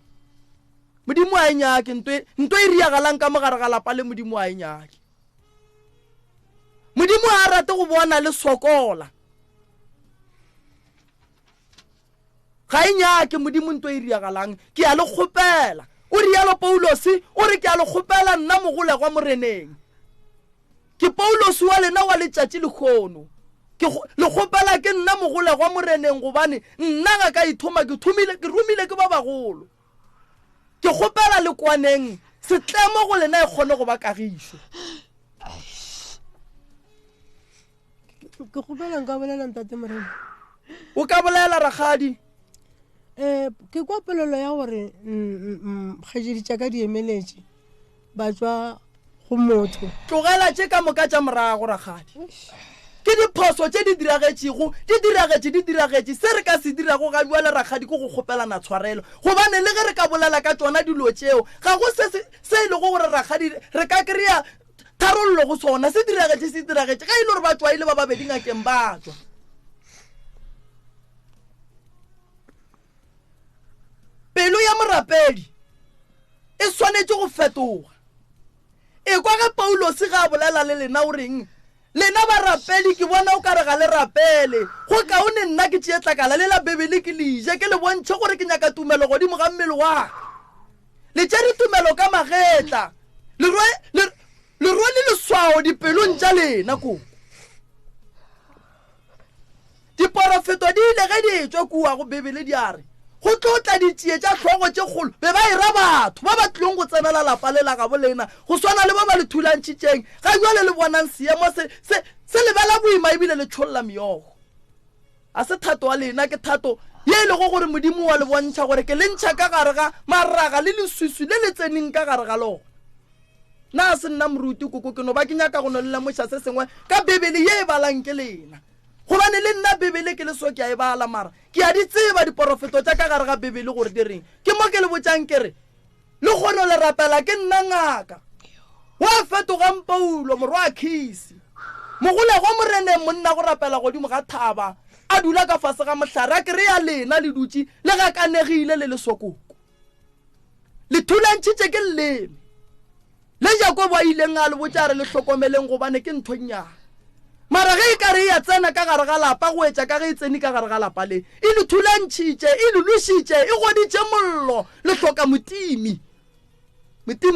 modimo a e nyake ntwe e riagalang ka mogare ga lapa le modimo a e nyake modimo a rate go bona le sokola ga e nyake modimo ntwe e riagalang ke a le kgopela o rialo Paulosi o re ke a le kgopela nna mogole gwa moreneng ke Paulosi wa lena wa letšatši le kgono ke le kgopela ke nna mogole gwa moreneng gobane nna ga ka ithoma ke rumile ke ba bagolo ke kgopela le kwaneng setlemo go lena e kgone go ba kagišo ke kgopela nka bolela ntate morena o ka bolela Rakgadi ke kwa polelo ya gore kgajedi tša ka di emeletše ba tswa go motho tlogela tše ka moka tša morago Rakgadi ke diphoso tše di diragetše se re ka se dirago ga bjale Rakgadi ko go kgopelana tshwarelo gobane le ge re ka bolela ka tsona dilo tšeo ga go se e lego gore Rakgadi re ka kry-a tharollo go sona se diragetše ga e le gore ba tswa ile ba babedi ngakeng ba tswa pelo ya morapedi e swanetše go fetoga e kwa ga Paulosi ga a bolela le lena o reng lena ba rapedi ke bona o ka re ga le rapele go kaone nna ke tšeetlakala le la Bebele ke leje ke le bontšhe gore ke nyaka tumelo godimo ga mmele wa le tše ditumelo ka magetla le rwele leswao dipelong tša lena ko diporofeto di ile ge di etswa kua go Bebele di a re go tlotla ditšie tša tlhogo tše kgolo be ba ira batho ba ba tlileng go tsenela lapa le la ga bolena go swana le ba ba le thulantšhitšeng ga jwale le bonang seemo se lebela boima ebile le tšholola meogo a se thato wa lena ke thato ye e lego gore modimo wa le bontšha gore ke le ntšha ka gare ga maraga le leswiswi le le tseneng ka gare ga lona na a se nna moruti koko ke no ba ke nyaka go no le lemoša se sengwe ka Bebele ye e balang ke lena gobane le nna Bebele ke le so ke a e bala mara ke a di tseba diporofeto tša ka gare ga Bebele gore di reng ke mo ke le botšang kere le kgone le rapela ke nna ngaka wa fetogang Paulo morwa Khisi mogole go moreneng monna go rapela godimo ga thaba a dula ka fase ga mohlare a kry-a lena le dutše le gakanegile le lesokoko le thulantšhitše ke lleme le Jakobo a ileng a le botša re le hlokomeleng gobane ke nthonyana mara ge e ka re ya tsena ka gare ga lapa go etša ka ge e tsene ka gare ga lapa le e le thulantšhitše e le lošitše e goditše mollo le hloka motimi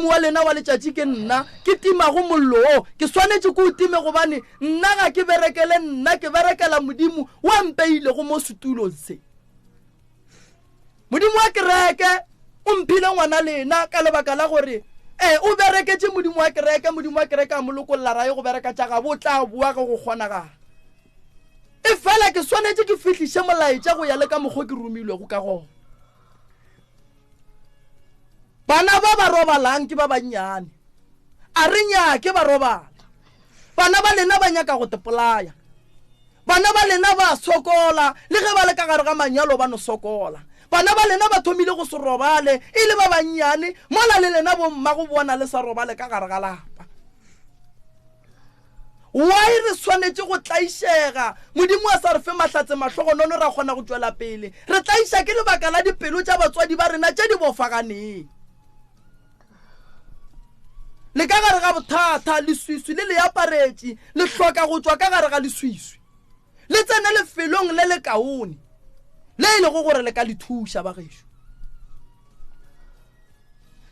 wa lena wa letšatši ke nna ke timago mollo o ke swanetše ko o time gobane nna ga ke berekele nna ke berekela modimo wa mpeile go mo setulong se modimo wa kereke o mphile ngwana lena ka lebaka la gore o bereketse modimo wa kereke a molokolola rae go bereka tša gabo o tla boa go kgonagala e fela ke swanetše ke fihliše molaetša go ya le ka mokgwa ke romilwego ka gona bana ba ba robalang ke ba bannyane a re nyake ba robala bana ba lena ba nyaka go tepolaya bana ba lena ba sokola le ge ba le ka gare ga manyalo ba no sokola bana ba lena ba thomile go se robale e le ba bannyane mola le lena bomma go bona le sa robale ka gare ga lapa why re swanetse go tlaišega modimo a sa re fe mahlatse mahlogonono ra kgona go tswela pele re tlaiša ke lebaka la dipelo tša batswadi ba rena tše di bofaganeng le ka gare ga bothata leswiswi le le aparetše le hloka go tswa ka gare ga leswiswi le tsene lefelong le le kaone le ile go gore le ka le thuša ba gešo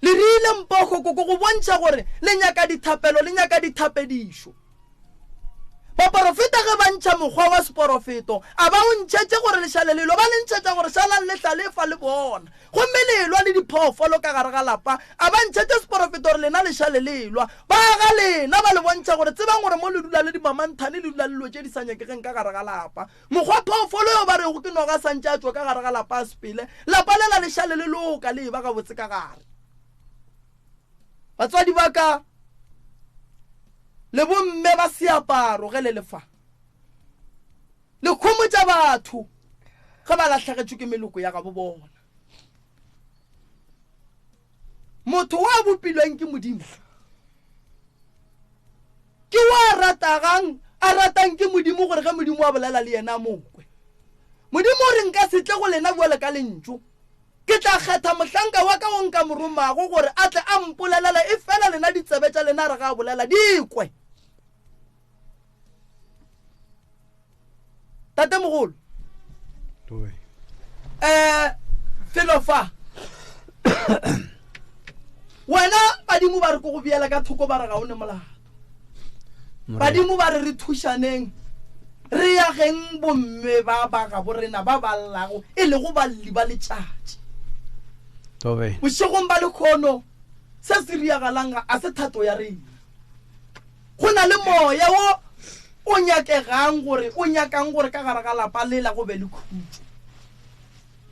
le rile mpoko go bontšha gore le nyaka dithapelo le nyaka dithapedišo baporofeta ge ba ntšha mokgwa wa seporofeto a ba o ntšhetše gore lešale lelo ba le ntšhetša gore šalang le tla le fa le bona gomme lelwa le diphoofolo ka gare ga lapa a ba ntšhetše seporofeto gore lena lešale lelwa ba ga lena ba le bontšha gore tsebang gore mo le dula le dimamanthane le dula le lo tše di sa nyakegeng ka gare ga lapa mokgwa phoofolo yo ba rego ke noga santše a tswa ka gare ga lapa a sepele lapa lela lešale le loka le ba ga botse ka gare batswadi ba ka le bomme ba seaparo ge le lefa le kgomo tša batho ge ba latlhegetšwe ke meloko ya gabo bona motho wa bopilweng ke modimo ke wa ratang ke modimo gore ge modimo a bolela le yena mokwe modimo o re nka setle go lena bua le ka lentso ke tla kgetha mohlanka wa ka o nka moromago gore a tle a mpolelela e fela lena ditsebe tša lena re ga a bolela dikwe tate mogolo filofa wena badimo ba re ko go biela ka thoko ba re ga o ne molato badimo ba re thušaneng re ya geng bomme ba ga borena ba ballago e le go balli ba letšatši bošegong ba lekgono se se riagalang a se thato ya rena go na le moya o nyakang gore ka gare ga lapa lela go be le khutso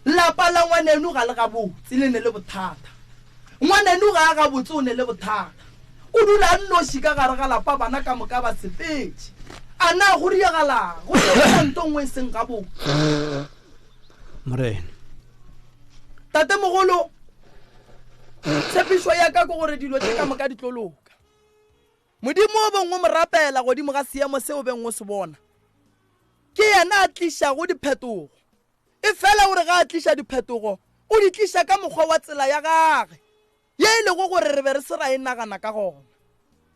lapa la ngwaneno ga le ga botse le ne le bothata ngwaneno ga ga botse o ne le bothata o dula nnoši ka gare ga lapa bana ka moka ba sepetše a na go riagalang go ntho nngwe e seng ga botse morena tate mogolo tshepišo ya ka ko gore dilo tše ka moka di tloloka modimo o bengwe mo rapela godimo ga seemo seo bengwe se bona ke yena a tlišago diphetogo e fela gore ga a tliša diphetogo o di tliša ka mokgwa wa tsela ya gage ye e lego gore re be re se ra e nagana ka gona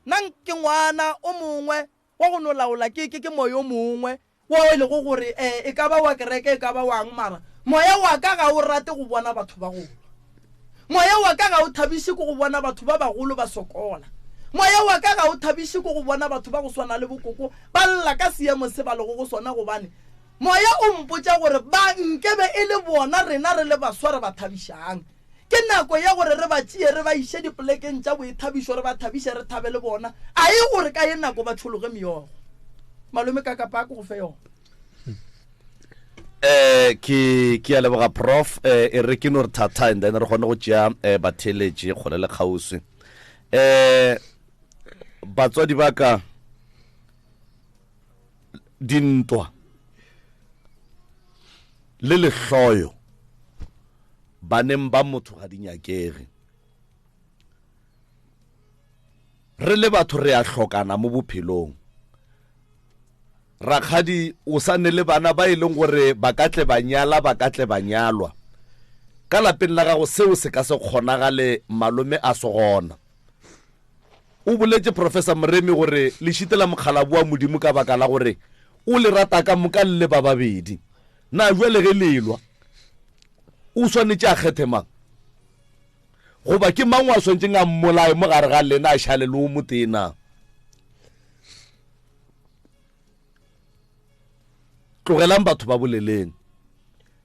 nna ke ngwana o mongwe wa go no laola ke moya o mongwe wa e lego gore e ka ba wa kereke e ka ba wang mara moya wa ka ga o rate go bona batho ba golo moya wa ka ga o thabiše ko go bona batho ba bagolo ba sokola moya wa ka ga o thabiše ko go bona batho ba go swana le bokoko ba lla ka seemo se ba lego go swana gobane moya o mpotša gore ba nkebe e le bona rena re le baswa re ba thabišang ke nako ya gore re ba tšee re ba iše dipolekeng tša boithabišo re ba thabiše re thabe le bona a ye gore ka ye nako ba tšhologe meogo malome ka kapa ko go fe yona ke a leboga prof e re ke no re thata and then re kgone go tšea batheletše kgole le kgauswi batswadi ba ka dintwa le lehloyo baneng ba motho ga di nyakege re le batho re a hlokana mo bophelong rakgadi o sa ne le bana ba e leng gore ba ka tle ba nyalwa ka lapeng la gago seo se ka se kgonagale malome a se gona o boletse professor Moremi gore le šitela mokgalabu wa modimo ka baka la gore o le rata ka moka le ba babedi na jwale ge lelwa o swanetše a kgethe mang goba ke mang wa swantšeng a mmolae mo gare ga lena a šale le o motena tlogelang batho ba boleleng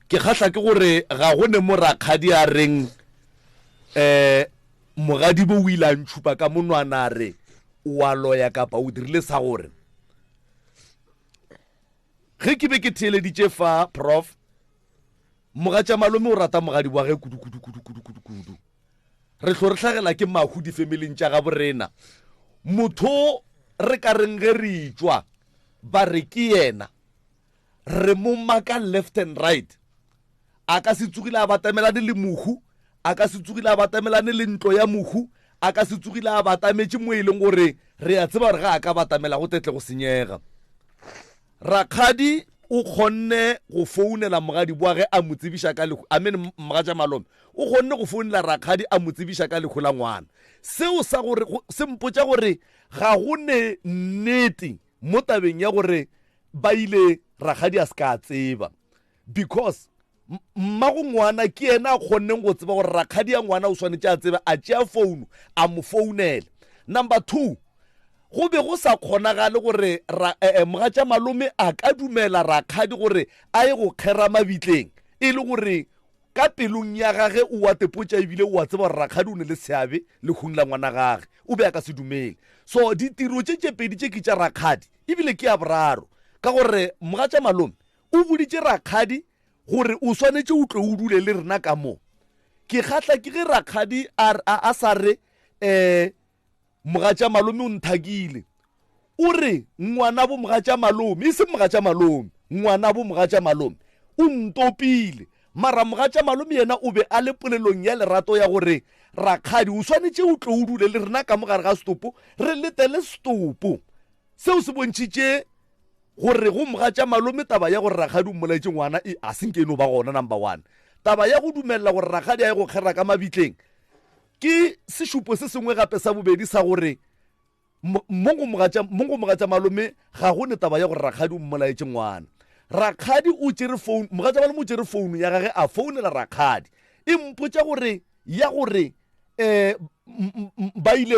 ke kgahla ke gore ga go ne mo rakgadi a reng mogadi bo o ile a ntšhupa ka monwana a re o a loya kapa o dirile sa gore ge ke be ke theeleditše fa prof mogatša malome o rata mogadi wa ge kudu re tlo re tlhagela ke mahu difamileng tša ga borena motho re ka reng ge re itšwa ba re ke yena re mo maka left and right a ka se tsugile a batamelane le mohu a ka se tsugile a batamelane le ntlo ya mohu a ka se tsogile a batametse mo e leng gore re a tseba gore ga a ka batamela go tetle go senyega. Rakgadi o kgonne go founela mogadi boa ge a mo tsebiša ka lekgo, mogatša Malome o kgonne go founela Rakgadi a mo tsebiša ka lekgo la ngwana. Seo sa gore se mpotša gore ga go ne nnete mo tabeng ya gore ba ile Rakgadi a se ka tseba, because mmago ngwana ke ena a kgonneng go tseba gore Rakgadi ya ngwana o swanetše a tsebe, a tšea founu a mo founela. Number 2, go be go sa kgonagale gore mogatša Malome a ka dumela Rakgadi gore a ye go kgera mabitleng e le gore ka pelong ya gage o wa tepotša ebile o wa tseba gore Rakgadi o ne le seabe le kgong la ngwana gage, o be a ka se dumele. So ditiro tše pedi tše ke tša Rakgadi ebile ke ya boraro, ka gore mogatša Malome o boditše Rakgadi gore o swanetše o tle o dule le rena ka mo. Ke kgatla ke ge Rakgadi a sa re mogatša Malome o nthakile, o re ngwana bo mogatša Malome, e se mogatša Malome, ngwana bo mogatša Malome o ntopile. Mara mogatša Malome yena o be a le polelong ya lerato ya gore Rakgadi o swanetše o tle o dule le rena ka mo gare ga stopo, re letele stopo. Seo se bontšhitše gore go mogatša Malome taba ya gore Rakgadi o mmolaetše ngwana a senke eno ba gona. Number 1, taba ya go dumelela gore Rakgadi a ye go kgera ka mabitleng ke sešupo se sengwe gape sa bobedi sa gore mongo mogatša Malome ga go ne taba ya gore Rakgadi o mmolaetše ngwana. Rakgadi o tšere phone, mogatša Malome o tšere phone ya gage a founela Rakgadi, e mpotša gore ya gore ba ile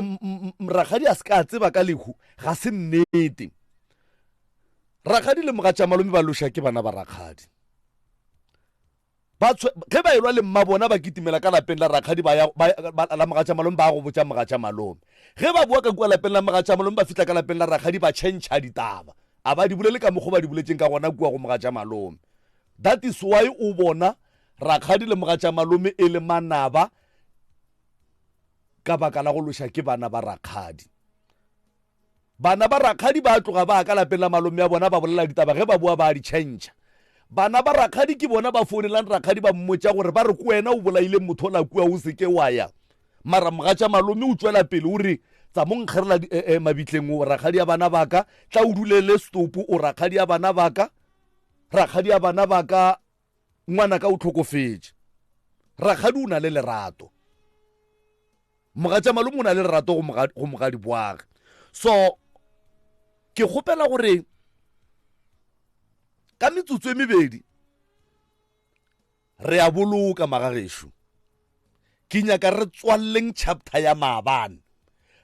Rakgadi a se ka tseba ka lekgo ga se nnete. Rakgadi le mogatša Malome ba loša ke bana ba Rakgadi, ge ba elwa le mma bona ba kitimela ka lapeng la Rakgadi la mogatša Malome ba go botša mogatša Malome. Ge ba bua ka kua lapeng la mogatša Malome ba fitla ka lapeng la Rakgadi ba tšhentšha ditaba, a ba di bolele ka mokgwa ba di boletšeng ka gona kua go mogatša Malome. That is why o bona Rakgadi le mogatša Malome e le manaba ka baka la go loša ke bana ba Rakgadi. Bana ba Rakgadi ba tloga ba ka lapeng la Malome ya bona ba bolela ditaba, ge ba bua ba di tšhentšha. Bana ba Rakgadi ke bona ba founelang Rakgadi ba mmotša gore ba re ko wena o bolaile motho la kua o seke wa ya. Mara mogatša Malome o tšwela pele o re tsa mo nkgerela mabitleng o Rakgadi ya bana baka, tla o dulele stopo o Rakgadi ya bana baka, Rakgadi ya bana baka ngwana ka o tlhokofetše. Rakgadi o na le lerato, mogatša Malome o na le lerato go mogadi boage. So ke kgopela gore ka metsotso e mebedi re a boloka magagešo, ke nyaka re tswalleng chapter ya maabane,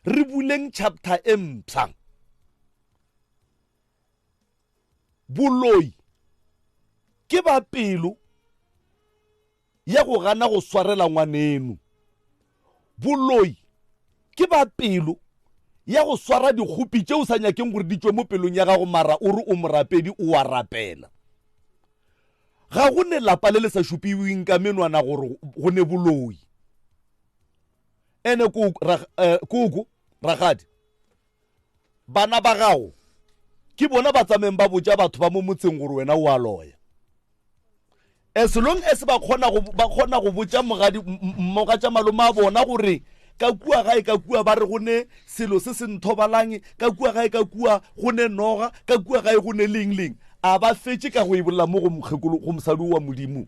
re buleng chapter e mpša. Boloi ke ba pelo ya go gana go swarela ngwaneno, boloi ke ba pelo ya go swara dikgopi tšeo sa nyakeng gore di tšwe mo pelong ya gago, mara o re o morapedi o a rapela. Ga go ne lapa le le sa šupiweng ka menwana gore go ne boloi. Ene koko Rakgadi, bana ba gago ke bona ba tsameng ba botša batho ba mo motseng gore wena o a loya. As long as ba kgona go botša mogatša Malome a bona gore ka kua gae ka kua ba re go ne selo se se nthobalang, ka kua gae ka kua go ne noga, ka kua gae go ne leng, a ba fetše ka go e bolela mo go mosadi wa Modimo.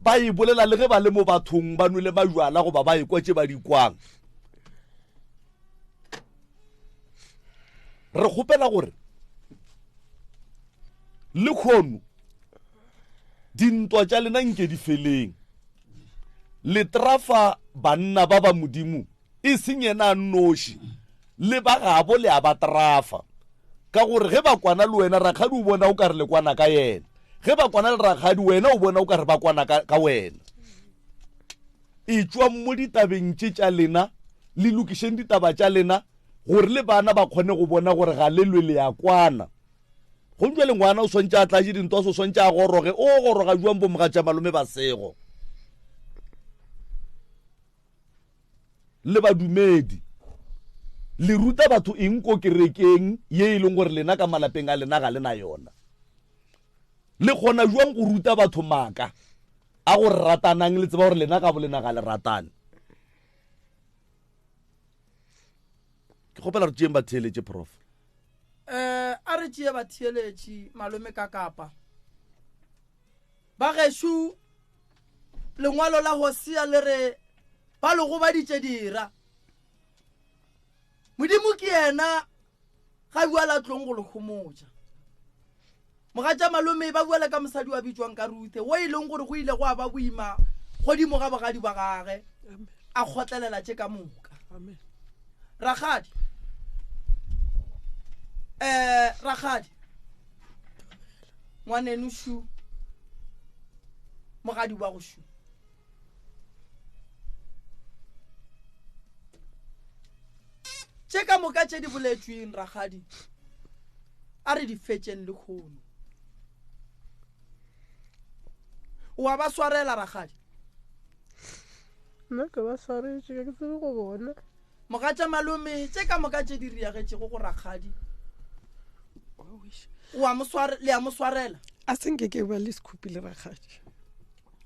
Ba e bolela le ge ba le mo bathong ba nwele majwala goba ba ekwa tše ba di kwang. Re kgopela gore le kgono dintwa tša lena nke di feleng, le trafa banna ba ba Modimo e seng yena noši, le ba gabo le a ba trafa, ka gore ge ba kwana le wena Rakgadi o bona o ka re le kwana ka yena, ge ba kwana le Rakgadi wena o bona o ka re ba kwana ka wena. E tšwa mo ditabeng tša lena, le lokišeng ditaba tša lena gore le bana ba kgone go bona gore ga le lwe le ya kwana. Go ntšwe le ngwana o swantše a tlatše dintwa, o swantše a goroge, o goroga juang bo mogatša Malome ba sego. Le badumedi le ruta batho eng ko kerekeng ye e leng gore lena ka malapeng a lena ga lena yona. Le kgona juang go ruta batho maaka a gore ratanang, le tseba gore lena ka bolena ga le ratane. ke gopela re tšeng ba theeletše prof a re tšee ba theeletše malome ka kapa ba gešo lengwalo la hosea le re ba lego ba ditše dira modimo ke yena ga bua la tlong go le homotša mogatša malome ba bua le ka mosadi wa bitswang ka Ruthe wo e leng gore go ile go a ba boima godimo ga bogadi ba gage a kgotlelela tše ka moka Rakgadi Rakgadi ngwaneno shu mogadi wa go shu tše ka moka tše di boletšweng Rakgadi a re di fetšeng le kgono wa ba swarela Rakgadi nna ke ba swaretše ke tsebe go bona mogatša malome tše ka moka tše di riagetšego go Rakgadi le a mo swarela a senke ke ba le sekhupi le Rakgadi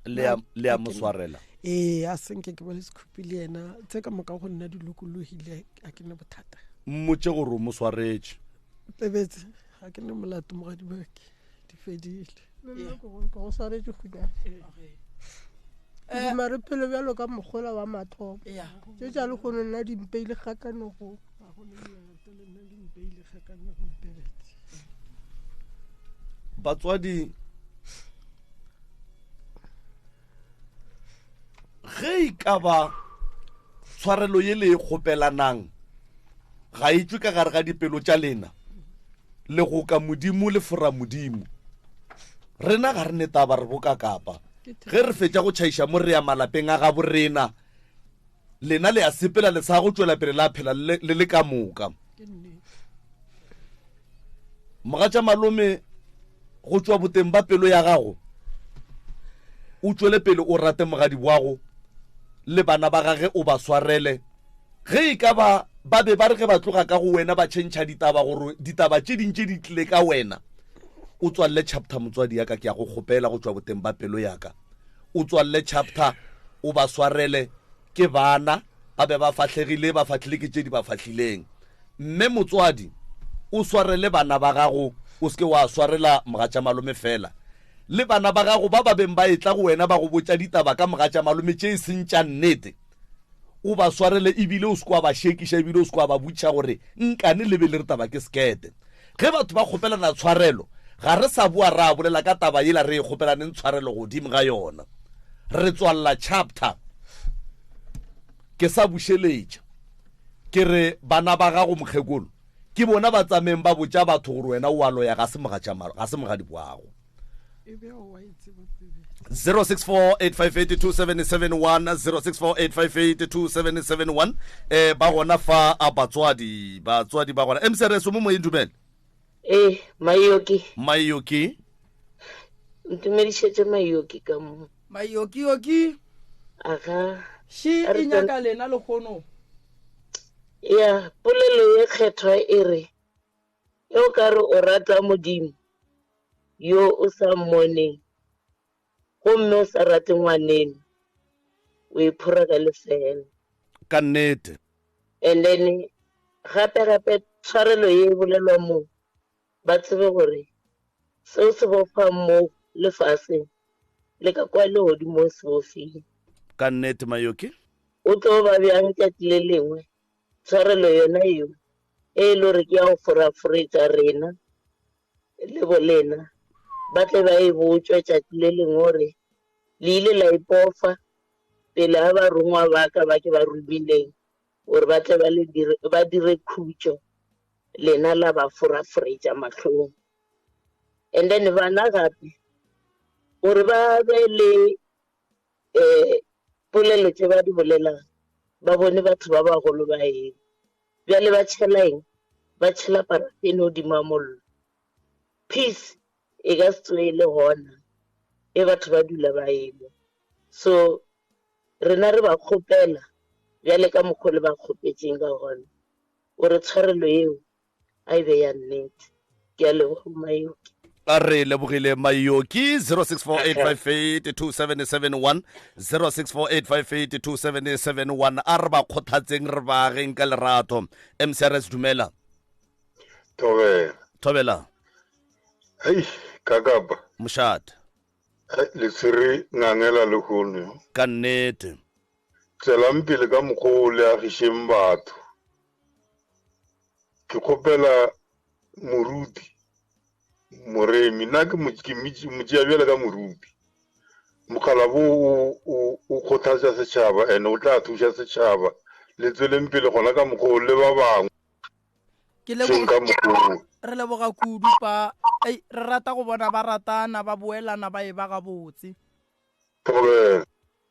le a mo swarela a senke ke ba le sekhupi le yena tse ka moka go nna di lokologile a ke ne bothata mmotse gore o mo swaretše tebetse ga ke ne molato mogadi bake di fedile go swaretše kgona mare phelo bjalo ka mogwela wa mathomo tše tša le kgone nna dimpeile kgakanego batswadi ge e ka ba tshwarelo ye le e kgopelanang ga e tswe ka gare ga dipelo tša lena le go ka modimo le fora modimo rena ga re ne taba re boka kapa ge re fetša go tšhaiša mo re ya malapeng a ga borena lena le a sepela le sa go tšwela pele la phela le le ka moka mogatša malome go tšwa boteng ba pelo ya gago o tšwele pele o rate mogadi boago le bana ba gage o ba swarele ge e ka ba be ba re ge ba tloga ka go wena ba tšhentšha ditaba gore ditaba tše dintše di tlile ka wena o tswalle chapter motswadi yaka ke ya go kgopela go tšwa boteng ba pelo yaka o tswalle chapter o ba swarele ke bana ba be ba fatlhegile ba fatlhile ke tše di ba fatlhileng mme motswadi o swarele bana ba gago o seke wa swarela mogatša malome fela le bana ba gago ba beng ba etla go wena ba go botša ditaba ka mogatša malome tše e seng tša nnete o ba swarele ebile o seke wa ba shekiša ebile o seke wa ba botša gore nkane le be le re taba ke sekete ge batho ba kgopelana tshwarelo ga re sa bua ra bolela ka taba yela re e kgopelaneng tshwarelo godimo ga yona re tswalela chapter ke sa bušeletša ke re bana ba gago mokgekolo ke bona ba tsameng ba botša batho gore wena o a loya ga se mogadi boago 0648582771 0648582771 ba gona fa a batswadi ba gona mcrs mo moyeng dumele mayoki ntumedišetše mayoki ka mo mayoki aga shi e nyaka lena le kgono ya polelo ye kgethwa e re yo ka re o rata modimo yo o sa mmoneng gomme o sa rate ngwaneno o iphora ka lefela ka nnete and then gape tshwarelo ye e bolelwa moo ba tsebe gore seo se bofa mo lefaseng le ka kwa legodimo se bofile ka nnete mayoki o tlo ba bjang tšatši le lengwe tshwarelo yona eo e le gore ke ya go foraforetša rena le bolena ba tle ba e botswa tšatši le lengwe gore le ile la ipofa pele ga barongwa ba ka ba ke ba rubileng gore ba tle ba dire khutšo lena la ba foraforetša mahlong and then bana gape gore ba be le polelo tše ba di bolelang ba bone batho ba bagolo ba eng bjale ba tšhela eng ba tšhela parafene godimo mollo peace e ka se tswe le gona e batho ba dula ba eme so rena re ba kgopela bjale ka mokgwa le ba kgopetšeng ka gona gore tshwarelo eo a e be ya nnete ke a leboga mayoki a re lebogile mayoki 0648582771 0648582771 a re ba kgothatseng re baageng ka lerato. MCRS dumela. Thobela. Hey, kakapa. Moshad. Le tsere ngangela le hono. Ka nnete. Tsela mpile ka mokgwa le agisheng batho. Ke kgopela moruti. Moremi na ke motšea bjale ka moruti. Mokgala bo o kgothatsa setšhaba ene o tla thuša setšhaba le tsweleng pele gona ka mokgwa le ba bangwe. Re leboga kudu pa re rata go bona ba ratana ba boelana ba e ba ga botse.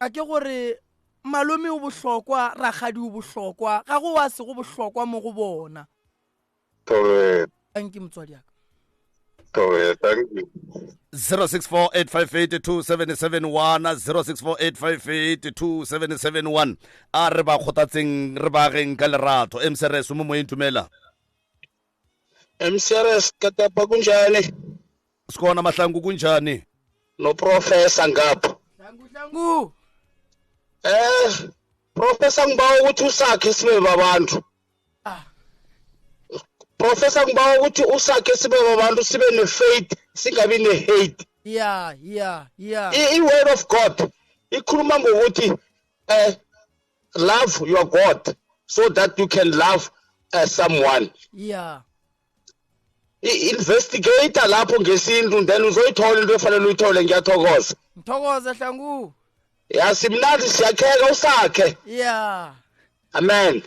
A ke gore malome o bohlokwa ragadi o bohlokwa ga go wa se go bohlokwa mo go bona. Thank you motswadi aka. 0648582771 0648582771 a re ba kgothatseng re baageng ka lerato. MCRS mo moeng tumela. MCRS katapa kunjani? Sikona mahlangu kunjani? No professor ngapha. Hlangu. Professor ngibawa ukuthi usakhe sibe babantu. Professor ngibawa ukuthi usakhe sibe babantu sibe ne-faith singabi ne-hate. Yeah. I-word of God ikhuluma ngokuthi love your God so that you can love someone. Yeah. Investigator lapho ngesintu then uzoyithola into efanele uyithole. Ngiyathokoza. Ngithokoza Hlangu. Ya simnandi siyakheka usakhe. Yeah. Amen.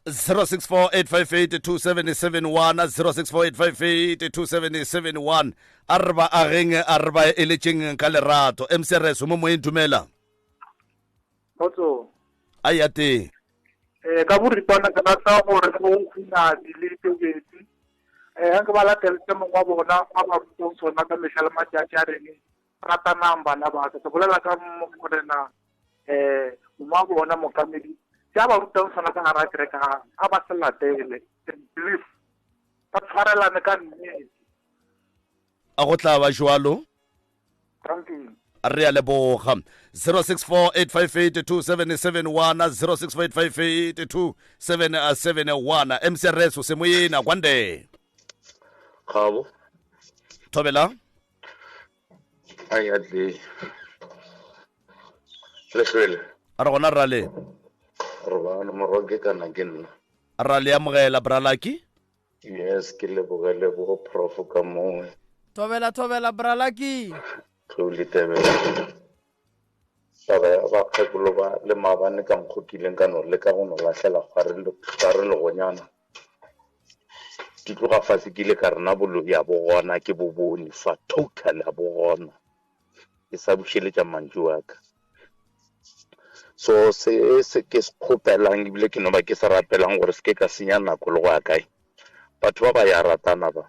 0648582771 0648582771 arba ageng arba eletseng ka lerato. MCRS mo moeng dumela. Motso. Ayate. Ka boripana ka tsa gore go khuna di le tebedi. Ga ba la tseletse mo wa bona ba ba go tsona ka mešhala matjatja reng rata namba na ba se bolela ka mo gorena mo bona mo kamedi ya ba rutang sana ka hara kereka a ba selatele belief ba tshwarelane ka nnete a go tla ba jwalo. Thank you. Re a leboga 0648582771 0648582771 MCRS se moyena kwande. Khabo. Thobela. Ayadle. Lefele. Ara gona rale. Robana moroge kana kenna. Rale ya mogela bralaki. Yes, ke lebogele bo prof ka mo. Thobela bralaki. Tlole tebela. Ba khekulo ba le mabane ka mkhokileng ka no le ka go no lahlela gare le gonyana. Ke tloga fase ke le ka rena bolo ya bogona ke bobone fa total ya bogona ke sa bušeletša mantšu wa ka so se ke se kgopelang ebile ke no ba ke sa rapelang gore se ke ka senya nako le go ya kae batho ba ba ya ratana ba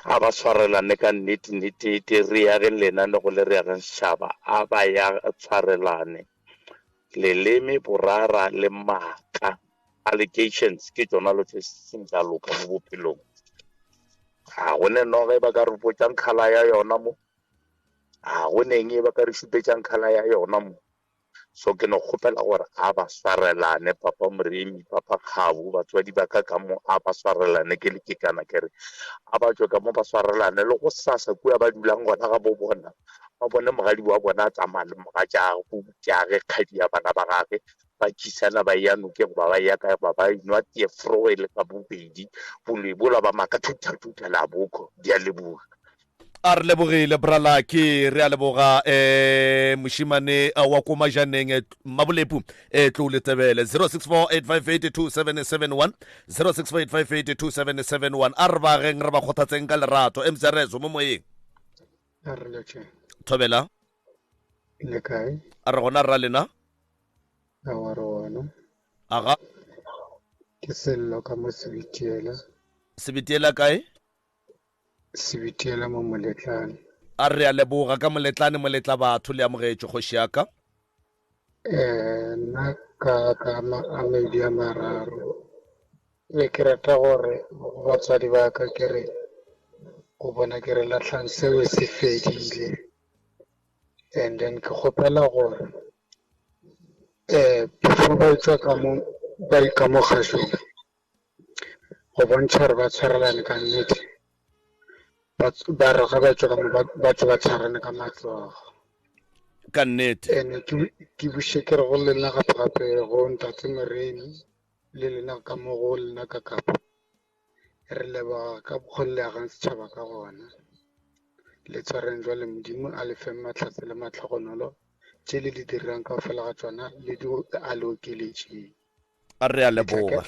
a ba tshwarelane ka nnete re yage lenane go le re yageng setšhaba a ba ya tshwarelane leleme borara le maaka allegations ke tsona lo tse sentla loka mo bophelong go ne no ge ba ka re potšang khala ya yona mo go neng e ba ka re šupetšang khala ya yona mo so ke no kgopela gore a ba swarelane papa Moremi papa Kgabu batswadi ba ka mo a ba swarelane ke le kekana kere a ba tswe ka mo ba swarelane le go sasa kua ba dulang gona ga bo bona ba bone mogadi wa bona a tsamaya le mogatša go tšage kgadi ya bana ba gage ba tšhisana ba ya noke goba ba ya ka ba ba inwa tie froele ka bobedi bolebola ba maka thutha la boko di a leboga a re lebogile bralaki re a leboga moshimane wa ko majaneng mabolepu tlo le tebele 0648582771 0648582771 a re ba geng re ba kgothatseng ka lerato MCRS mo moyeng a re letse Thobela le kae a re gona ra lena a wa rona aga ke sello ka mo sebitiela kae sebitiela mo moletlane a re a leboga ka moletlane moletla batho le amogetše kgoši yaka nna ka amedi a mararo le ke rata gore batswadi ba ka ke re go bona ke re latlhang seo se fedile, and then ke kgopela gore before ba etswa ka mo kgašong go bontšha gore ba tshwarelane ka nnete, ba re ga ba etswa ka mo ba tswa ba tshwarane ka matlogo ka nnete. ene ke buše ke re go lena gape go Ntate Moreni le lena ka mo go lena ka kapa re leboga ka bokgolegang setšhaba ka gona le tshwareng jwa le Modimo a lefeng matlhatse le matlhogonolo tše le di dirang ka fela ga tsona le di a le okeletšeng. A re a leboga.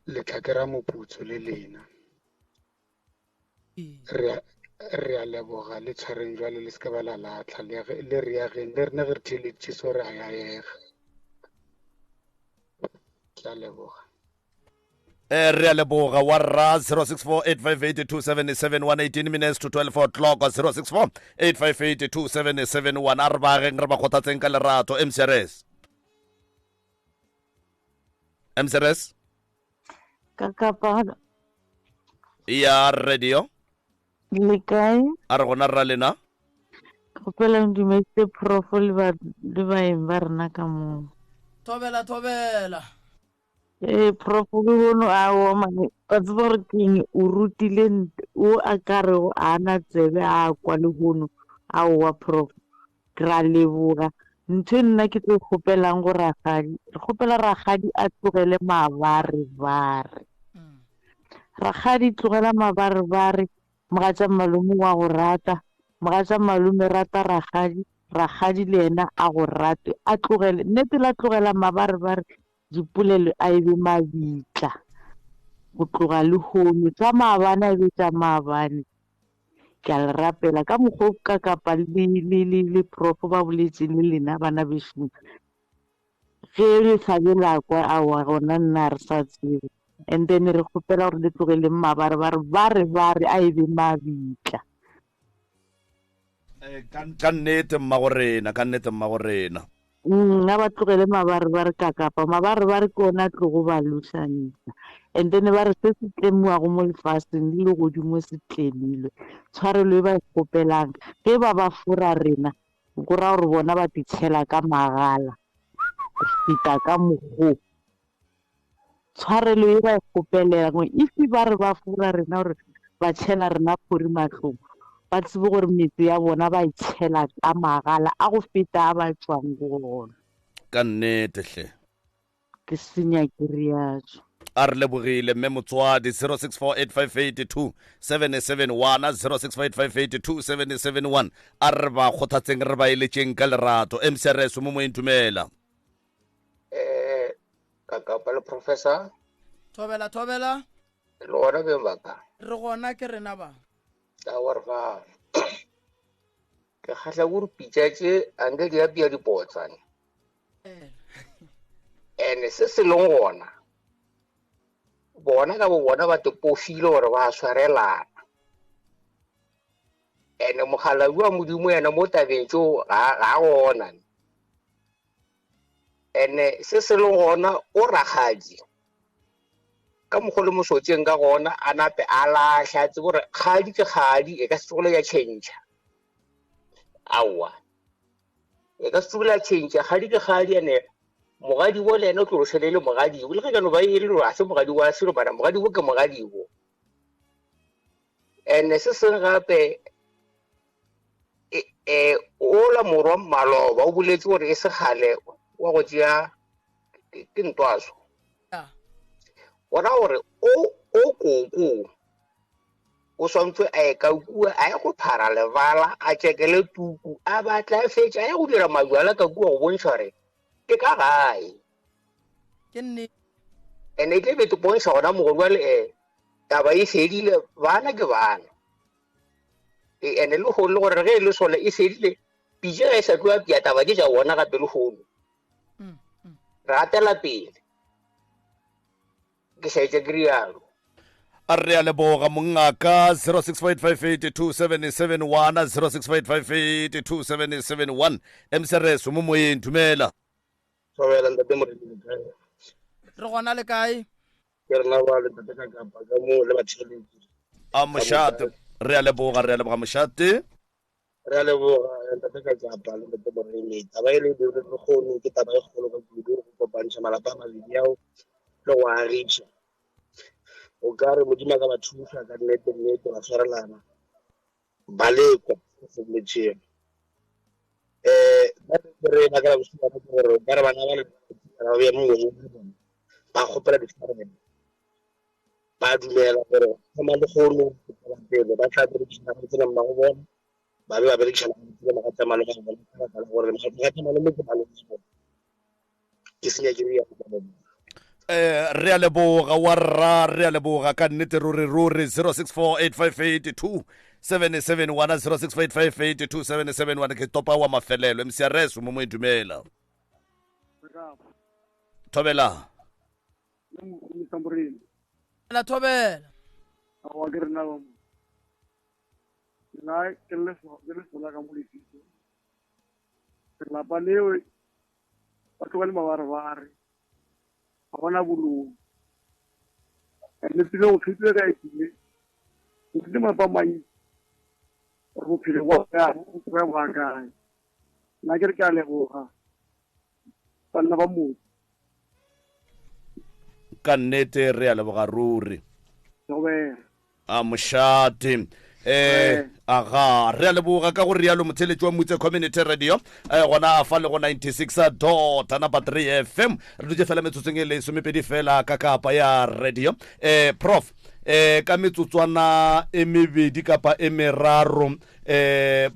Letlhakera moputso le lena re a leboga le tshwareng jwa le seke ba la latlha le reageng le rena ge re theeleditše so re a yaega. Ke a leboga. Re a leboga wa rra 064858277 18 minutes to 12 o'clock 064858277 a re bageng re ba kgothatseng ka lerato. MCRS Kakapa ya radio le kae a re gona rra lena kgopela ndumetse prof le baeng ba rena ka moo. Thobela Prof le bono a wa mane ba tseba gore keng o rutile o a ka re o ana tsebe a kwa le bono a wa prof ra leboga. Ntho nna ke tlo kgopelang go ragadi re kgopela ragadi a tlogele mabarebare. Ragadi tlogela mabarebare, mogatša malome wa go rata, mogatša malome rata ragadi le yena a go rate, a tlogele nnete la tlogela mabarebare dipolelo a ebe mabitla go tloga le hono tša maabane a ebe tša maabane. Ke a le rapela ka mokgwa ka kapa le prof ba boletse le lena bana bešo ge le tlhabela kwa a wa gona nna re sa tsebe, and then re kgopela gore le tlogele mabarebare bare a ebe mabitla. ka nnete mmagorena nna ba tlogele mabarebare ka kapa mabarebare ke ona tlogo ba lusanisa, and then ba re se se tlemuago mo lefaseng le godimo se tlemilwe. Tshwarelo e ba e kgopelang ge ba fora rena go ra gore bona ba ditshela ka magala go feta ka mokgwa. Tshwarelo e ba e kgopelang ifi ba re ba fora rena gore ba tshela rena phori matlong, ba tsebe gore metsi ya bona ba itshela ka magala a go feta a ba tswang go gona. ka nnete hle Ke senya ke riatso a re lebogile mme Motswadi 0648527771 0648527771 a re ba kgothatseng re ba eletšeng ka lerato. MCRS mo moeng tumela Kakapa le professor Thobela le gona beng baka re gona ke rena ba ta warfa ke khatla go rupitšatše ange di apea dipotsane ene se se leng gona bona ka bo bona ba te pofile gore ba swarelana ene mogala wa Modimo yena mo tabeng tšo ga gona ene se se leng gona o ragadi ka mogolo mosotseng ka gona a nape a lahla tse gore kgadi ke kgadi e ka se tsogole ya change awa e ka se tsogole ya change kgadi ke kgadi ene mogadi wo le ena o tlo selele mogadi le ga no ba ile ro a se mogadi wa selo bana mogadi wo ke mogadi wo ene se seng gape o la morwa maloba o boletse gore e se gale wa go tšea ke ntwaso ona gore o koko o swantse a e ka kua a go phara lebala a tšekele tuku a batla fetša a go dira majwala ka kua go bontšha gore ke ka gae ke nne ene tle be te bontšha gona mogolo wa le taba e fedile bana ke bana ene le go le gore ge le sole e fedile pije ga e sa tloa pia taba ke ja bona gape le gono ratela pele ke sa itse krialo a re a leboga mongaka 0648582771 0648582771 MCRS mo moyeng tumela sobela ntate mo re gona le kae ke rena ba le ntate ka kapa ka mo le batšheledi a mošate re a leboga mošate re a leboga ntate ka tsapa le ntate Moremi taba e le dire bokgoni ke taba e kgolo ka kudu go kopantsha malapa a mabedi ao le go agisha o ka re modimo ka ba thusa ka nnete ba tshwarelana ba lekwa go fokotšeng re ba ka bosupa gore ba re bana ba le ba be mo ba kgopela ditshwarelo ba dumela gore go ma le gono ba tla re ditshwarelo tsena mma go bona ba be ba berekisana le magatamalo ga bona gore magatamalo mo ke ba le ke senya ke ya re a leboga warra re a leboga ka nnete ruri 0648582771 ke topa wa mafelelo MCRS mo mo idumela thobela la thobela wa ke rena ba nna ke le sola ka mo lefito la paleo ba tlo le mabarabare ga bona bolong le tsile go thutse ka itile o tsile mapa mai go phele wa ka go ba ka na ke re ka leboga bana ba mo ka nnete re a leboga ruri a mošate aga re a leboga ka gore rialo motheletši wa motse community radio gona a fa le go 96.3 FM re dutse fela metsotsong e le somepedi fela ka kapa ya radio prof ka metsotswana e mebedi kapa e meraro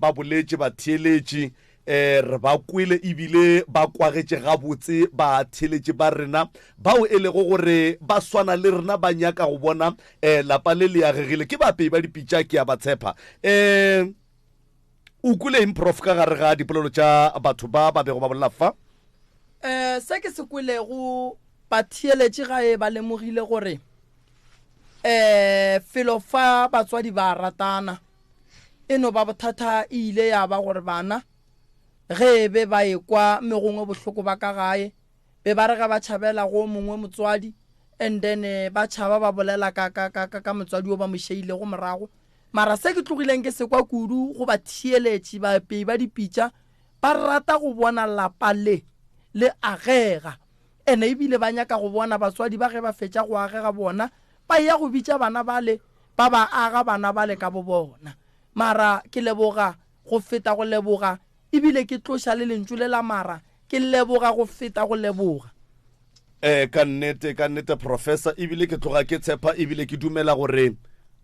ba boletše ba theeletše re ba kwele ebile ba kwagetše gabotse ba theeletše ba rena bao e lego gore ba swana le rena ba nyaka go bona lapa le le agegile ke bapei ba dipitša ke a ba tshepa o kweleng prof ka gare ga dipolelo tša batho ba bego ba bolela fa se ke se kwelego ba theeletše ga e ba lemogile gore felo fa batswadi ba ratana eno ba bothata ile ya ba gore bana ge be ba ekwa megongwe bohloko ba ka gae be ba re ga ba tšhabela go mongwe motswadi and then ba tšhaba ba bolela ka motswadi o ba mošeile go morago mara se ke tlogileng ke sekwa kudu go ba theeletše bapei ba dipitša ba rata go bona lapa le agega ene ebile ba nyaka go bona batswadi ba ge ba fetša go agega bona ba ya go bitša bana bale ba ba aga bana bale ka bo bona mara ke leboga go feta go leboga ebile ke tloša le lentšu le la mara ke leboga go feta go leboga ka nnete professor ebile ke tloga ke tshepa ebile ke dumela gore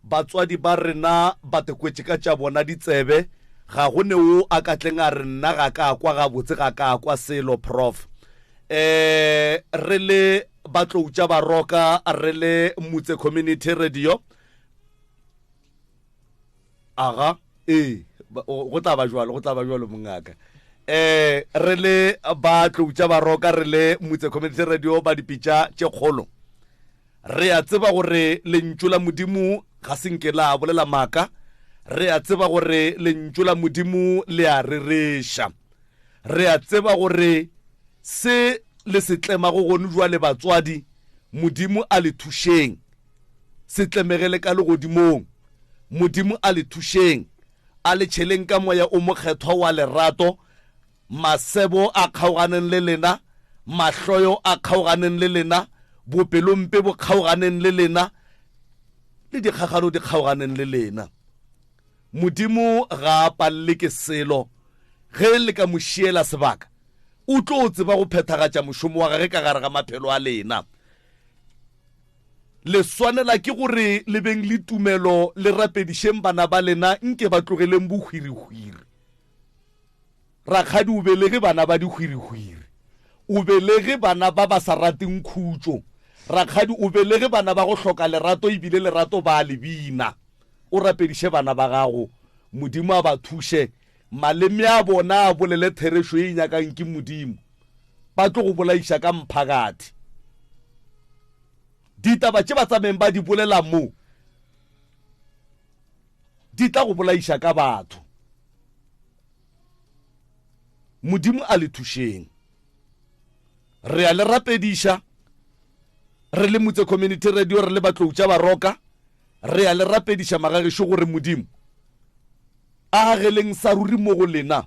batswadi ba rena ba tekwetše ka tša bona ditsebe ga go ne o a katleng a re nna ga ka kwa gabotse ga ka kwa selo prof re le batloutša baroka re le motse community radio aga go tla ba jwalo mongaka re le ba tloutša baroka re le motse community radio ba dipitša tše kgolo re a tseba gore lentšu la modimo ga senke la bolela maaka re a tseba gore lentšu la modimo le a rereša re a tseba gore se le setlema go gone jwale batswadi modimo a le thušeng setlemegele ka legodimong modimo a le thušeng a le tšheleng ka moya o mokgethwa wa lerato masebo a kgaoganeng le lena mahloyo a kgaoganeng le lena bopelompe bo kgaoganeng le lena le dikgagano di kgaoganeng le lena modimo ga a palele ke selo ge le ka mošiela sebaka o tlo tseba go phethagatša mošomo wa gage ka gare ga maphelo a lena le swanela ke gore le beng le tumelo le rapedišeng bana ba lena nke ba tlogeleng bohwirihwiri rakgadi o belege bana ba dihwirihwiri o belege bana ba ba sa rateng khutšo rakgadi o belege bana ba go hloka lerato ebile lerato ba lebina o rapediše bana ba gago modimo a ba thuše maleme a bona a bolele therešo e nyakang ke modimo ba tlo go bolaiša ka mphakati ditaba tše ba tsameng ba di bolela mo di tla go bolaiša ka batho modimo a le thušeng re a le rapediša re le motse community radio re le batloutša baroka re a le rapediša magagešo gore modimo a geleng sa ruri mo go lena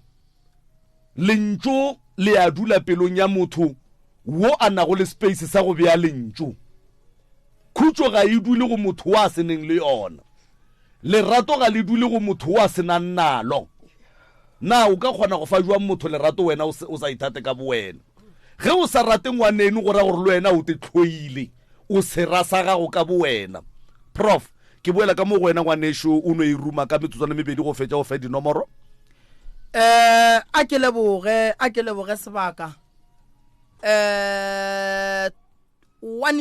lentso le a dula pelong ya motho wo a nago le space sa go bea lentso khutso ga e dule go motho wa seneng le yona lerato ga le dule go motho wa senang nalo na o ka kgona go fa jwa motho lerato wena o sa ithate ka bowena ge o sa rate ngwaneno gore gore le wena o te tlhoile o se rasa gago ka bowena prof ke boela ka mo go wena ngwanesho o no e ruma ka metsotswana mebedi go fetša go fe dinomoro a ke leboge sebaka 1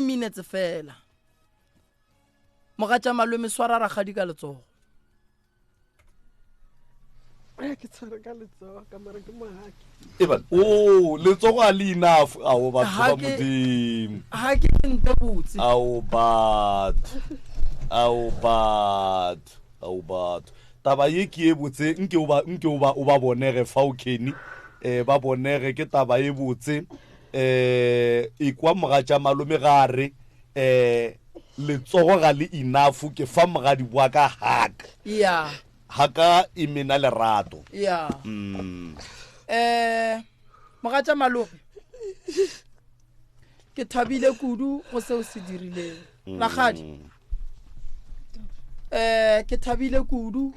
minute fela mogatša malome swara ragadi ka letsogo ke tshware ka letsogo ka mara ke mohaki eban o letsogo a le enough ao batho ba modimo ha ke nte botse ao batho taba ye ke e botse nke o ba bonege fa o keni ba bonege ke taba e botse e kwa mogatša malome gare letsogo ga le enough ke fa mogadi bua ka haka yeah haka e mena lerato yeah mogatša malome ke thabile kudu go se o se dirileng ragadi ke thabile kudu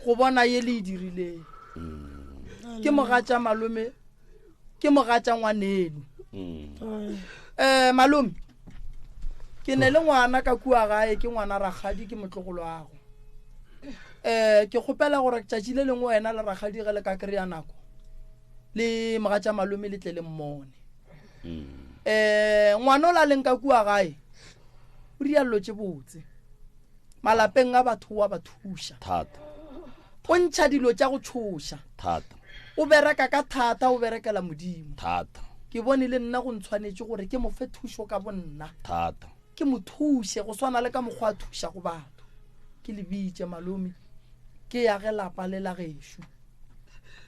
go bona ye le dirileng ke mogatša malome ke mogatša ngwaneno malome ke ne le ngwana ka kua gae ke ngwana ragadi ke motlogolo wago ke kgopela gore tšatši le lengwe wena le ragadi ge le ka kry-a nako le mogatša malome le tle le mmone ngwana o la leng ka kua gae o rialotše botse malapeng a batho wa ba thuša thata o ntšha dilo tša go tšhoša thata o bereka ka thata o berekela modimo thata ke bone le nna go ntshwanetse gore ke mo fe thušo ka bonna thata ke mo thuše go swana le ka mokgwa a thuša go batho ke lebitše malome ke ya ge lapa le la gešo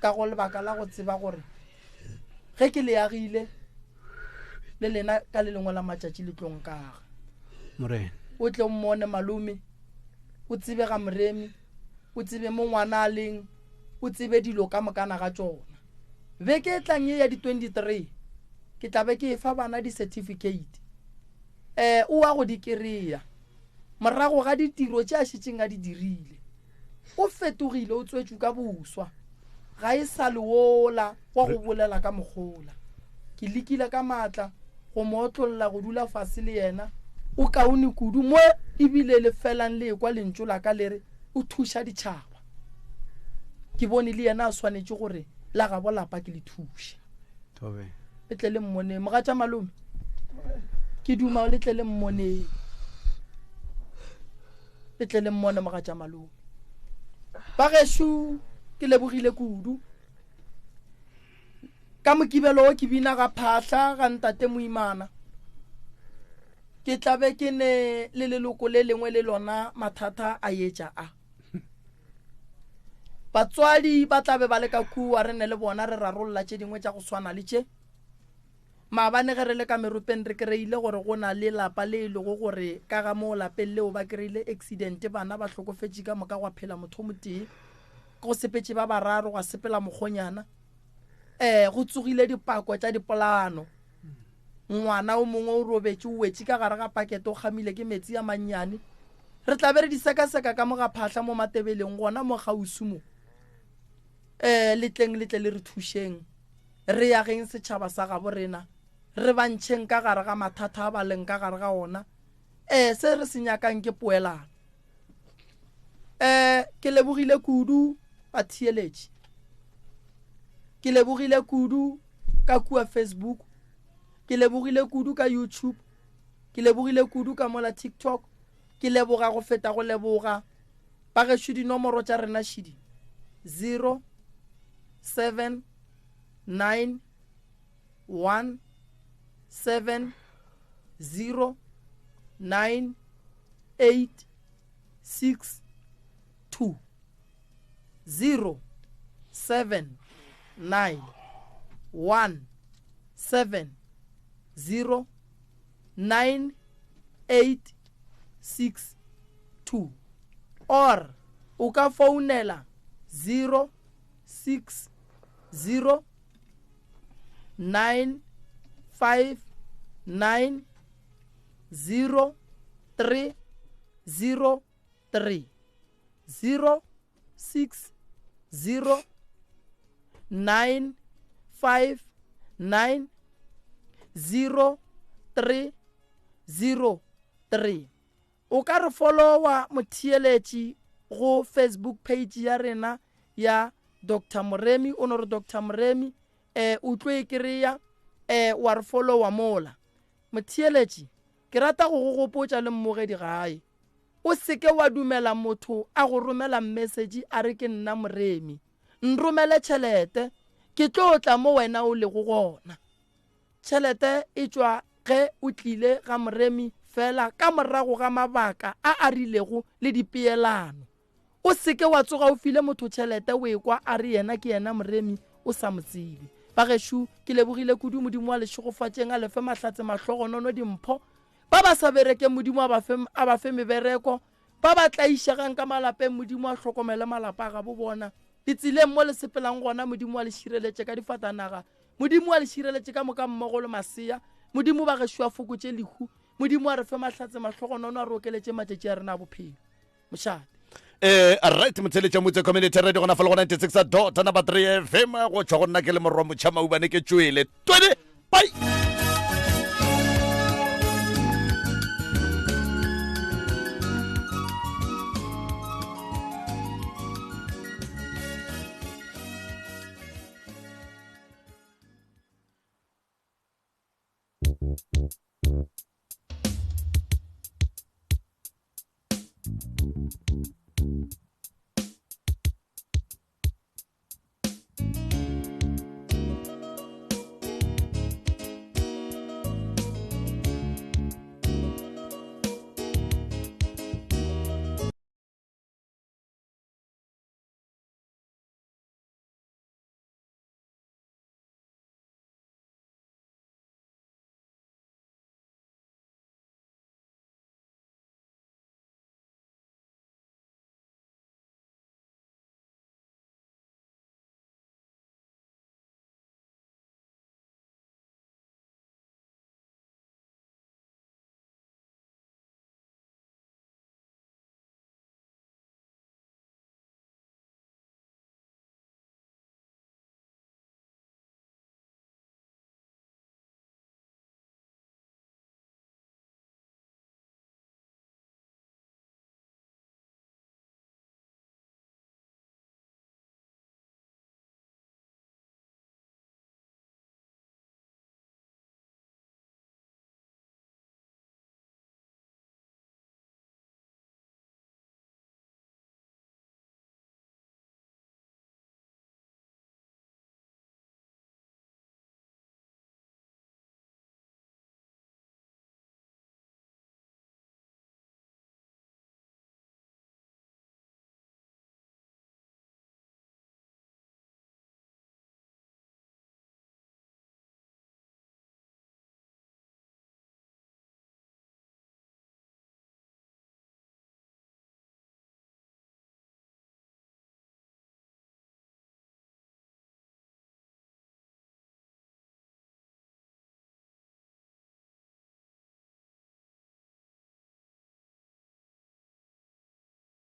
ka go lebaka la go tseba gore ge ke le yagile le lena ka le lengwe la matšatši le tlong kaga morena o tle o mmone malome o tsebe ga moremi o tsebe mo ngwana a leng o tsebe dilo ka mokana ga tsona beke e tlang ye ya di-23 ke tlabe ke e fa bana di-certificate o wa go di kry-a morago ga ditiro tše a šetšeng a di dirile o fetogile o tswetšu ka boswa ga e sa le wola wa go bolela ka mogola ke lekile ka maatla go mootlolola go dula fase le yena o kaone kudu mo ebile le felang le kwa lentso la ka le re o thuša ditšhaba ke bone le yena a swanetše gore la ga bolapa ke le thuše le tle le mmone mogatša malome ke duma le tle le mmone mogatša malome ba gešo ke lebogile kudu ka mokibelo o ke bina ga phahla ga ntate moimana ke tlabe ke ne le leloko le lengwe le lona mathata a etša a batswadi ba tlabe ba le ka kua re ne le bona re rarolola tše dingwe tša go swana le tše maabane ge re le ka meropeng re kry-ile gore go na le lapa le e lego gore ka ga mo lapeng leo ba kry-ile accident bana ba hlokofetše ka moka gwa phela motho motee go sepetše ba bararo gwa sepela mokgonyana go tsogile dipako tša dipolano ngwana o mongwe o robetše o wetše ka gare ga pakete o gamile ke metsi a mannyane re tlabe re di sekaseka ka moga phahla mo matebeleng gona mo gausu mo letleng le tle le re thušeng re ya geng setšhaba sa gabo rena re bantšheng ka gare ga mathata a baleng ka gare ga ona se re se nyakang ke poelano ke lebogile kudu batheeletše ke lebogile kudu ka kua Facebook ke lebogile kudu ka YouTube ke lebogile kudu ka mola TikTok ke leboga go feta go leboga ba ge šudi nomoro tša rena šidi 0791709862 0791709862 062 or o ka founela 060 959 0303 060 959 0303 o ka re followa motheeletši go Facebook page ya rena ya Dr. Moremi o no re Dr. Moremi o tlo e kry-a wa re followa mola motheeletši ke rata go gopotša le mmogedi gae o seke wa dumela motho a go romela message a re ke nna Moremi nromele tšhelete ke tlo tla mo wena o le go gona tšhelete e tšwa ge o tlile ga Moremi fela ka morago ga mabaka a rilego le dipeelano o seke wa tsoga o file motho tšhelete o ekwa a re yena ke yena Moremi o sa motsebe ba gešo ke lebogile kudu modimo wa lešogofatšeng a lefe mahlatse mahlogonono dimpho ba ba sa bereke modimo a ba fe mebereko ba ba tlaišegang ka malapeng modimo a hlokomele malapa a gabo bona ditseleng mo le sepelang gona modimo wa le šireletše ka difatanaga modimo wa le šireletše ka moka mmogo le masea modimo ba gešo a fokotše lehu modimo a re fe mahlatse mahlogonono a re okeletše matšatši a rena a bophelo mošate right motheletša motse community radio gona fela go 96.3 FM go tšwa go nna ke le morwa motšhamaubane ke tšwele 20 bye.